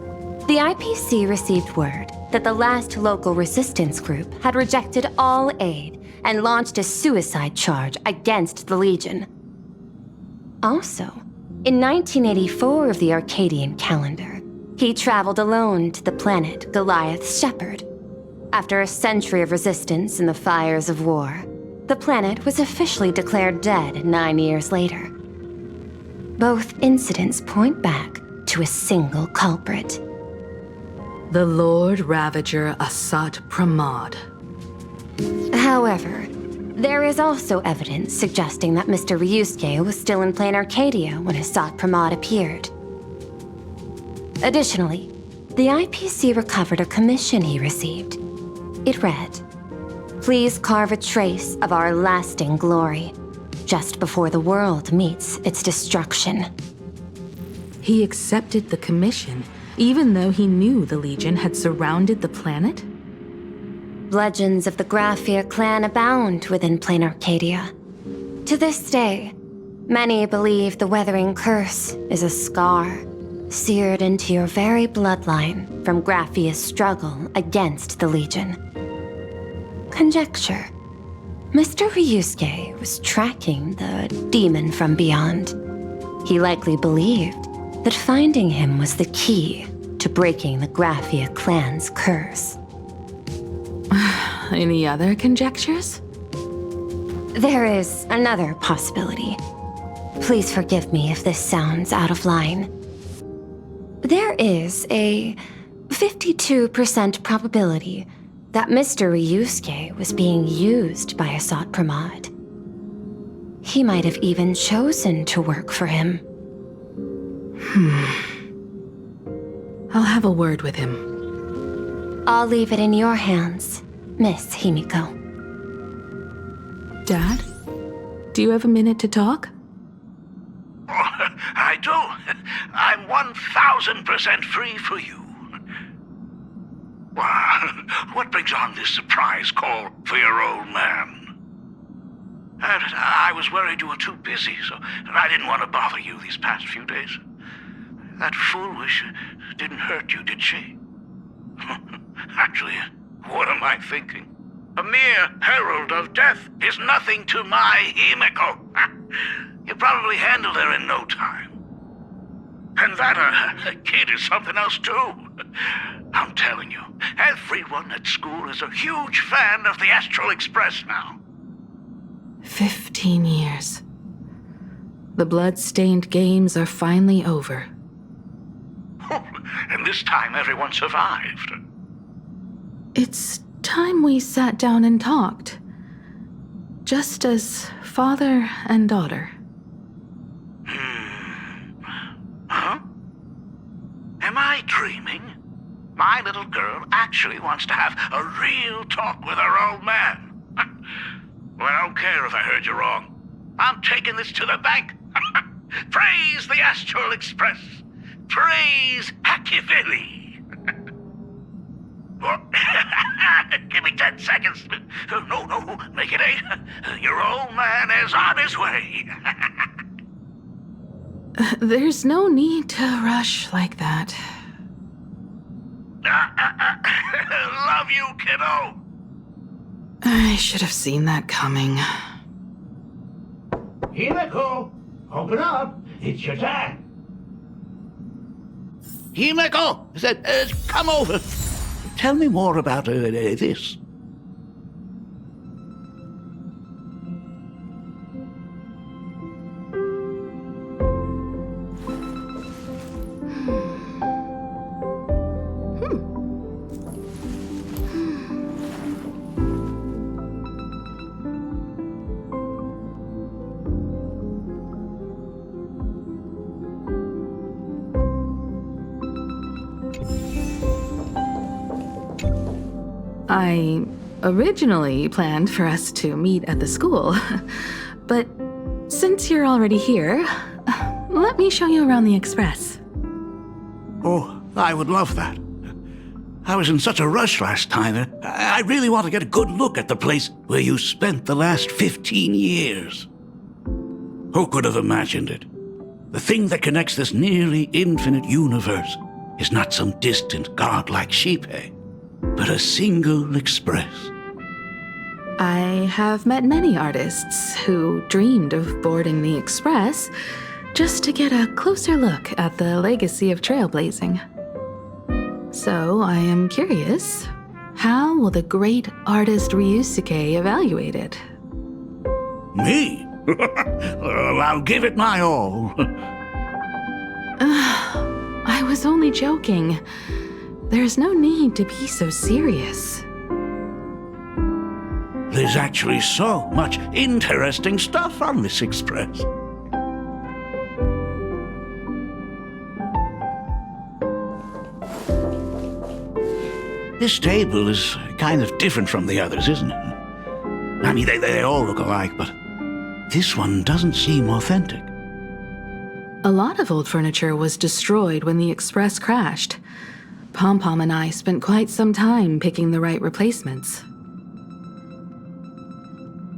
the IPC received word that the last local resistance group had rejected all aid and launched a suicide charge against the Legion. Also, in 1984 of the Arcadian calendar, he traveled alone to the planet Goliath's Shepherd. After a century of resistance in the fires of war, the planet was officially declared dead 9 years later. Both incidents point back to a single culprit. The Lord Ravager Asat Pramod. However, there is also evidence suggesting that Mr. Ryusuke was still in Plain Arcadia when Asat Pramod appeared. Additionally, the IPC recovered a commission he received. It read, "Please carve a trace of our lasting glory, just before the world meets its destruction." He accepted the commission, even though he knew the Legion had surrounded the planet? Legends of the Graphia clan abound within Plain Arcadia. To this day, many believe the Weathering Curse is a scar seared into your very bloodline from Graphia's struggle against the Legion. Conjecture. Mr. Ryusuke was tracking the demon from beyond. He likely believed that finding him was the key to breaking the Graphia clan's curse. Any other conjectures? There is another possibility. Please forgive me if this sounds out of line. There is a 52% probability that Mr. Ryusuke was being used by Asat Pramod. He might have even chosen to work for him. I'll have a word with him. I'll leave it in your hands, Miss Himiko. Dad? Do you have a minute to talk? I do. I'm 1000% free for you. What brings on this surprise call for your old man? I was worried you were too busy, so I didn't want to bother you these past few days. That foolish didn't hurt you, did she? Actually, what am I thinking? A mere herald of death is nothing to my Himiko. You probably handled her in no time. And that kid is something else too. I'm telling you, everyone at school is a huge fan of the Astral Express now. 15 years. The blood-stained games are finally over. And this time everyone survived. It's time we sat down and talked. Just as father and daughter. Huh? Am I dreaming? My little girl actually wants to have a real talk with her old man. Well, I don't care if I heard you wrong. I'm taking this to the bank. Praise the Astral Express. Praise Hackivili. Give me 10 seconds. No, make it 8. Your old man is on his way. There's no need to rush like that. Love you, kiddo. I should have seen that coming. Himiko, open up. It's your time. Himiko, come over. Tell me more about this. I originally planned for us to meet at the school, but since you're already here, let me show you around the Express. Oh, I would love that. I was in such a rush last time. I really want to get a good look at the place where you spent the last 15 years. Who could have imagined it? The thing that connects this nearly infinite universe is not some distant godlike sheephead, but a single express. I have met many artists who dreamed of boarding the Express just to get a closer look at the legacy of trailblazing. So I am curious, how will the great artist Ryusuke evaluate it? Me? Well, I'll give it my all. I was only joking. There's no need to be so serious. There's actually so much interesting stuff on this express. This table is kind of different from the others, isn't it? I mean, they all look alike, but this one doesn't seem authentic. A lot of old furniture was destroyed when the Express crashed. Pom-Pom and I spent quite some time picking the right replacements.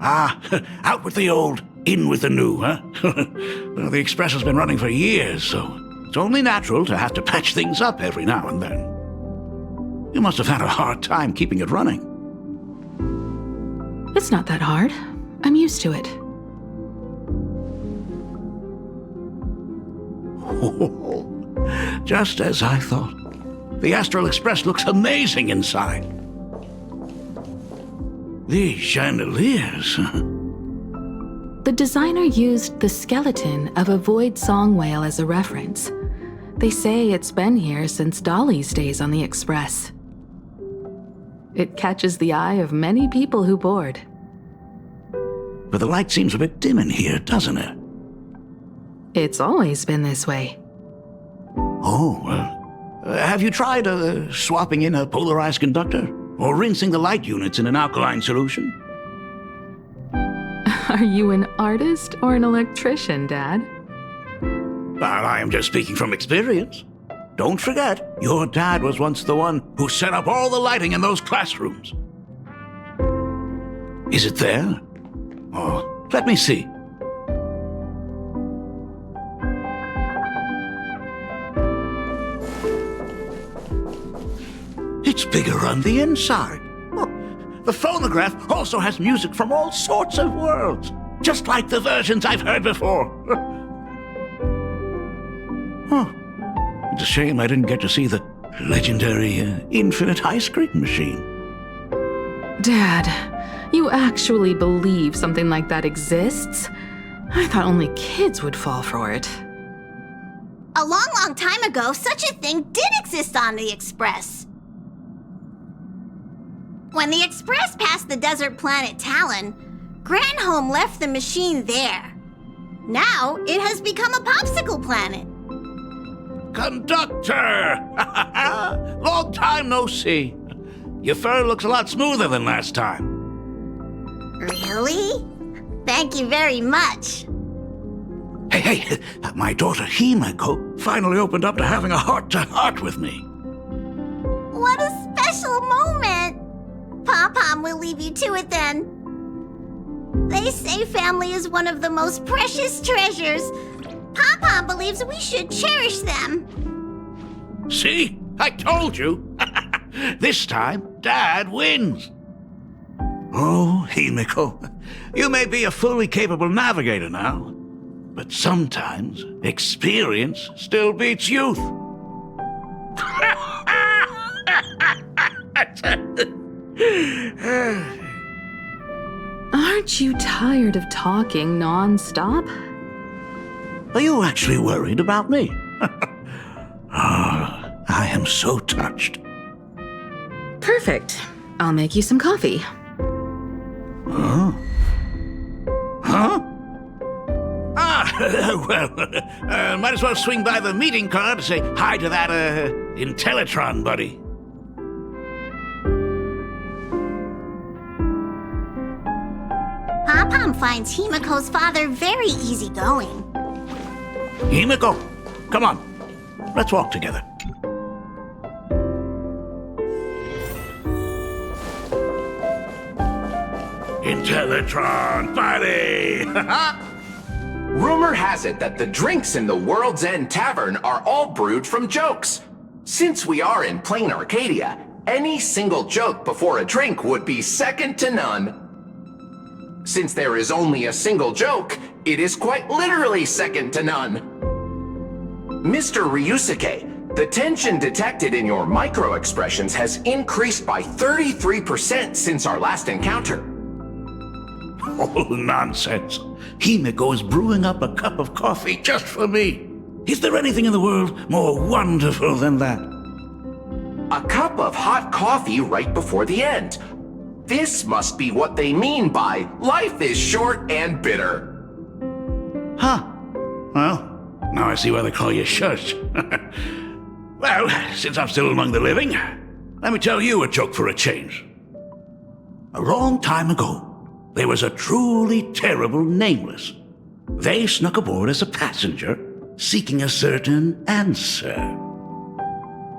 Ah, out with the old, in with the new, huh? Well, the Express has been running for years, so it's only natural to have to patch things up every now and then. You must have had a hard time keeping it running. It's not that hard. I'm used to it. Just as I thought. The Astral Express looks amazing inside. These chandeliers. The designer used the skeleton of a void song whale as a reference. They say it's been here since Dolly's days on the Express. It catches the eye of many people who board. But the light seems a bit dim in here, doesn't it? It's always been this way. Oh, have you tried swapping in a polarized conductor? Or rinsing the light units in an alkaline solution? Are you an artist or an electrician, Dad? Well, I am just speaking from experience. Don't forget, your dad was once the one who set up all the lighting in those classrooms. Is it there? Oh, let me see. It's bigger on the inside. Oh, the phonograph also has music from all sorts of worlds, just like the versions I've heard before. Huh. It's a shame I didn't get to see the legendary infinite ice cream machine. Dad, you actually believe something like that exists? I thought only kids would fall for it. A long, long time ago, such a thing did exist on the Express. When the Express passed the desert planet Talon, Granholm left the machine there. Now, it has become a popsicle planet. Conductor! Long time no see. Your fur looks a lot smoother than last time. Really? Thank you very much. Hey, my daughter Himeko finally opened up to having a heart-to-heart with me. What a special moment! Pom-Pom will leave you to it then. They say family is one of the most precious treasures. Pom-Pom believes we should cherish them. See? I told you. This time, Dad wins. Oh, Himeko, you may be a fully capable navigator now, but sometimes experience still beats youth. Aren't you tired of talking non-stop? Are you actually worried about me? I am so touched. Perfect. I'll make you some coffee. Huh? Well, might as well swing by the meeting car to say hi to that, Intellitron buddy. Pom-Pom finds Himeko's father very easygoing. Himeko, come on. Let's walk together. Intellatron party! Rumor has it that the drinks in the World's End Tavern are all brewed from jokes. Since we are in plain Arcadia, any single joke before a drink would be second to none. Since there is only a single joke, it is quite literally second to none. Mr. Ryusuke, the tension detected in your micro-expressions has increased by 33% since our last encounter. Oh, nonsense. Himeko is brewing up a cup of coffee just for me. Is there anything in the world more wonderful than that? A cup of hot coffee right before the end. This must be what they mean by life is short and bitter. Huh. Well, now I see why they call you Shush. Well, since I'm still among the living, let me tell you a joke for a change. A long time ago, there was a truly terrible nameless. They snuck aboard as a passenger, seeking a certain answer.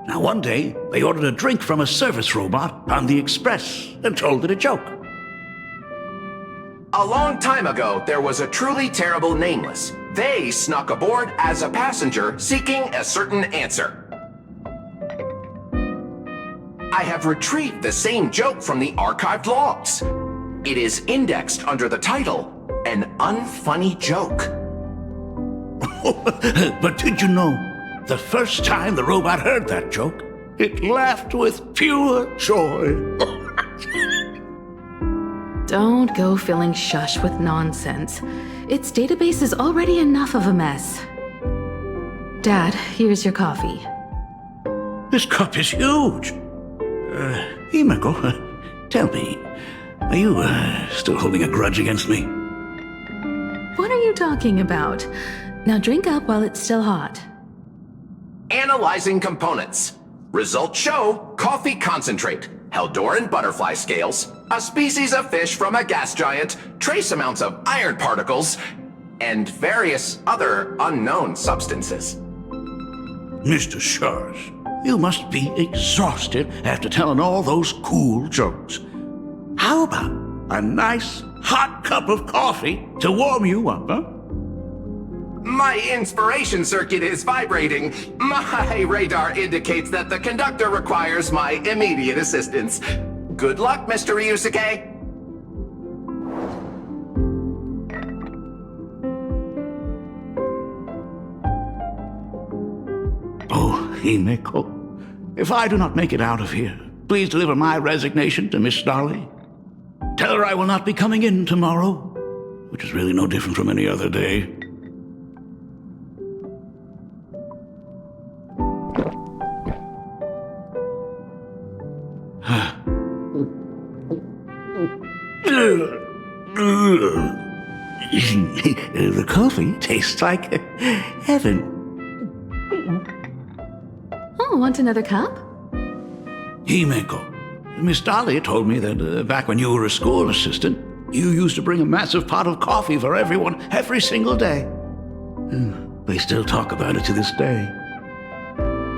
Now one day, they ordered a drink from a service robot on the express and told it a joke. A long time ago, there was a truly terrible nameless. They snuck aboard as a passenger, seeking a certain answer. I have retrieved the same joke from the archived logs. It is indexed under the title, An Unfunny Joke. But did you know, the first time the robot heard that joke, it laughed with pure joy. Don't go filling Shush with nonsense. Its database is already enough of a mess. Dad, here's your coffee. This cup is huge. Himeko, tell me, are you still holding a grudge against me? What are you talking about? Now drink up while it's still hot. Analyzing components. Results show coffee concentrate, Heldoran butterfly scales, a species of fish from a gas giant, trace amounts of iron particles, and various other unknown substances. Mr. Shush, you must be exhausted after telling all those cool jokes. How about a nice hot cup of coffee to warm you up, huh? My inspiration circuit is vibrating. My radar indicates that the conductor requires my immediate assistance. Good luck, Mr. Ryusuke. Oh, Himeko, if I do not make it out of here, please deliver my resignation to Miss Starley. Tell her I will not be coming in tomorrow, which is really no different from any other day. The coffee tastes like heaven. Oh, want another cup? Himeko, Miss Dahlia told me that back when you were a school assistant, you used to bring a massive pot of coffee for everyone every single day. They still talk about it to this day.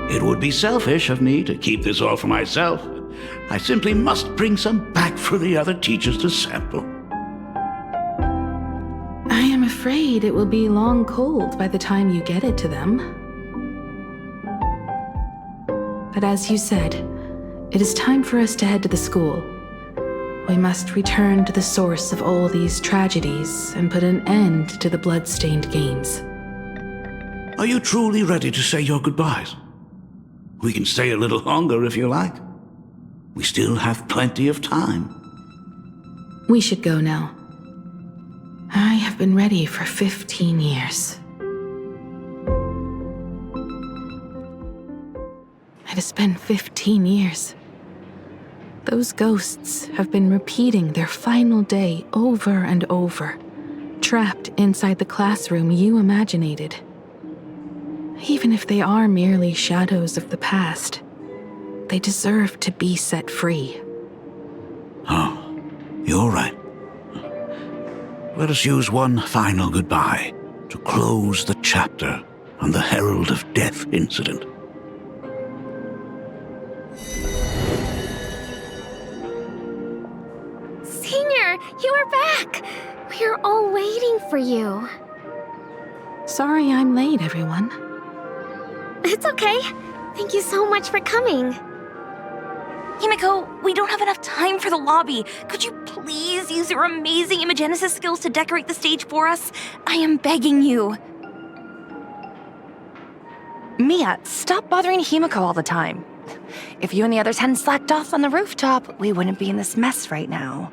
It would be selfish of me to keep this all for myself. I simply must bring some back for the other teachers to sample. I am afraid it will be long cold by the time you get it to them. But as you said, it is time for us to head to the school. We must return to the source of all these tragedies and put an end to the blood-stained games. Are you truly ready to say your goodbyes? We can stay a little longer if you like. We still have plenty of time. We should go now. I have been ready for 15 years. It has been 15 years. Those ghosts have been repeating their final day over and over, trapped inside the classroom you imaginated. Even if they are merely shadows of the past, they deserve to be set free. Oh, you're right. Let us use one final goodbye to close the chapter on the Herald of Death incident. Senior, you were back! We're all waiting for you. Sorry I'm late, everyone. It's okay. Thank you so much for coming. Himiko, we don't have enough time for the lobby. Could you please use your amazing Imagenesis skills to decorate the stage for us? I am begging you. Mia, stop bothering Himiko all the time. If you and the others hadn't slacked off on the rooftop, we wouldn't be in this mess right now.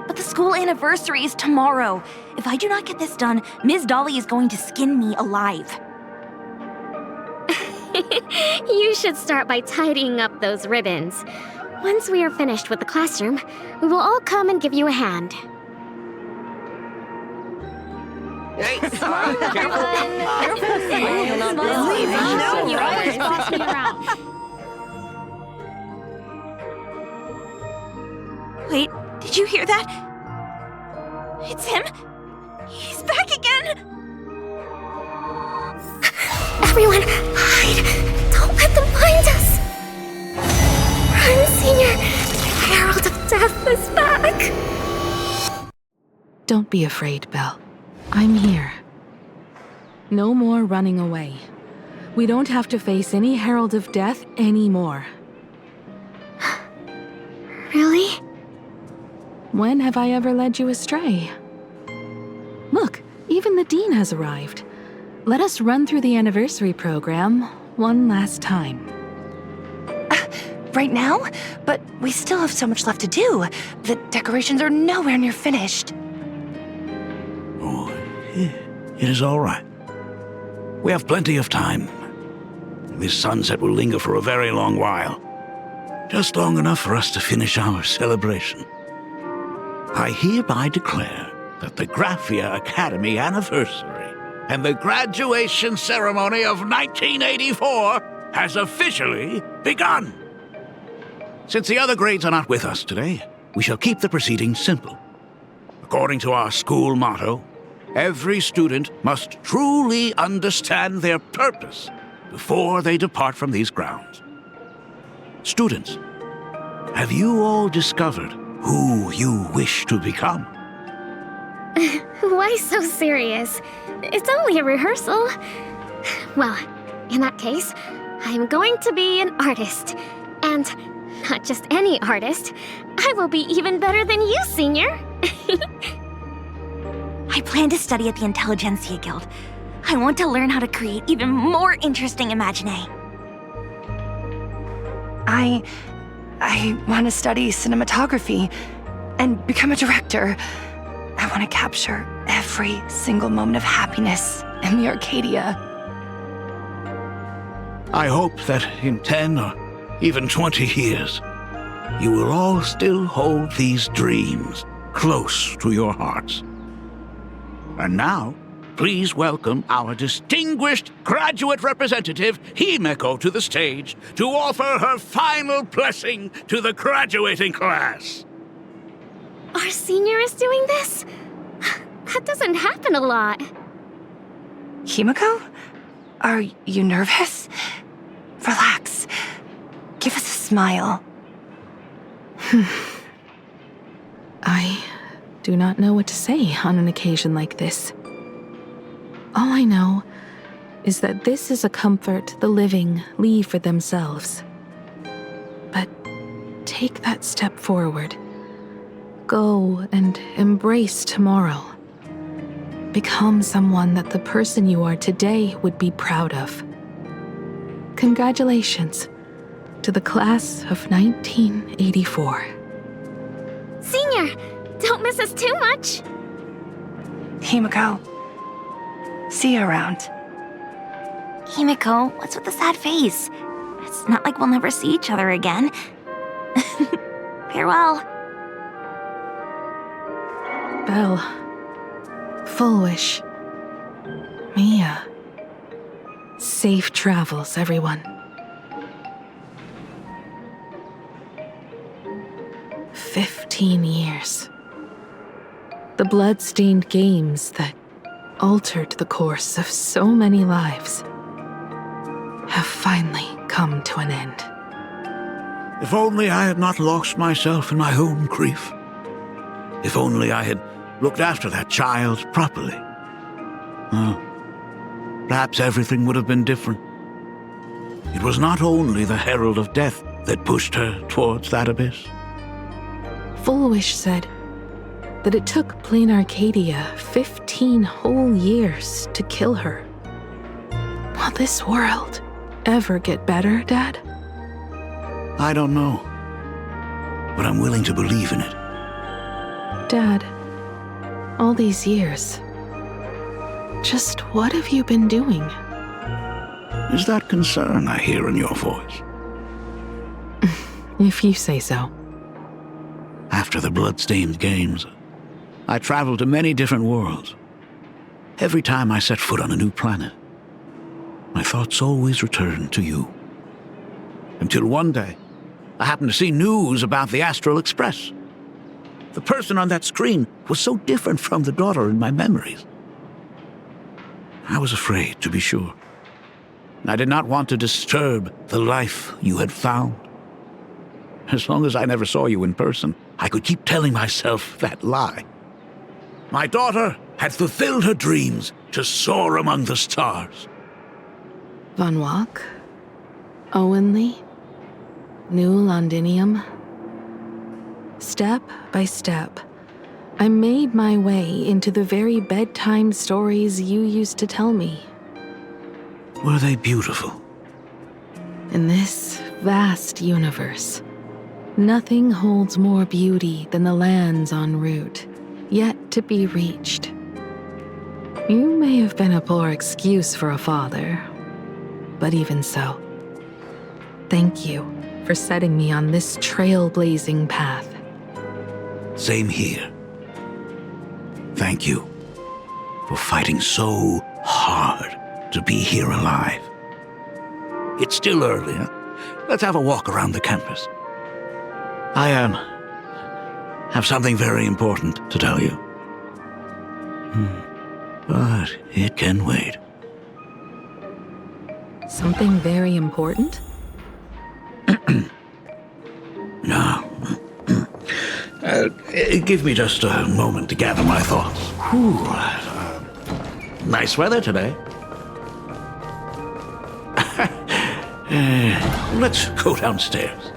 But the school anniversary is tomorrow. If I do not get this done, Ms. Dolly is going to skin me alive. You should start by tidying up those ribbons. Once we are finished with the classroom, we will all come and give you a hand. Hey, Smile, careful. You're always bossing me around. Wait, did you hear that? It's him. He's back again. Everyone, hide! Don't let them find us! Run, Senior! The Herald of Death is back! Don't be afraid, Belle. I'm here. No more running away. We don't have to face any Herald of Death anymore. Really? When have I ever led you astray? Look, even the Dean has arrived. Let us run through the anniversary program one last time. Right now? But we still have so much left to do. The decorations are nowhere near finished. Oh, it is all right. We have plenty of time. This sunset will linger for a very long while. Just long enough for us to finish our celebration. I hereby declare that the Graphia Academy anniversary and the graduation ceremony of 1984 has officially begun. Since the other grades are not with us today, we shall keep the proceedings simple. According to our school motto, every student must truly understand their purpose before they depart from these grounds. Students, have you all discovered who you wish to become? Why so serious? It's only a rehearsal. Well, in that case, I'm going to be an artist. And not just any artist. I will be even better than you, Senior. I plan to study at the Intelligentsia Guild. I want to learn how to create even more interesting Imaginae. I want to study cinematography and become a director. I want to capture every single moment of happiness in the Arcadia. I hope that in 10 or even 20 years, you will all still hold these dreams close to your hearts. And now, please welcome our distinguished graduate representative, Himiko, to the stage to offer her final blessing to the graduating class. Our Senior is doing this? That doesn't happen a lot. Himiko? Are you nervous? Relax. Give us a smile. I do not know what to say on an occasion like this. All I know is that this is a comfort the living leave for themselves. But take that step forward. Go and embrace tomorrow. Become someone that the person you are today would be proud of. Congratulations to the class of 1984. Senior, don't miss us too much. Himiko, see you around. Himiko, what's with the sad face? It's not like we'll never see each other again. Farewell. Belle. Full wish. Mia. Safe travels, everyone. 15 years. The blood-stained games that altered the course of so many lives have finally come to an end. If only I had not lost myself in my own grief. If only I had looked after that child properly. Perhaps everything would have been different. It was not only the herald of death that pushed her towards that abyss. Fullwish said that it took Plain Arcadia 15 whole years to kill her. Will this world ever get better, Dad? I don't know, but I'm willing to believe in it. Dad, all these years, just what have you been doing? Is that concern I hear in your voice? If you say so. After the Bloodstained Games, I traveled to many different worlds. Every time I set foot on a new planet, my thoughts always returned to you. Until one day, I happened to see news about the Astral Express. The person on that screen was so different from the daughter in my memories. I was afraid, to be sure. I did not want to disturb the life you had found. As long as I never saw you in person, I could keep telling myself that lie. My daughter had fulfilled her dreams to soar among the stars. Von Walk? Owenly? New Londinium? Step by step, I made my way into the very bedtime stories you used to tell me. Were they beautiful? In this vast universe, nothing holds more beauty than the lands en route, yet to be reached. You may have been a poor excuse for a father, but even so, thank you for setting me on this trailblazing path. Same here. Thank you for fighting so hard to be here alive. It's still early, huh? Let's have a walk around the campus. I have something very important to tell you. But it can wait. Something very important? No. Give me just a moment to gather my thoughts. Nice weather today. Let's go downstairs.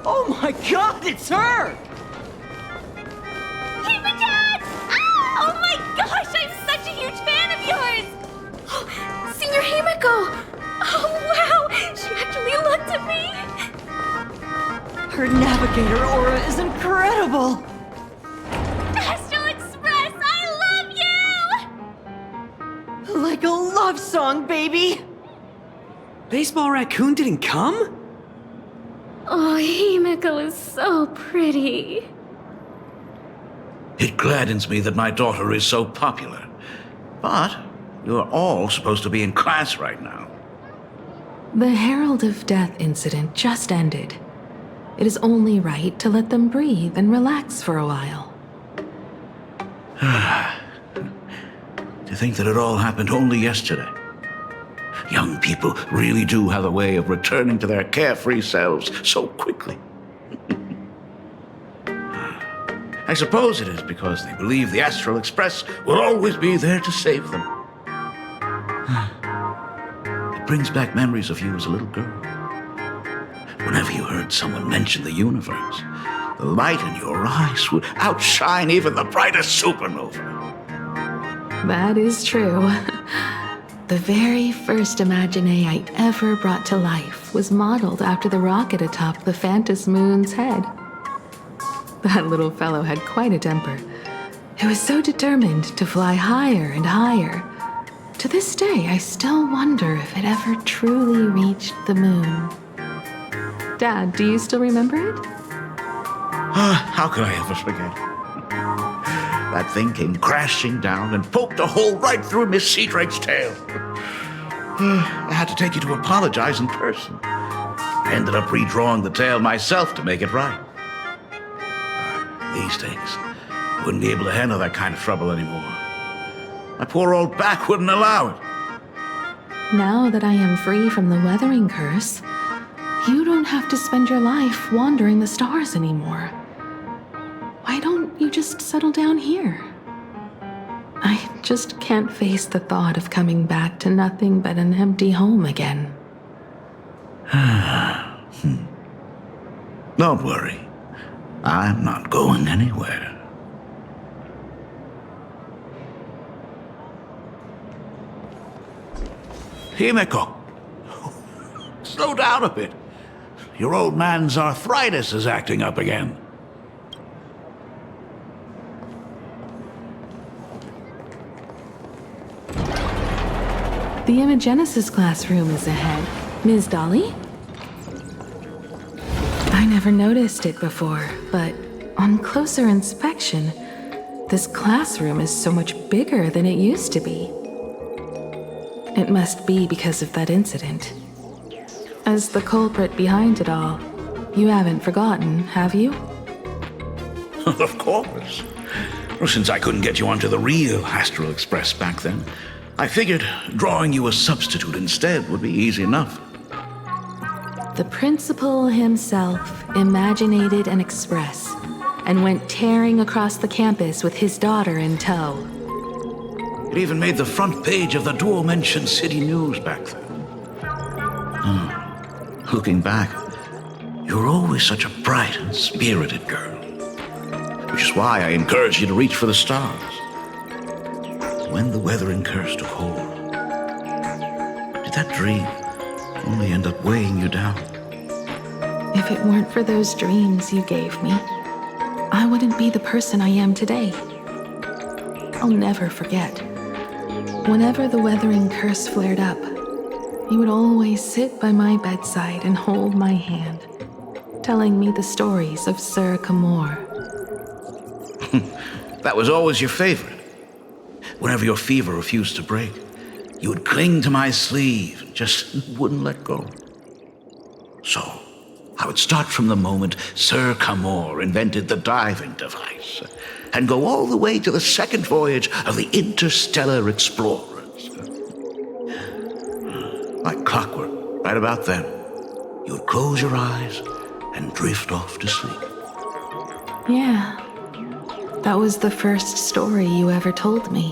Oh my god, it's her! Hey, my dad! Oh my gosh, I'm such a huge fan of yours! Senior Himiko! Oh wow, she actually looked at me! Her navigator aura is incredible! Astral Express, I love you! Like a love song, baby! Baseball Raccoon didn't come? Oh, Himiko is so pretty. It gladdens me that my daughter is so popular. But you're all supposed to be in class right now. The Herald of Death incident just ended. It is only right to let them breathe and relax for a while. To think that it all happened only yesterday. Young people really do have a way of returning to their carefree selves so quickly. I suppose it is because they believe the Astral Express will always be there to save them. It brings back memories of you as a little girl. Whenever you heard someone mention the universe, the light in your eyes would outshine even the brightest supernova. That is true. The very first Imagine I'd ever brought to life was modeled after the rocket atop the Phantom Moon's head. That little fellow had quite a temper. He was so determined to fly higher and higher. To this day, I still wonder if it ever truly reached the moon. Dad, do you still remember it? How could I ever forget? That thing came crashing down and poked a hole right through Miss Seadrake's tail. I had to take you to apologize in person. I ended up redrawing the tail myself to make it right. These days, I wouldn't be able to handle that kind of trouble anymore. My poor old back wouldn't allow it. Now that I am free from the weathering curse, You don't have to spend your life wandering the stars anymore. Why don't you just settle down here? I just can't face the thought of coming back to nothing but an empty home again. Don't worry. I'm not going anywhere. Himeko, slow down a bit. Your old man's arthritis is acting up again. The Imogenesis classroom is ahead. Ms. Dolly? I never noticed it before, but on closer inspection, this classroom is so much bigger than it used to be. It must be because of that incident. As the culprit behind it all, you haven't forgotten, have you? Of course. Well, since I couldn't get you onto the real Astral Express back then, I figured drawing you a substitute instead would be easy enough. The principal himself imaginated an express and went tearing across the campus with his daughter in tow. It even made the front page of the dual-mentioned city news back then. Looking back, you were always such a bright and spirited girl. Which is why I encouraged you to reach for the stars. When the weathering curse took hold, did that dream only end up weighing you down? If it weren't for those dreams you gave me, I wouldn't be the person I am today. I'll never forget. Whenever the weathering curse flared up, you would always sit by my bedside and hold my hand, telling me the stories of Sir Camor. That was always your favorite. Whenever your fever refused to break, you would cling to my sleeve and just wouldn't let go. So, I would start from the moment Sir Camor invented the diving device and go all the way to the second voyage of the interstellar explorers. Like clockwork, right about then, you would close your eyes and drift off to sleep. Yeah, that was the first story you ever told me.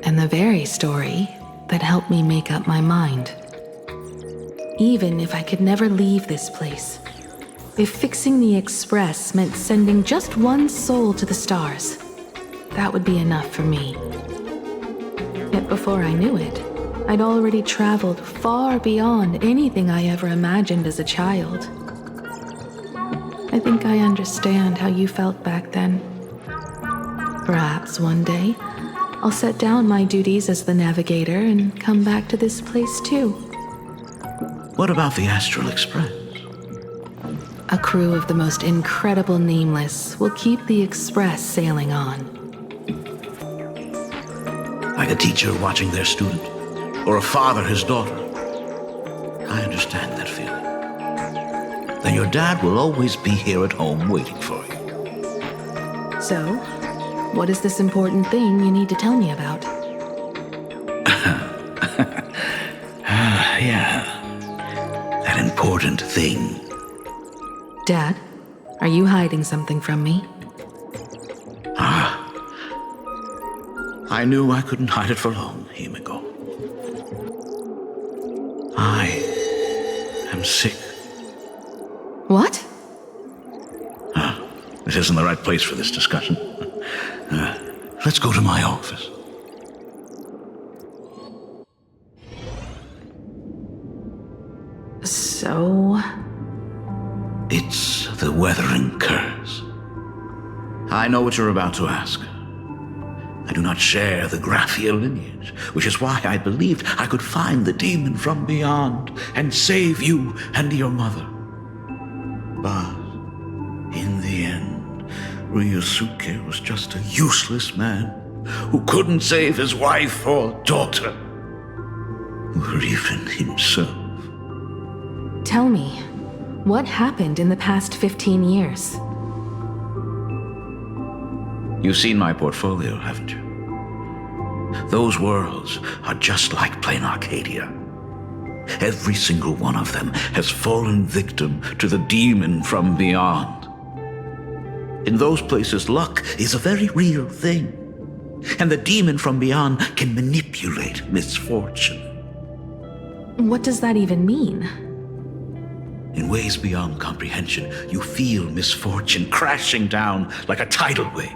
And the very story that helped me make up my mind. Even if I could never leave this place, if fixing the express meant sending just one soul to the stars, that would be enough for me. Yet before I knew it, I'd already traveled far beyond anything I ever imagined as a child. I think I understand how you felt back then. Perhaps one day, I'll set down my duties as the navigator and come back to this place too. What about the Astral Express? A crew of the most incredible nameless will keep the express sailing on. Like a teacher watching their student, or a father his daughter. I understand that feeling. Then your dad will always be here at home waiting for you. So, what is this important thing you need to tell me about? Yeah. That important thing. Dad, are you hiding something from me? I knew I couldn't hide it for long, Himeko. I am sick. What? This isn't the right place for this discussion. Let's go to my office. So? It's the weathering curse. I know what you're about to ask. I do not share the Graphia lineage, which is why I believed I could find the demon from beyond and save you and your mother. But in the end, Ryusuke was just a useless man who couldn't save his wife or daughter, or even himself. Tell me, what happened in the past 15 years? You've seen my portfolio, haven't you? Those worlds are just like plain Arcadia. Every single one of them has fallen victim to the demon from beyond. In those places, luck is a very real thing, and the demon from beyond can manipulate misfortune. What does that even mean? In ways beyond comprehension, you feel misfortune crashing down like a tidal wave.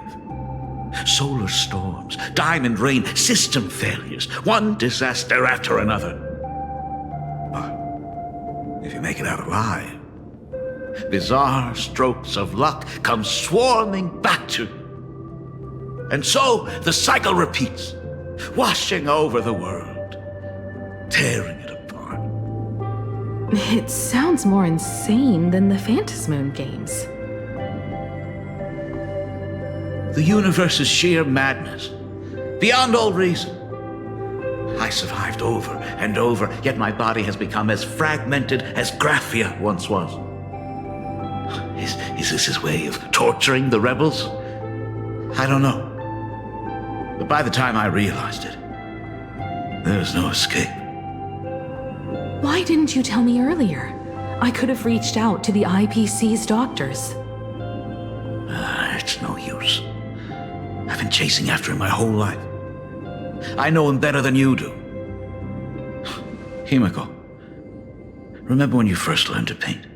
Solar storms, diamond rain, system failures, one disaster after another. But if you make it out alive, bizarre strokes of luck come swarming back to you. And so the cycle repeats, washing over the world, tearing it apart. It sounds more insane than the Phantasmoon games. The universe is sheer madness, beyond all reason. I survived over and over, yet my body has become as fragmented as Graphia once was. Is this his way of torturing the rebels? I don't know. But by the time I realized it, there was no escape. Why didn't you tell me earlier? I could have reached out to the IPC's doctors. It's no use. I've been chasing after him my whole life. I know him better than you do. Himeko, remember when you first learned to paint?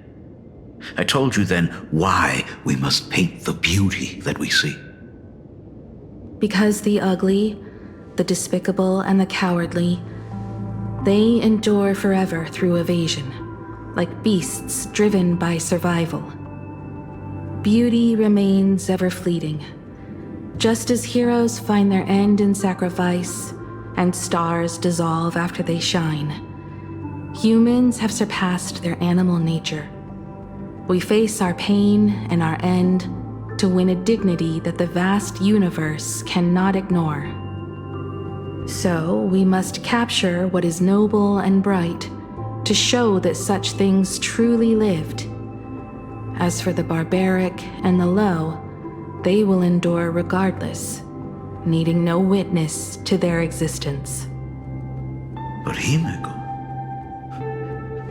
I told you then why we must paint the beauty that we see. Because the ugly, the despicable, and the cowardly, they endure forever through evasion, like beasts driven by survival. Beauty remains ever fleeting, just as heroes find their end in sacrifice, and stars dissolve after they shine. Humans have surpassed their animal nature. We face our pain and our end to win a dignity that the vast universe cannot ignore. So we must capture what is noble and bright to show that such things truly lived. As for the barbaric and the low, they will endure regardless, needing no witness to their existence. But Himeko,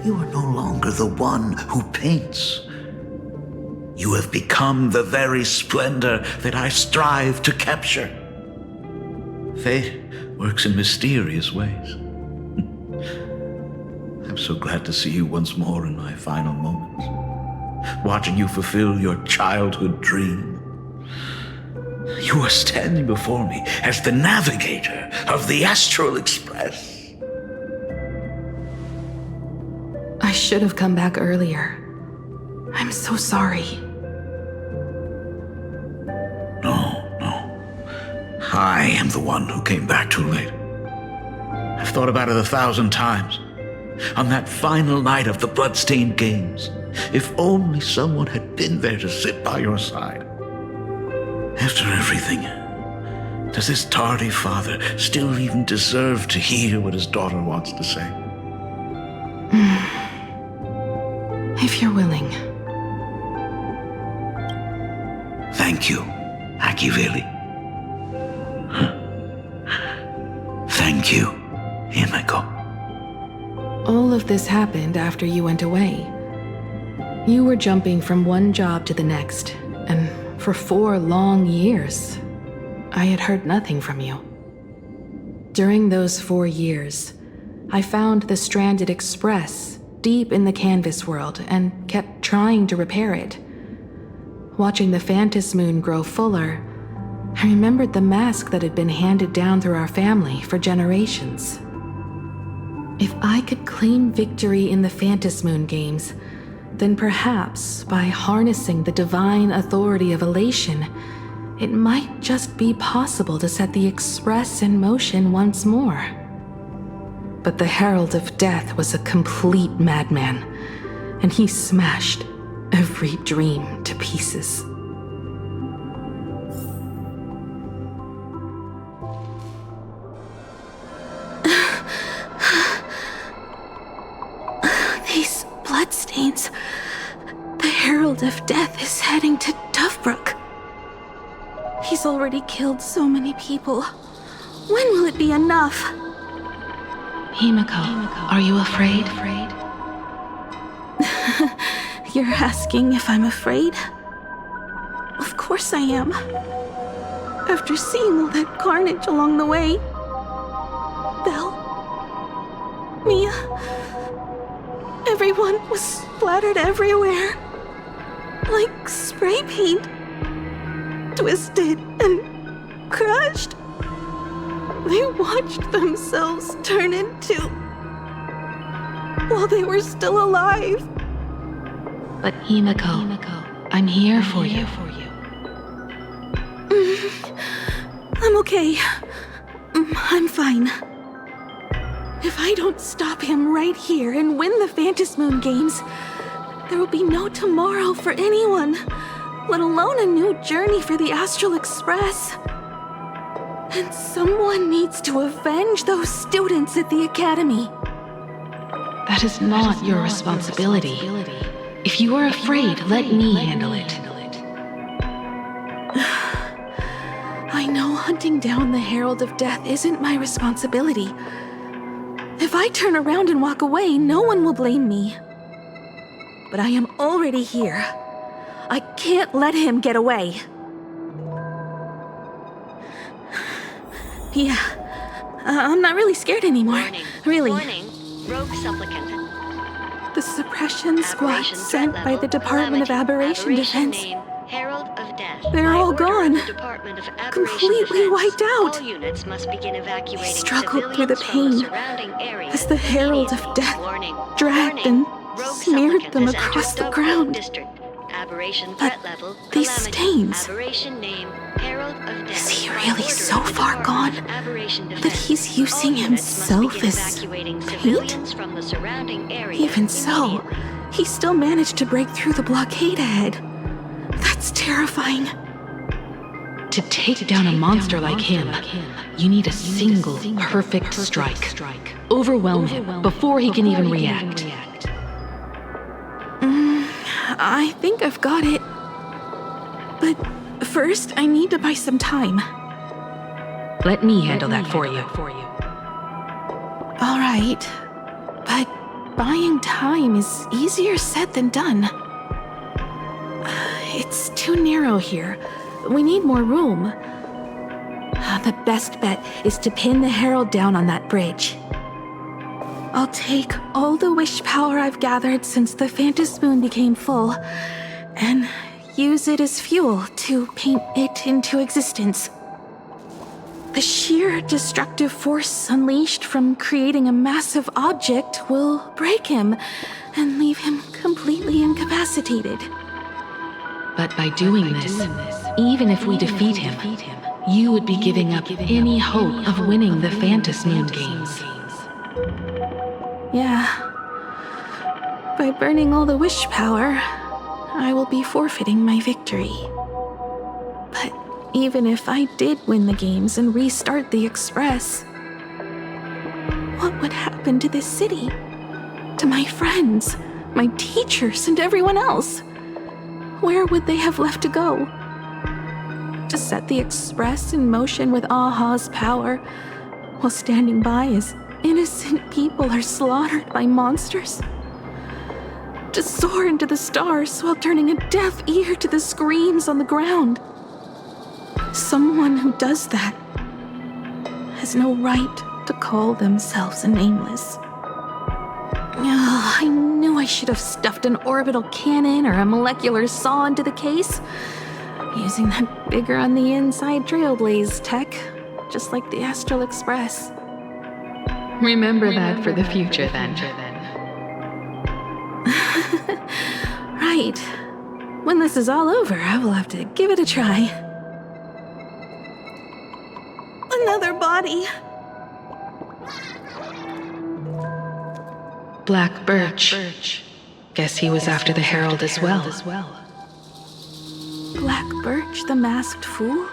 you are no longer the one who paints. You have become the very splendor that I strive to capture. Fate works in mysterious ways. I'm so glad to see you once more in my final moments, watching you fulfill your childhood dream. You are standing before me as the navigator of the Astral Express. I should have come back earlier. I'm so sorry. No. I am the one who came back too late. I've thought about it 1,000 times. On that final night of the Bloodstained Games, if only someone had been there to sit by your side. After everything, does this tardy father still even deserve to hear what his daughter wants to say? If you're willing. Thank you, Akiveli. Thank you, Himeko. All of this happened after you went away. You were jumping from one job to the next, and for 4 long years, I had heard nothing from you. During those 4 years, I found the stranded express deep in the canvas world and kept trying to repair it. Watching the Phantasmoon grow fuller, I remembered the mask that had been handed down through our family for generations. If I could claim victory in the Phantasmoon games, then perhaps by harnessing the divine authority of elation, it might just be possible to set the Express in motion once more. But the Herald of Death was a complete madman, and he smashed every dream to pieces. These bloodstains. The Herald of Death is heading to Dovebrook. He's already killed so many people, When will it be enough? Himiko, are you afraid? You're asking if I'm afraid? Of course I am. After seeing all that carnage along the way. Belle, Mia, everyone was splattered everywhere. Like spray paint. Twisted and crushed. They watched themselves turn into... while they were still alive. But Himiko, I'm here for you. I'm okay. I'm fine. If I don't stop him right here and win the Phantasmoon Games, there will be no tomorrow for anyone, let alone a new journey for the Astral Express. And someone needs to avenge those students at the Academy. That is not your responsibility. If you are afraid, let me handle it. I know hunting down the Herald of Death isn't my responsibility. If I turn around and walk away, no one will blame me. But I am already here. I can't let him get away. Yeah, I'm not really scared anymore. Really. Warning. Rogue supplicant. The suppression squad sent by the Department of Aberration Defense. Name, Herald of Death. They're all gone. Completely wiped out. All units must begin evacuating I struggled through the civilians pain from the surrounding area as the Herald of Death dragged and smeared them across the ground. Threat level, these stains. Aberration name, Herald of Death. Is he really so far gone that he's using himself as paint? Even so, he still managed to break through the blockade ahead. That's terrifying. To take down a monster like him, you need a single perfect strike. Overwhelm him before he can even react. I think I've got it. But first, I need to buy some time. Let me handle that for you. All right. But buying time is easier said than done. It's too narrow here. We need more room. The best bet is to pin the Herald down on that bridge. I'll take all the wish power I've gathered since the Phantasmoon became full and use it as fuel to paint it into existence. The sheer destructive force unleashed from creating a massive object will break him and leave him completely incapacitated. But by doing this, even if we defeat him, you would be giving up any hope of winning the Phantasmoon Games. Yeah. By burning all the wish power, I will be forfeiting my victory. But even if I did win the games and restart the Express, what would happen to this city? To my friends, my teachers, and everyone else? Where would they have left to go? To set the Express in motion with Aha's power, while standing by as innocent people are slaughtered by monsters? To soar into the stars while turning a deaf ear to the screams on the ground? Someone who does that has no right to call themselves a nameless. I knew I should have stuffed an orbital cannon or a molecular saw into the case, using that bigger on the inside Trailblaze tech, just like the Astral Express. Remember that for the future, then. Right. When this is all over, I will have to give it a try. Another body. Black Birch. Guess he was after the Herald as well. Black Birch, the masked fool?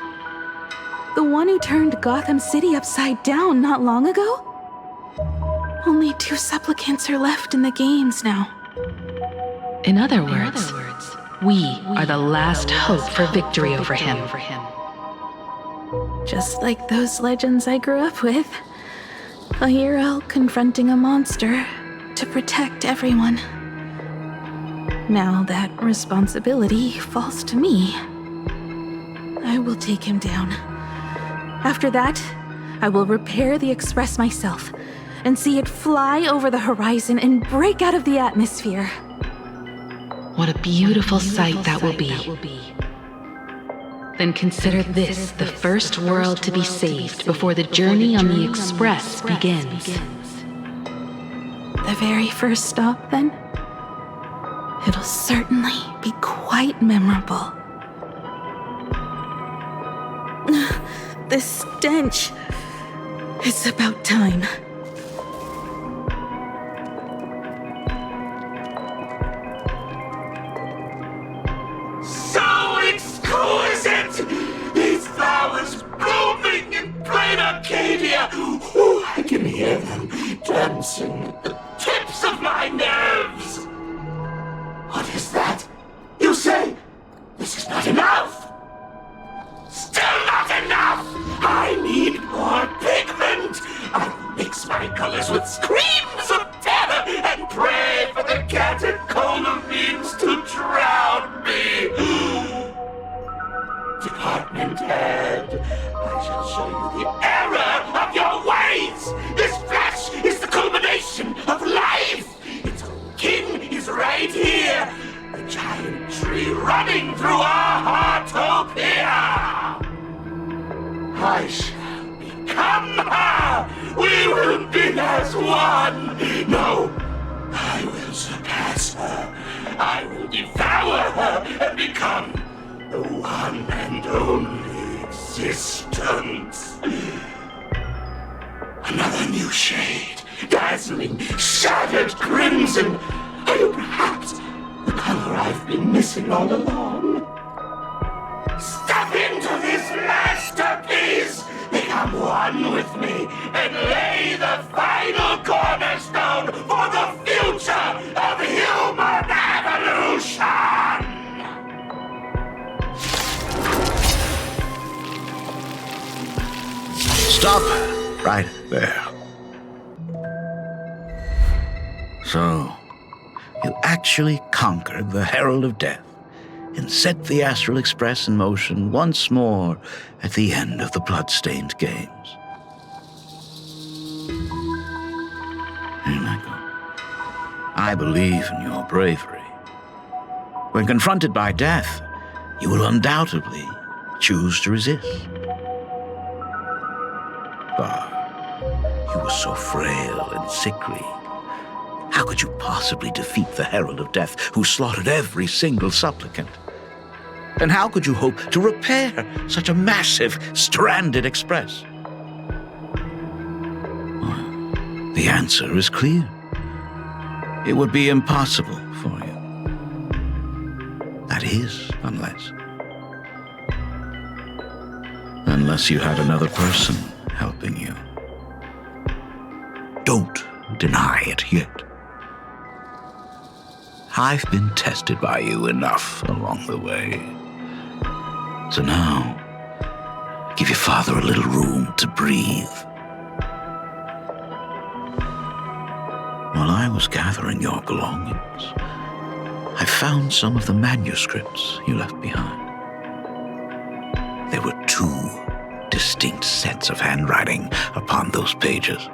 The one who turned Gotham City upside down not long ago? Only 2 supplicants are left in the games now. In other words, we are the last hope for victory over him. Just like those legends I grew up with. A hero confronting a monster to protect everyone. Now that responsibility falls to me. I will take him down. After that, I will repair the Express myself and see it fly over the horizon and break out of the atmosphere. What a beautiful sight that will be. Then consider this the first world to be saved before the journey on the Express begins. The very first stop, then? It'll certainly be quite memorable. The stench. It's about time. So exquisite! These flowers blooming in plain Arcadia! Ooh, I can hear them dancing at the tips of my nerves! What is that? You say this is not enough? Still not enough! I need more pigment! I'll mix my colors with screams of terror and pray for the catecholamines to drown me! Department head, I shall show you the error of your ways! This flesh is the culmination of life! Its kin is right here! The giant tree running through our heartopia! I shall become her! We will be as one! No, I will surpass her! I will devour her and become the one and only existence! Another new shade, dazzling, shattered crimson! Are you perhaps the color I've been missing all along? Step into this masterpiece! Become one with me and lay the final cornerstone for the future of human evolution! Stop right there. So, you actually conquered the Herald of Death and set the Astral Express in motion once more at the end of the blood-stained games. Here I go. I believe in your bravery. When confronted by death, you will undoubtedly choose to resist. But you were so frail and sickly. How could you possibly defeat the Herald of Death who slaughtered every single supplicant? And how could you hope to repair such a massive, stranded express? Well, the answer is clear. It would be impossible for you. That is, unless you had another person helping you. Don't deny it yet. I've been tested by you enough along the way. So now, give your father a little room to breathe. While I was gathering your belongings, I found some of the manuscripts you left behind. There were 2 distinct sets of handwriting upon those pages.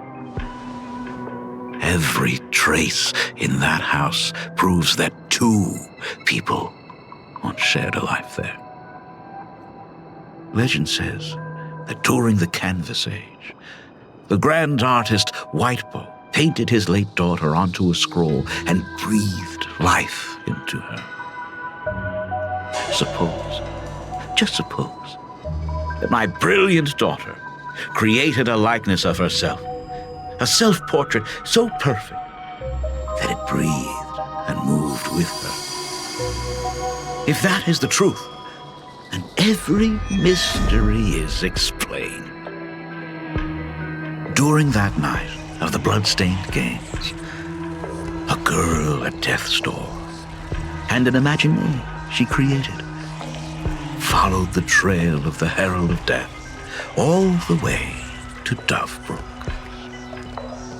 Every trace in that house proves that 2 people once shared a life there. Legend says that during the Canvas Age, the grand artist Whitebow painted his late daughter onto a scroll and breathed life into her. Just suppose, that my brilliant daughter created a likeness of herself, a self-portrait so perfect that it breathed and moved with her. If that is the truth, then every mystery is explained. During that night of the blood-stained games, a girl at death's door and an imaginary she created followed the trail of the Herald of Death all the way to Dovebrook.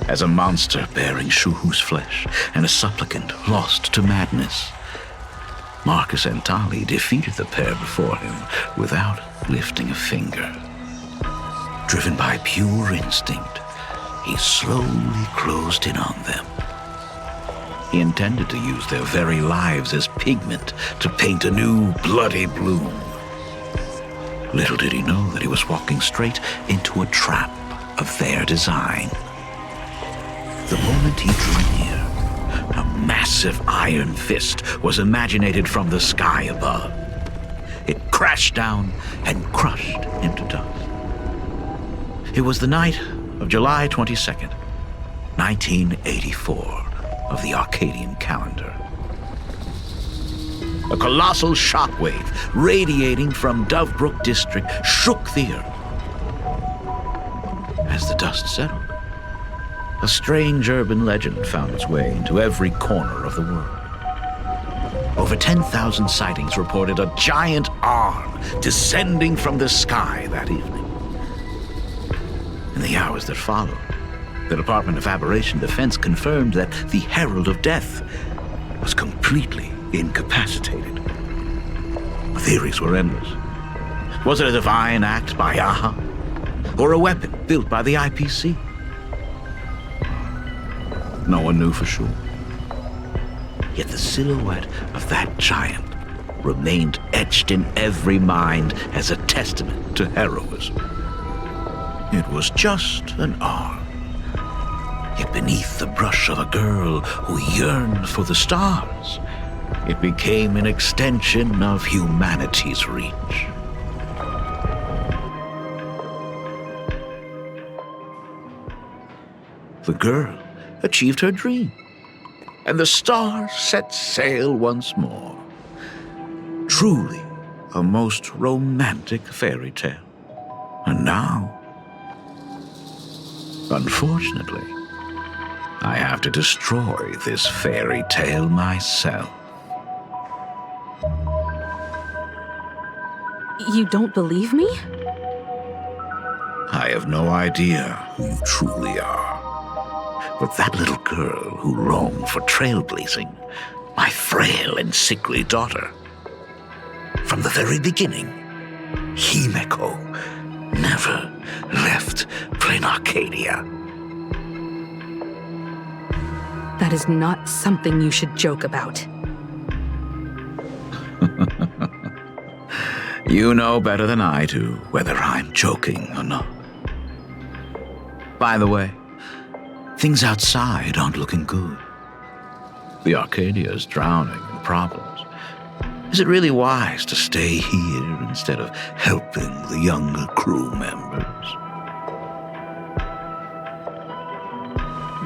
As a monster bearing Shuhu's flesh and a supplicant lost to madness, Marcus and Tali defeated the pair before him without lifting a finger. Driven by pure instinct, he slowly closed in on them. He intended to use their very lives as pigment to paint a new bloody bloom. Little did he know that he was walking straight into a trap of their design. The moment he drew near, a massive iron fist was imaginated from the sky above. It crashed down and crushed into dust. It was the night of July 22nd, 1984, of the Arcadian calendar. A colossal shockwave radiating from Dovebrook district shook the earth. As the dust settled, a strange urban legend found its way into every corner of the world. Over 10,000 sightings reported a giant arm descending from the sky that evening. In the hours that followed, the Department of Aberration Defense confirmed that the Herald of Death was completely incapacitated. The theories were endless. Was it a divine act by Yaha? Or a weapon built by the IPC? No one knew for sure. Yet the silhouette of that giant remained etched in every mind as a testament to heroism. It was just an arm. Yet beneath the brush of a girl who yearned for the stars, it became an extension of humanity's reach. The girl achieved her dream, and the stars set sail once more. Truly a most romantic fairy tale. And now, unfortunately, I have to destroy this fairy tale myself. You don't believe me? I have no idea who you truly are. But that little girl who roamed for trailblazing, my frail and sickly daughter. From the very beginning, Himeko never left Plain Arcadia. That is not something you should joke about. You know better than I do whether I'm joking or not. By the way, things outside aren't looking good. The Arcadia is drowning in problems. Is it really wise to stay here instead of helping the younger crew members?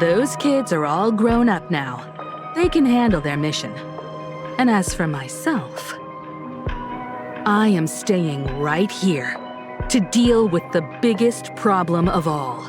Those kids are all grown up now. They can handle their mission. And as for myself, I am staying right here to deal with the biggest problem of all.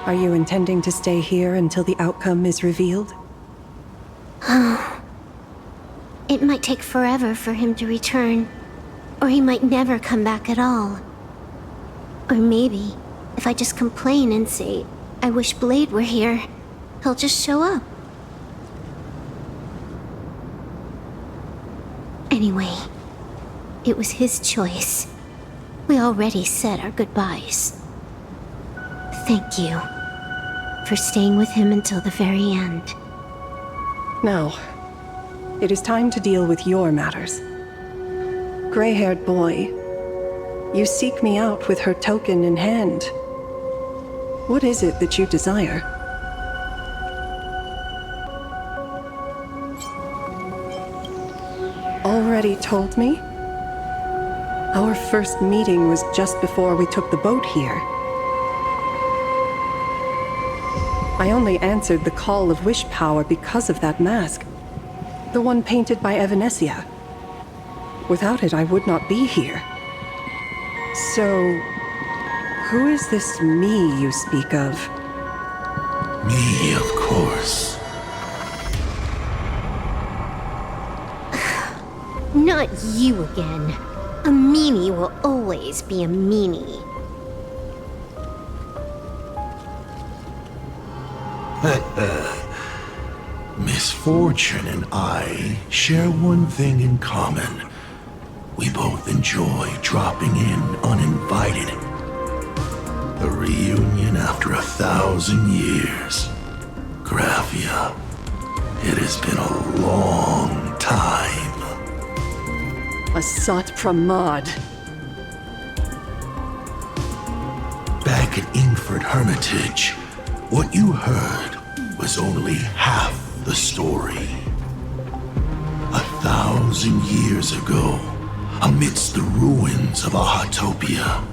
Are you intending to stay here until the outcome is revealed? It might take forever for him to return, or he might never come back at all. Or maybe, if I just complain and say, I wish Blade were here, he'll just show up. Anyway, it was his choice. We already said our goodbyes. Thank you for staying with him until the very end. Now, it is time to deal with your matters. Gray-haired boy, you seek me out with her token in hand. What is it that you desire? Already told me? Our first meeting was just before we took the boat here. I only answered the call of wish power because of that mask. The one painted by Evanesia. Without it, I would not be here. So, who is this me you speak of? Me, of course. Not you again. A meanie will always be a meanie. Misfortune and I share one thing in common. We both enjoy dropping in uninvited. A reunion after 1,000 years. Graphia, it has been a long time. A Sat Pramad. Back at Ingford Hermitage, what you heard was only half the story. 1,000 years ago, amidst the ruins of Ahatopia,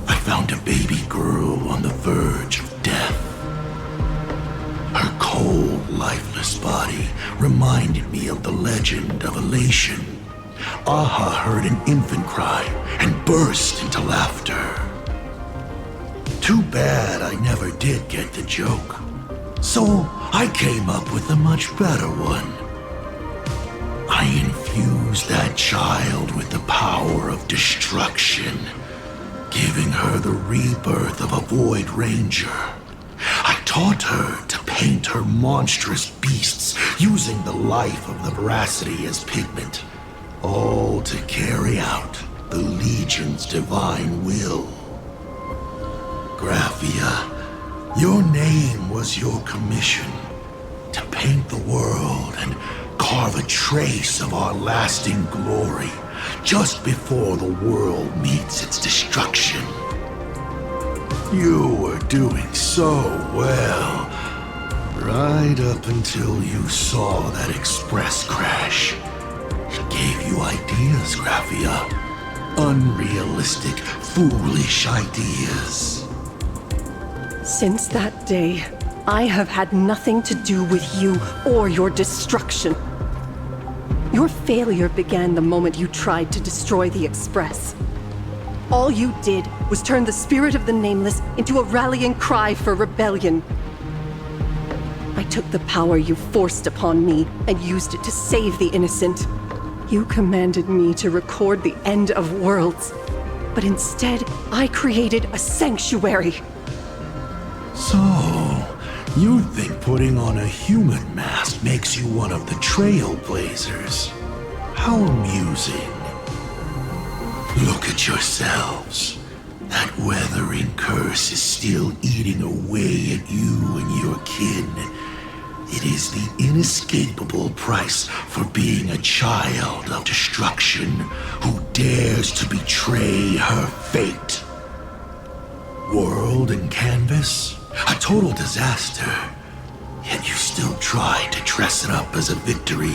I found a baby girl on the verge of death. Her cold, lifeless body reminded me of the legend of Elation. Aha heard an infant cry and burst into laughter. Too bad I never did get the joke. So I came up with a much better one. I infused that child with the power of destruction, giving her the rebirth of a Void Ranger. I taught her to paint her monstrous beasts using the life of the veracity as pigment, all to carry out the Legion's divine will. Graphia, your name was your commission, to paint the world and carve a trace of our lasting glory just before the world meets its destruction. You were doing so well, right up until you saw that express crash. It gave you ideas, Graphia. Unrealistic, foolish ideas. Since that day, I have had nothing to do with you or your destruction. Your failure began the moment you tried to destroy the Express. All you did was turn the spirit of the Nameless into a rallying cry for rebellion. I took the power you forced upon me and used it to save the innocent. You commanded me to record the end of worlds, but instead, I created a sanctuary. So, you think putting on a human mask makes you one of the trailblazers? How amusing. Look at yourselves. That weathering curse is still eating away at you and your kin. It is the inescapable price for being a child of destruction who dares to betray her fate. World and canvas, a total disaster. Yet you still try to dress it up as a victory.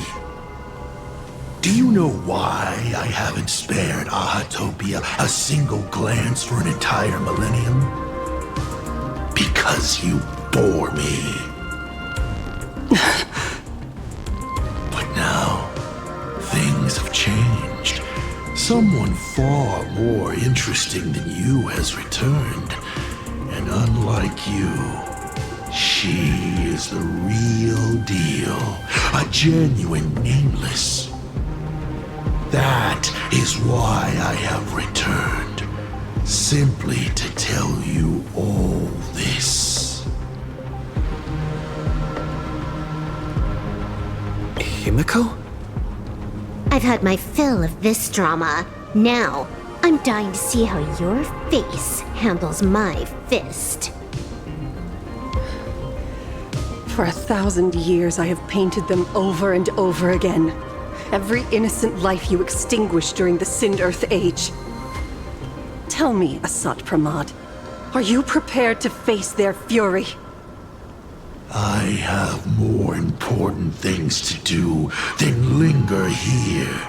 Do you know why I haven't spared Ahatopia a single glance for an entire millennium? Because you bore me. But now, things have changed. Someone far more interesting than you has returned. And unlike you, she is the real deal. A genuine Nameless. That is why I have returned. Simply to tell you all this. Himiko? I've had my fill of this drama. Now, I'm dying to see how your face handles my fist. For 1,000 years, I have painted them over and over again. Every innocent life you extinguished during the Sind Earth Age. Tell me, Asat Pramad, are you prepared to face their fury? I have more important things to do than linger here.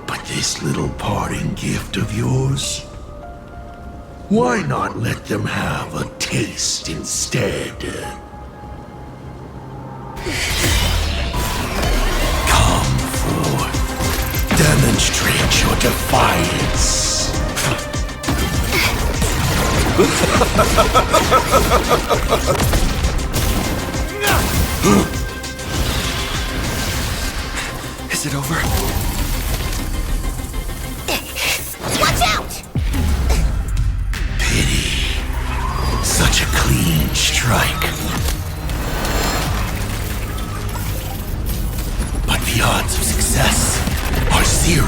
But this little parting gift of yours? Why not let them have a taste instead? Come. Demonstrate your defiance. Is it over? Watch out! Pity. Such a clean strike. But the odds of success are 0.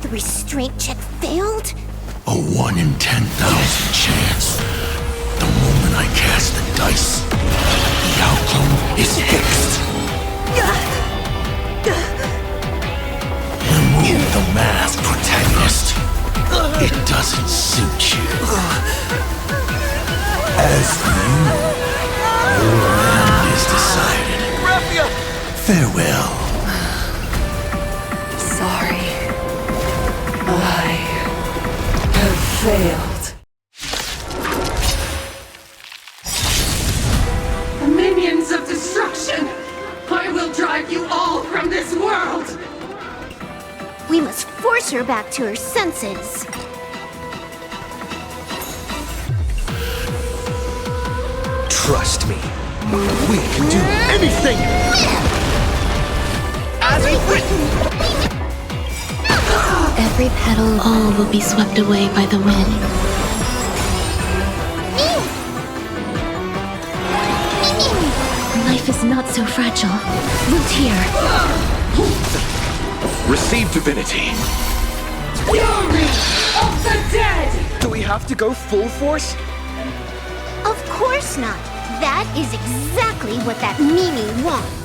The restraint check failed? A 1 in 10,000 chance. The moment I cast the dice, the outcome is fixed. Remove the mask, protagonist. It doesn't suit you. As for you, your end is decided. Farewell. Sorry. I have failed. Minions of destruction! I will drive you all from this world! We must force her back to her senses. Trust me. We can do anything! As written! Every petal, all will be swept away by the wind. Life is not so fragile. Root here. Receive divinity. Fury of the dead! Do we have to go full force? Of course not. That is exactly what that Mimi wants.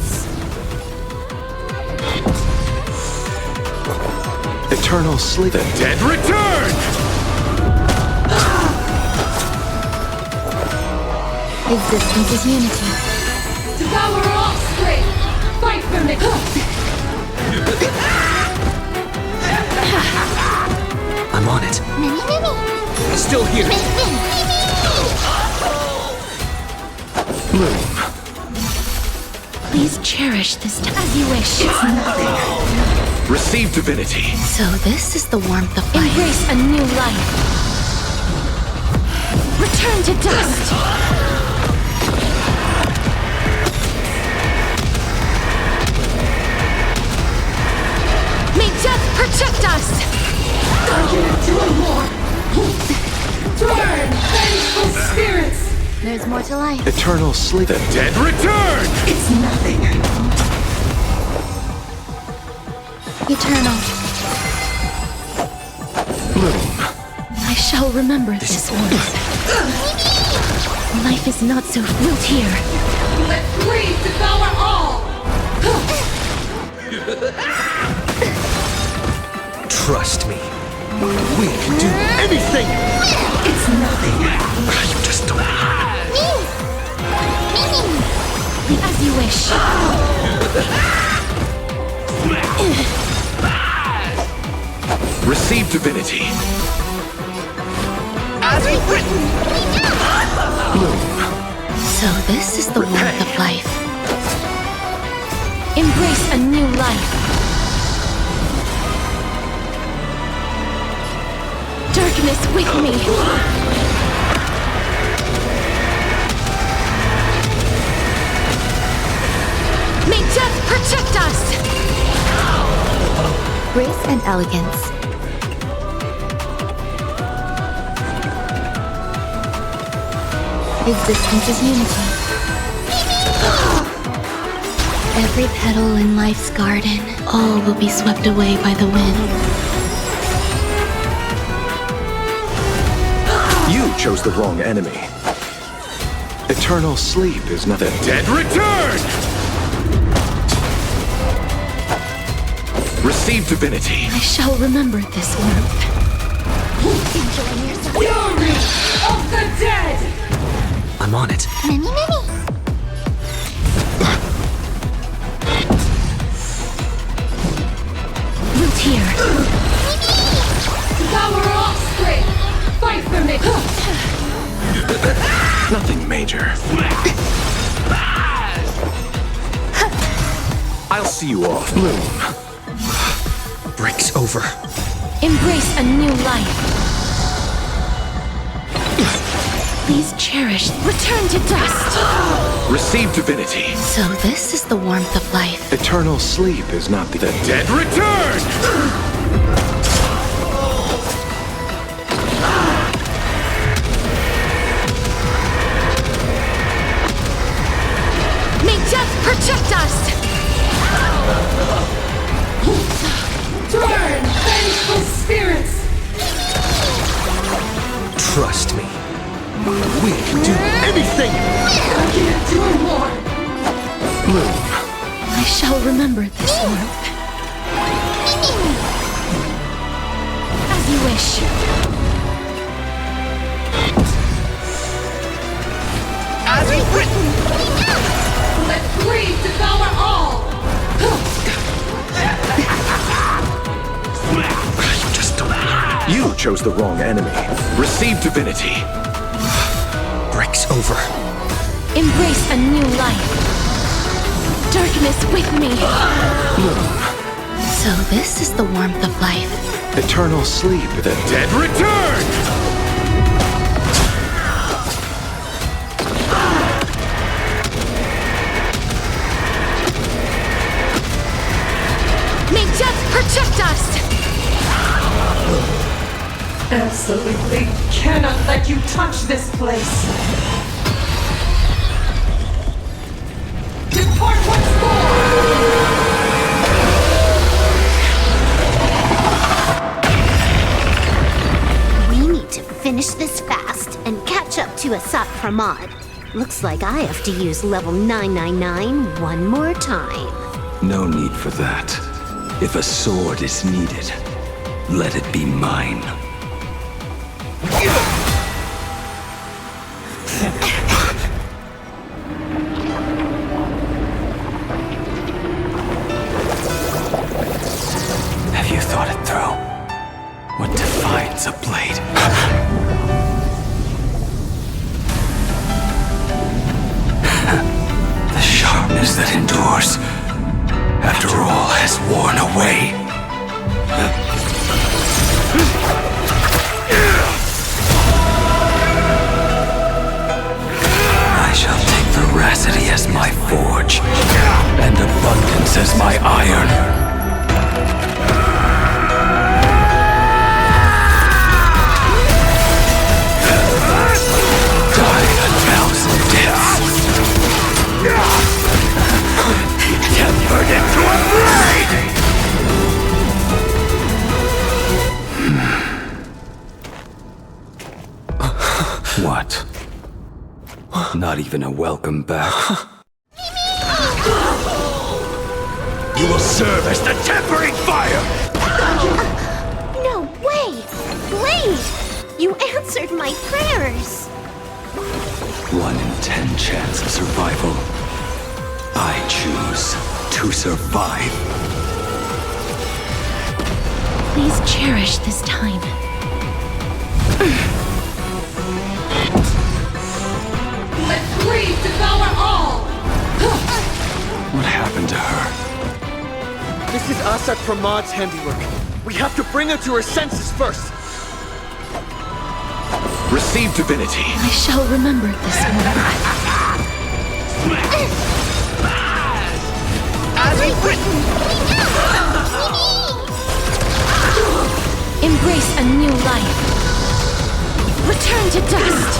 Eternal sleep. The dead return! Existence is unity. Devour offspring! Fight for me! I'm on it. Mimi! Still here. Bloom. Please cherish this time as you wish. It's nothing. Receive divinity. So this is the warmth of life. Embrace a new life. Return to dust. May death protect us. Turn, vengeful spirits! There's more to life. Eternal sleep. The dead return! It's nothing. Eternal. Bloom. I shall remember this warmth. Life is not so root here. Let greed devour all! Trust me. We can do anything! It's nothing. You just don't learn. As you wish. Receive divinity. As written! So this is the warmth of life. Embrace a new life. Darkness with me. May death protect us. Grace and elegance. Existence is unity. Every petal in life's garden, all will be swept away by the wind. You chose the wrong enemy. Eternal sleep is nothing. The dead return! Receive divinity. I shall remember this warmth. Fury of the dead! I'm on it. Mimi! Root here. Devour offspring! Fight for me! Nothing major. I'll see you off. Bloom. Breaks over. Embrace a new life. Please cherish. Return to dust. Receive divinity. So this is the warmth of life. Eternal sleep is not the dead return! May death protect us! Turn, vengeful spirits! Trust me. We can do anything! I can't do more! Bloom. I shall remember this warmth. As you wish. As you've written! Let greed devour all! You just don't learn. You chose the wrong enemy. Receive divinity. Breaks over. Embrace a new life. Darkness with me. Bloom. So this is the warmth of life. Eternal sleep. The dead return! May death protect us! Absolutely cannot let you touch this place! Depart once more! We need to finish this fast and catch up to Asat Pramod. Looks like I have to use level 999 one more time. No need for that. If a sword is needed, let it be mine. Have you thought it through? What defines a blade? The sharpness that endures after all has worn away. I shall take veracity as my forge, and abundance as my iron. Die a thousand deaths. Tempered into a blade! What? Not even a welcome back? You will serve as the tempering fire! No way! Blade! You answered my prayers! 1 in 10 chance of survival. I choose to survive. Please cherish this time. Let greed devour all! What happened to her? This is Asat Pramod's handiwork. We have to bring her to her senses first. Receive divinity. I shall remember this warmth. As you've written! Embrace a new life. Return to dust.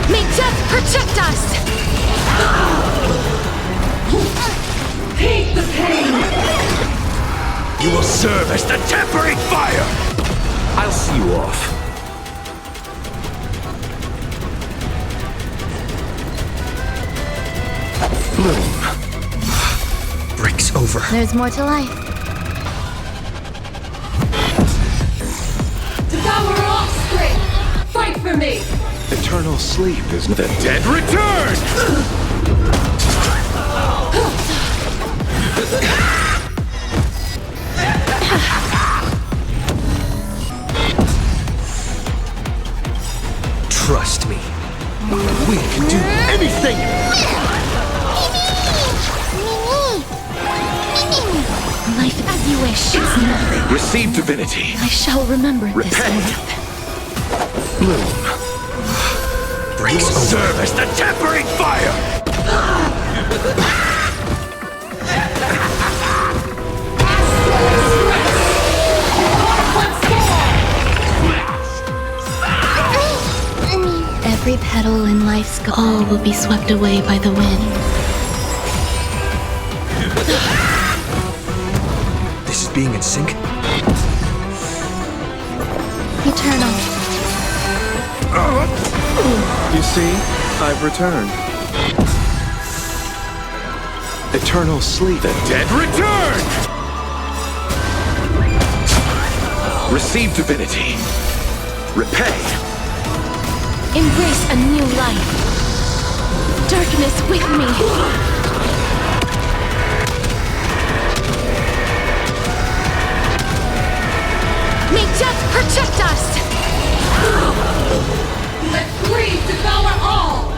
May death protect us! Hate the pain! You will serve as the tempering fire! I'll see you off. Bloom. Breaks over. There's more to life. Devour offspring! Fight for me! Eternal sleep is the dead return! Trust me. We can do anything! Life as you wish. It's nothing. Receive divinity. I shall remember this Repent. Bloom. Breaks will serve as the tempering fire! Every petal in life's all will be swept away by the wind. This is being in sync? Eternal. You see, I've returned. Eternal sleep. The dead return! Receive divinity. Repay. Embrace a new life. Darkness with me. May death protect us! Let greed devour all!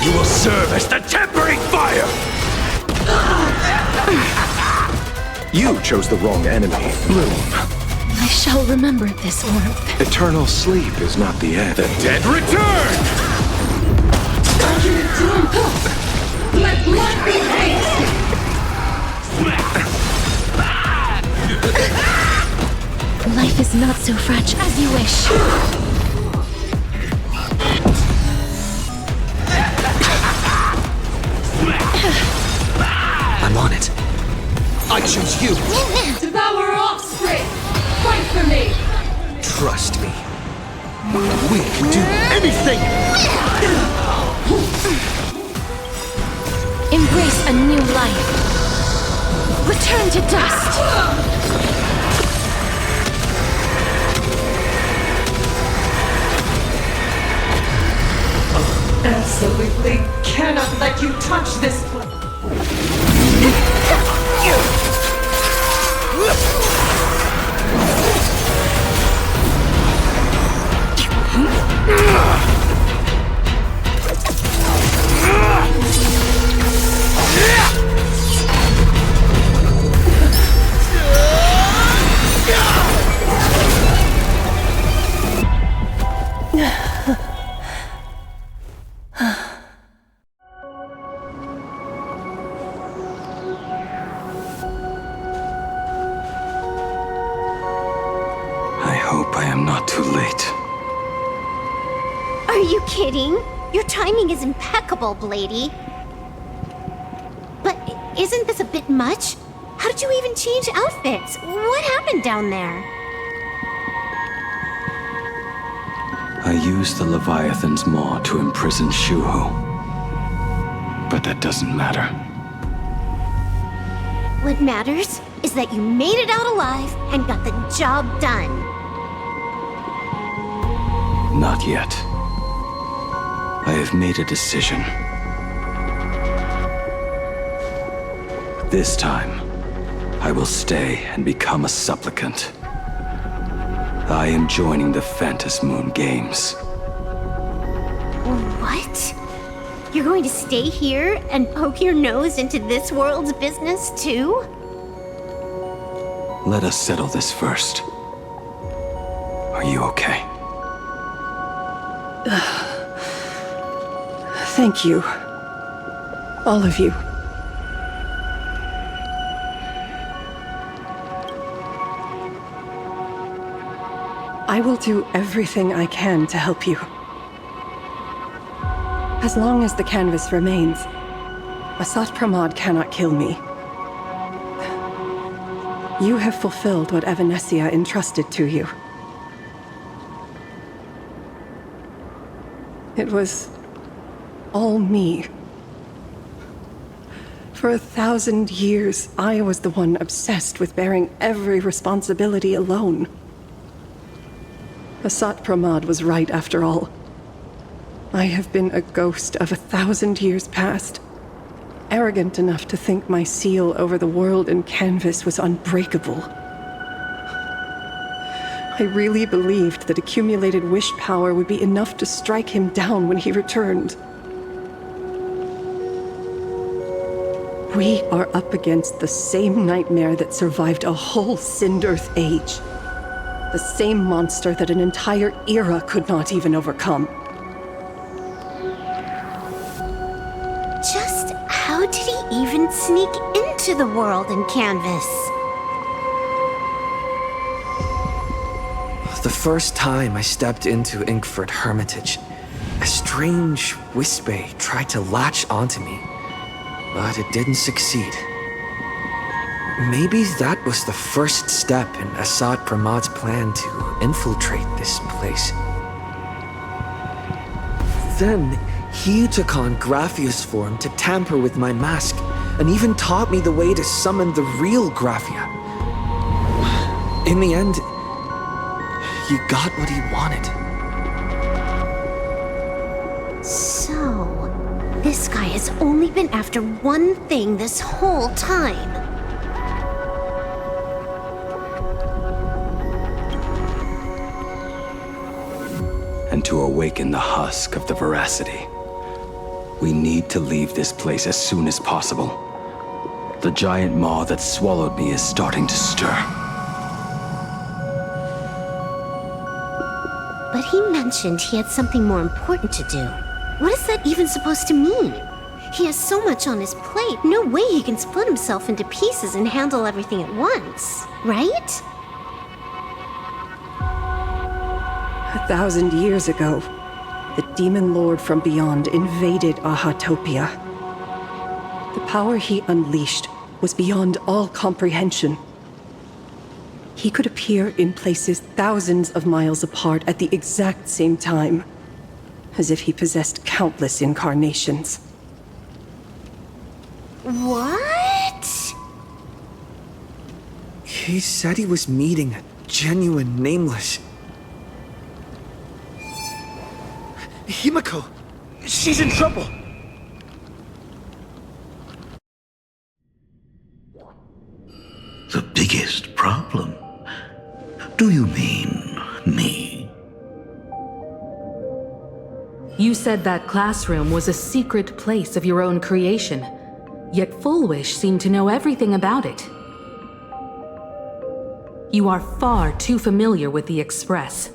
You will serve as the tempering fire! You chose the wrong enemy, Bloom. I shall remember this warmth. Eternal sleep is not the end. The dead return! Let blood be hate! Life is not so fragile as you wish. I'm on it. I choose you. Devour offspring! Fight for me! Trust me. We can do anything! Embrace a new life. Return to dust. Absolutely cannot let you touch this place. I hope I am not too late. Are you kidding? Your timing is impeccable, Blady. But isn't this a bit much? How did you even change outfits? What happened down there? I used the Leviathan's maw to imprison Shuho. But that doesn't matter. What matters is that you made it out alive and got the job done. Not yet. I have made a decision. This time, I will stay and become a supplicant. I am joining the Phantas Moon Games. What? You're going to stay here and poke your nose into this world's business too? Let us settle this first. Are you okay? Thank you. All of you. I will do everything I can to help you. As long as the canvas remains, Asat Pramod cannot kill me. You have fulfilled what Evanescia entrusted to you. It was all me. For 1,000 years, I was the one obsessed with bearing every responsibility alone. Asat Pramod was right after all. I have been a ghost of 1,000 years past, arrogant enough to think my seal over the world and canvas was unbreakable. I really believed that accumulated wish power would be enough to strike him down when he returned. We are up against the same nightmare that survived a whole Cinderth age. The same monster that an entire era could not even overcome. Just how did he even sneak into the world in canvas? The first time I stepped into Inkford Hermitage, a strange whisper tried to latch onto me, but it didn't succeed. Maybe that was the first step in Assad Pramad's plan to infiltrate this place. Then, he took on Graphia's form to tamper with my mask, and even taught me the way to summon the real Graphia. In the end, he got what he wanted. So, this guy has only been after one thing this whole time. And to awaken the husk of the veracity, we need to leave this place as soon as possible. The giant maw that swallowed me is starting to stir. But he mentioned he had something more important to do. What is that even supposed to mean? He has so much on his plate, no way he can split himself into pieces and handle everything at once, right? 1,000 years ago, the demon lord from beyond invaded Ahatopia. The power he unleashed was beyond all comprehension. He could appear in places thousands of miles apart at the exact same time, as if he possessed countless incarnations. What? He said he was meeting a genuine nameless. Himiko! She's in trouble! The biggest problem? Do you mean me? You said that classroom was a secret place of your own creation, yet Fullwish seemed to know everything about it. You are far too familiar with the Express,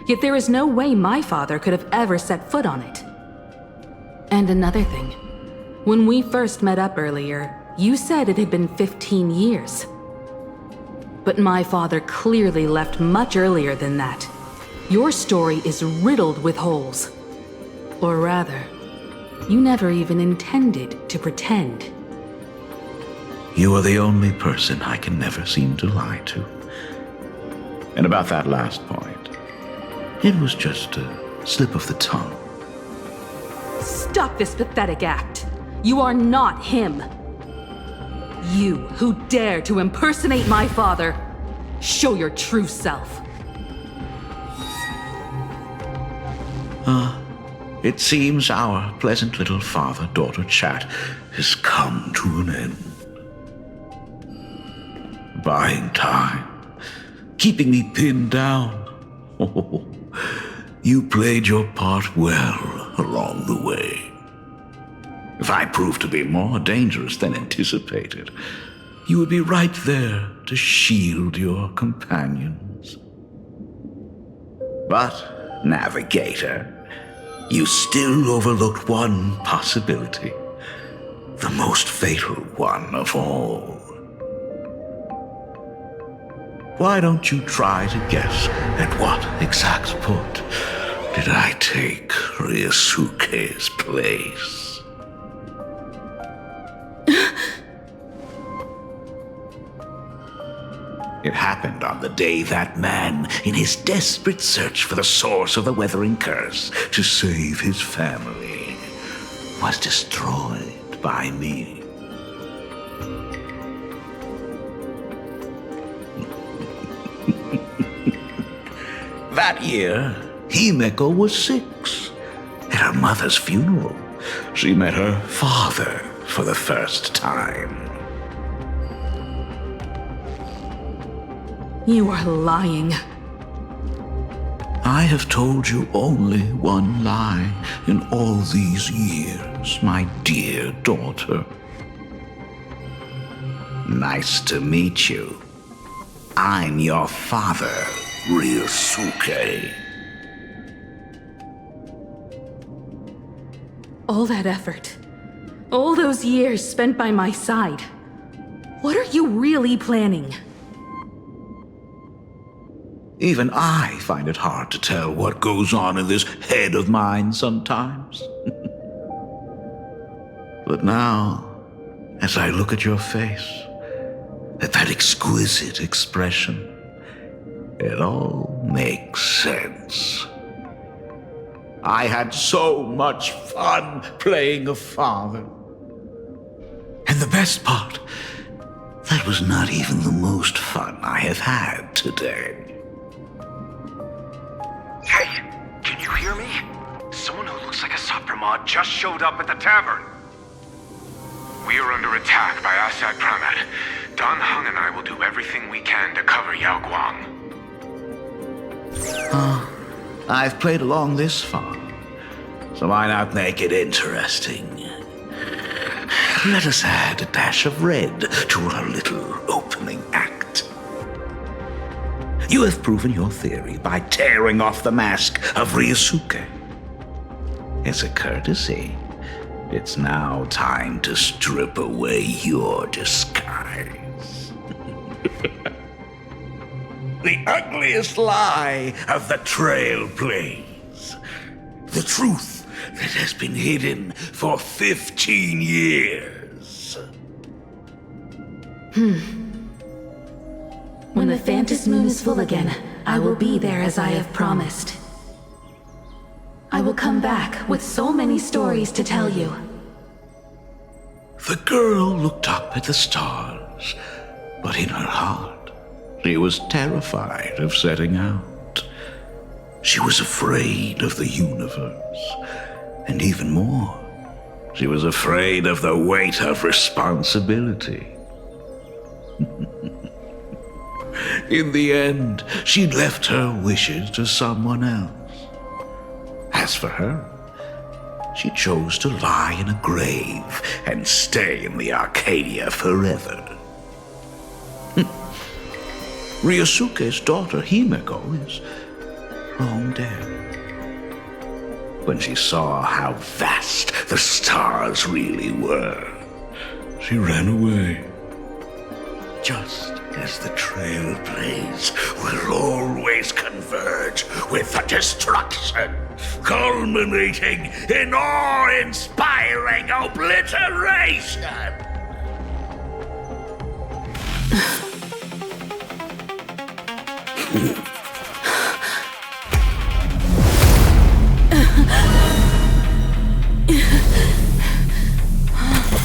yet there is no way my father could have ever set foot on it. And another thing, when we first met up earlier, you said it had been 15 years. But my father clearly left much earlier than that. Your story is riddled with holes. Or rather, you never even intended to pretend. You are the only person I can never seem to lie to. And about that last point, it was just a slip of the tongue. Stop this pathetic act. You are not him. You who dare to impersonate my father, show your true self. It seems our pleasant little father-daughter chat has come to an end. Buying time, keeping me pinned down. Oh, you played your part well along the way. If I proved to be more dangerous than anticipated, you would be right there to shield your companions. But, Navigator, you still overlooked one possibility, the most fatal one of all. Why don't you try to guess at what exact port did I take Ryosuke's place? It happened on the day that man, in his desperate search for the source of the weathering curse to save his family, was destroyed by me. That year, Himeko was 6. At her mother's funeral, she met her father for the first time. You are lying. I have told you only one lie in all these years, my dear daughter. Nice to meet you. I'm your father, Ryosuke. All that effort, all those years spent by my side. What are you really planning? Even I find it hard to tell what goes on in this head of mine sometimes. But now, as I look at your face, at that exquisite expression, it all makes sense. I had so much fun playing a father. And the best part, that was not even the most fun I have had today. Hey, can you hear me? Someone who looks like a Sapramod just showed up at the tavern. We are under attack by Asad Pramad. Don Hung and I will do everything we can to cover Yao Guang. I've played along this far, so why not make it interesting? Let us add a dash of red to our little opening act. You have proven your theory by tearing off the mask of Ryosuke. As a courtesy, it's now time to strip away your disguise. The ugliest lie of the Trailblaze. The truth that has been hidden for 15 years. When the Phantom Moon is full again, I will be there as I have promised. I will come back with so many stories to tell you. The girl looked up at the stars, but in her heart, she was terrified of setting out. She was afraid of the universe, and even more, she was afraid of the weight of responsibility. In the end, she'd left her wishes to someone else. As for her, she chose to lie in a grave and stay in the Arcadia forever. Ryosuke's daughter Himeko is long dead. When she saw how vast the stars really were, she ran away. Just as the Trailblaze will always converge with the destruction, culminating in awe-inspiring obliteration.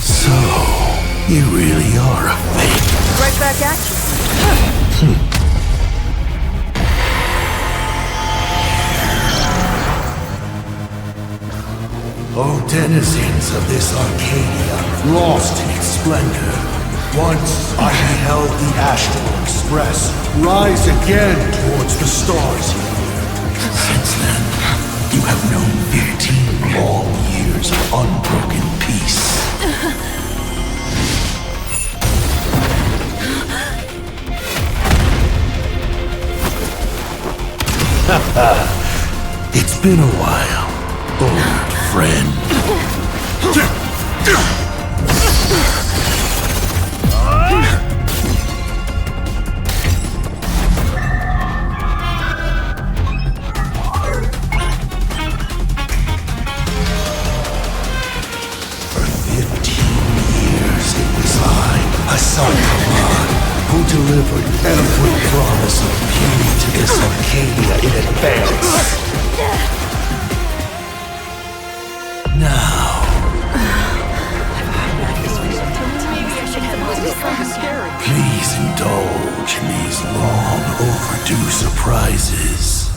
So, you really are a fake. Right back at you. O denizens of this Arcadia, lost in its splendor, once I beheld the Astral Express rise again towards the stars. Since then, you have known 15 long years of unbroken peace. It's been a while, old friend. For 15 years it was Hassan, who delivered every promise of beauty to this Arcadia in advance. Now, please indulge in these long overdue surprises.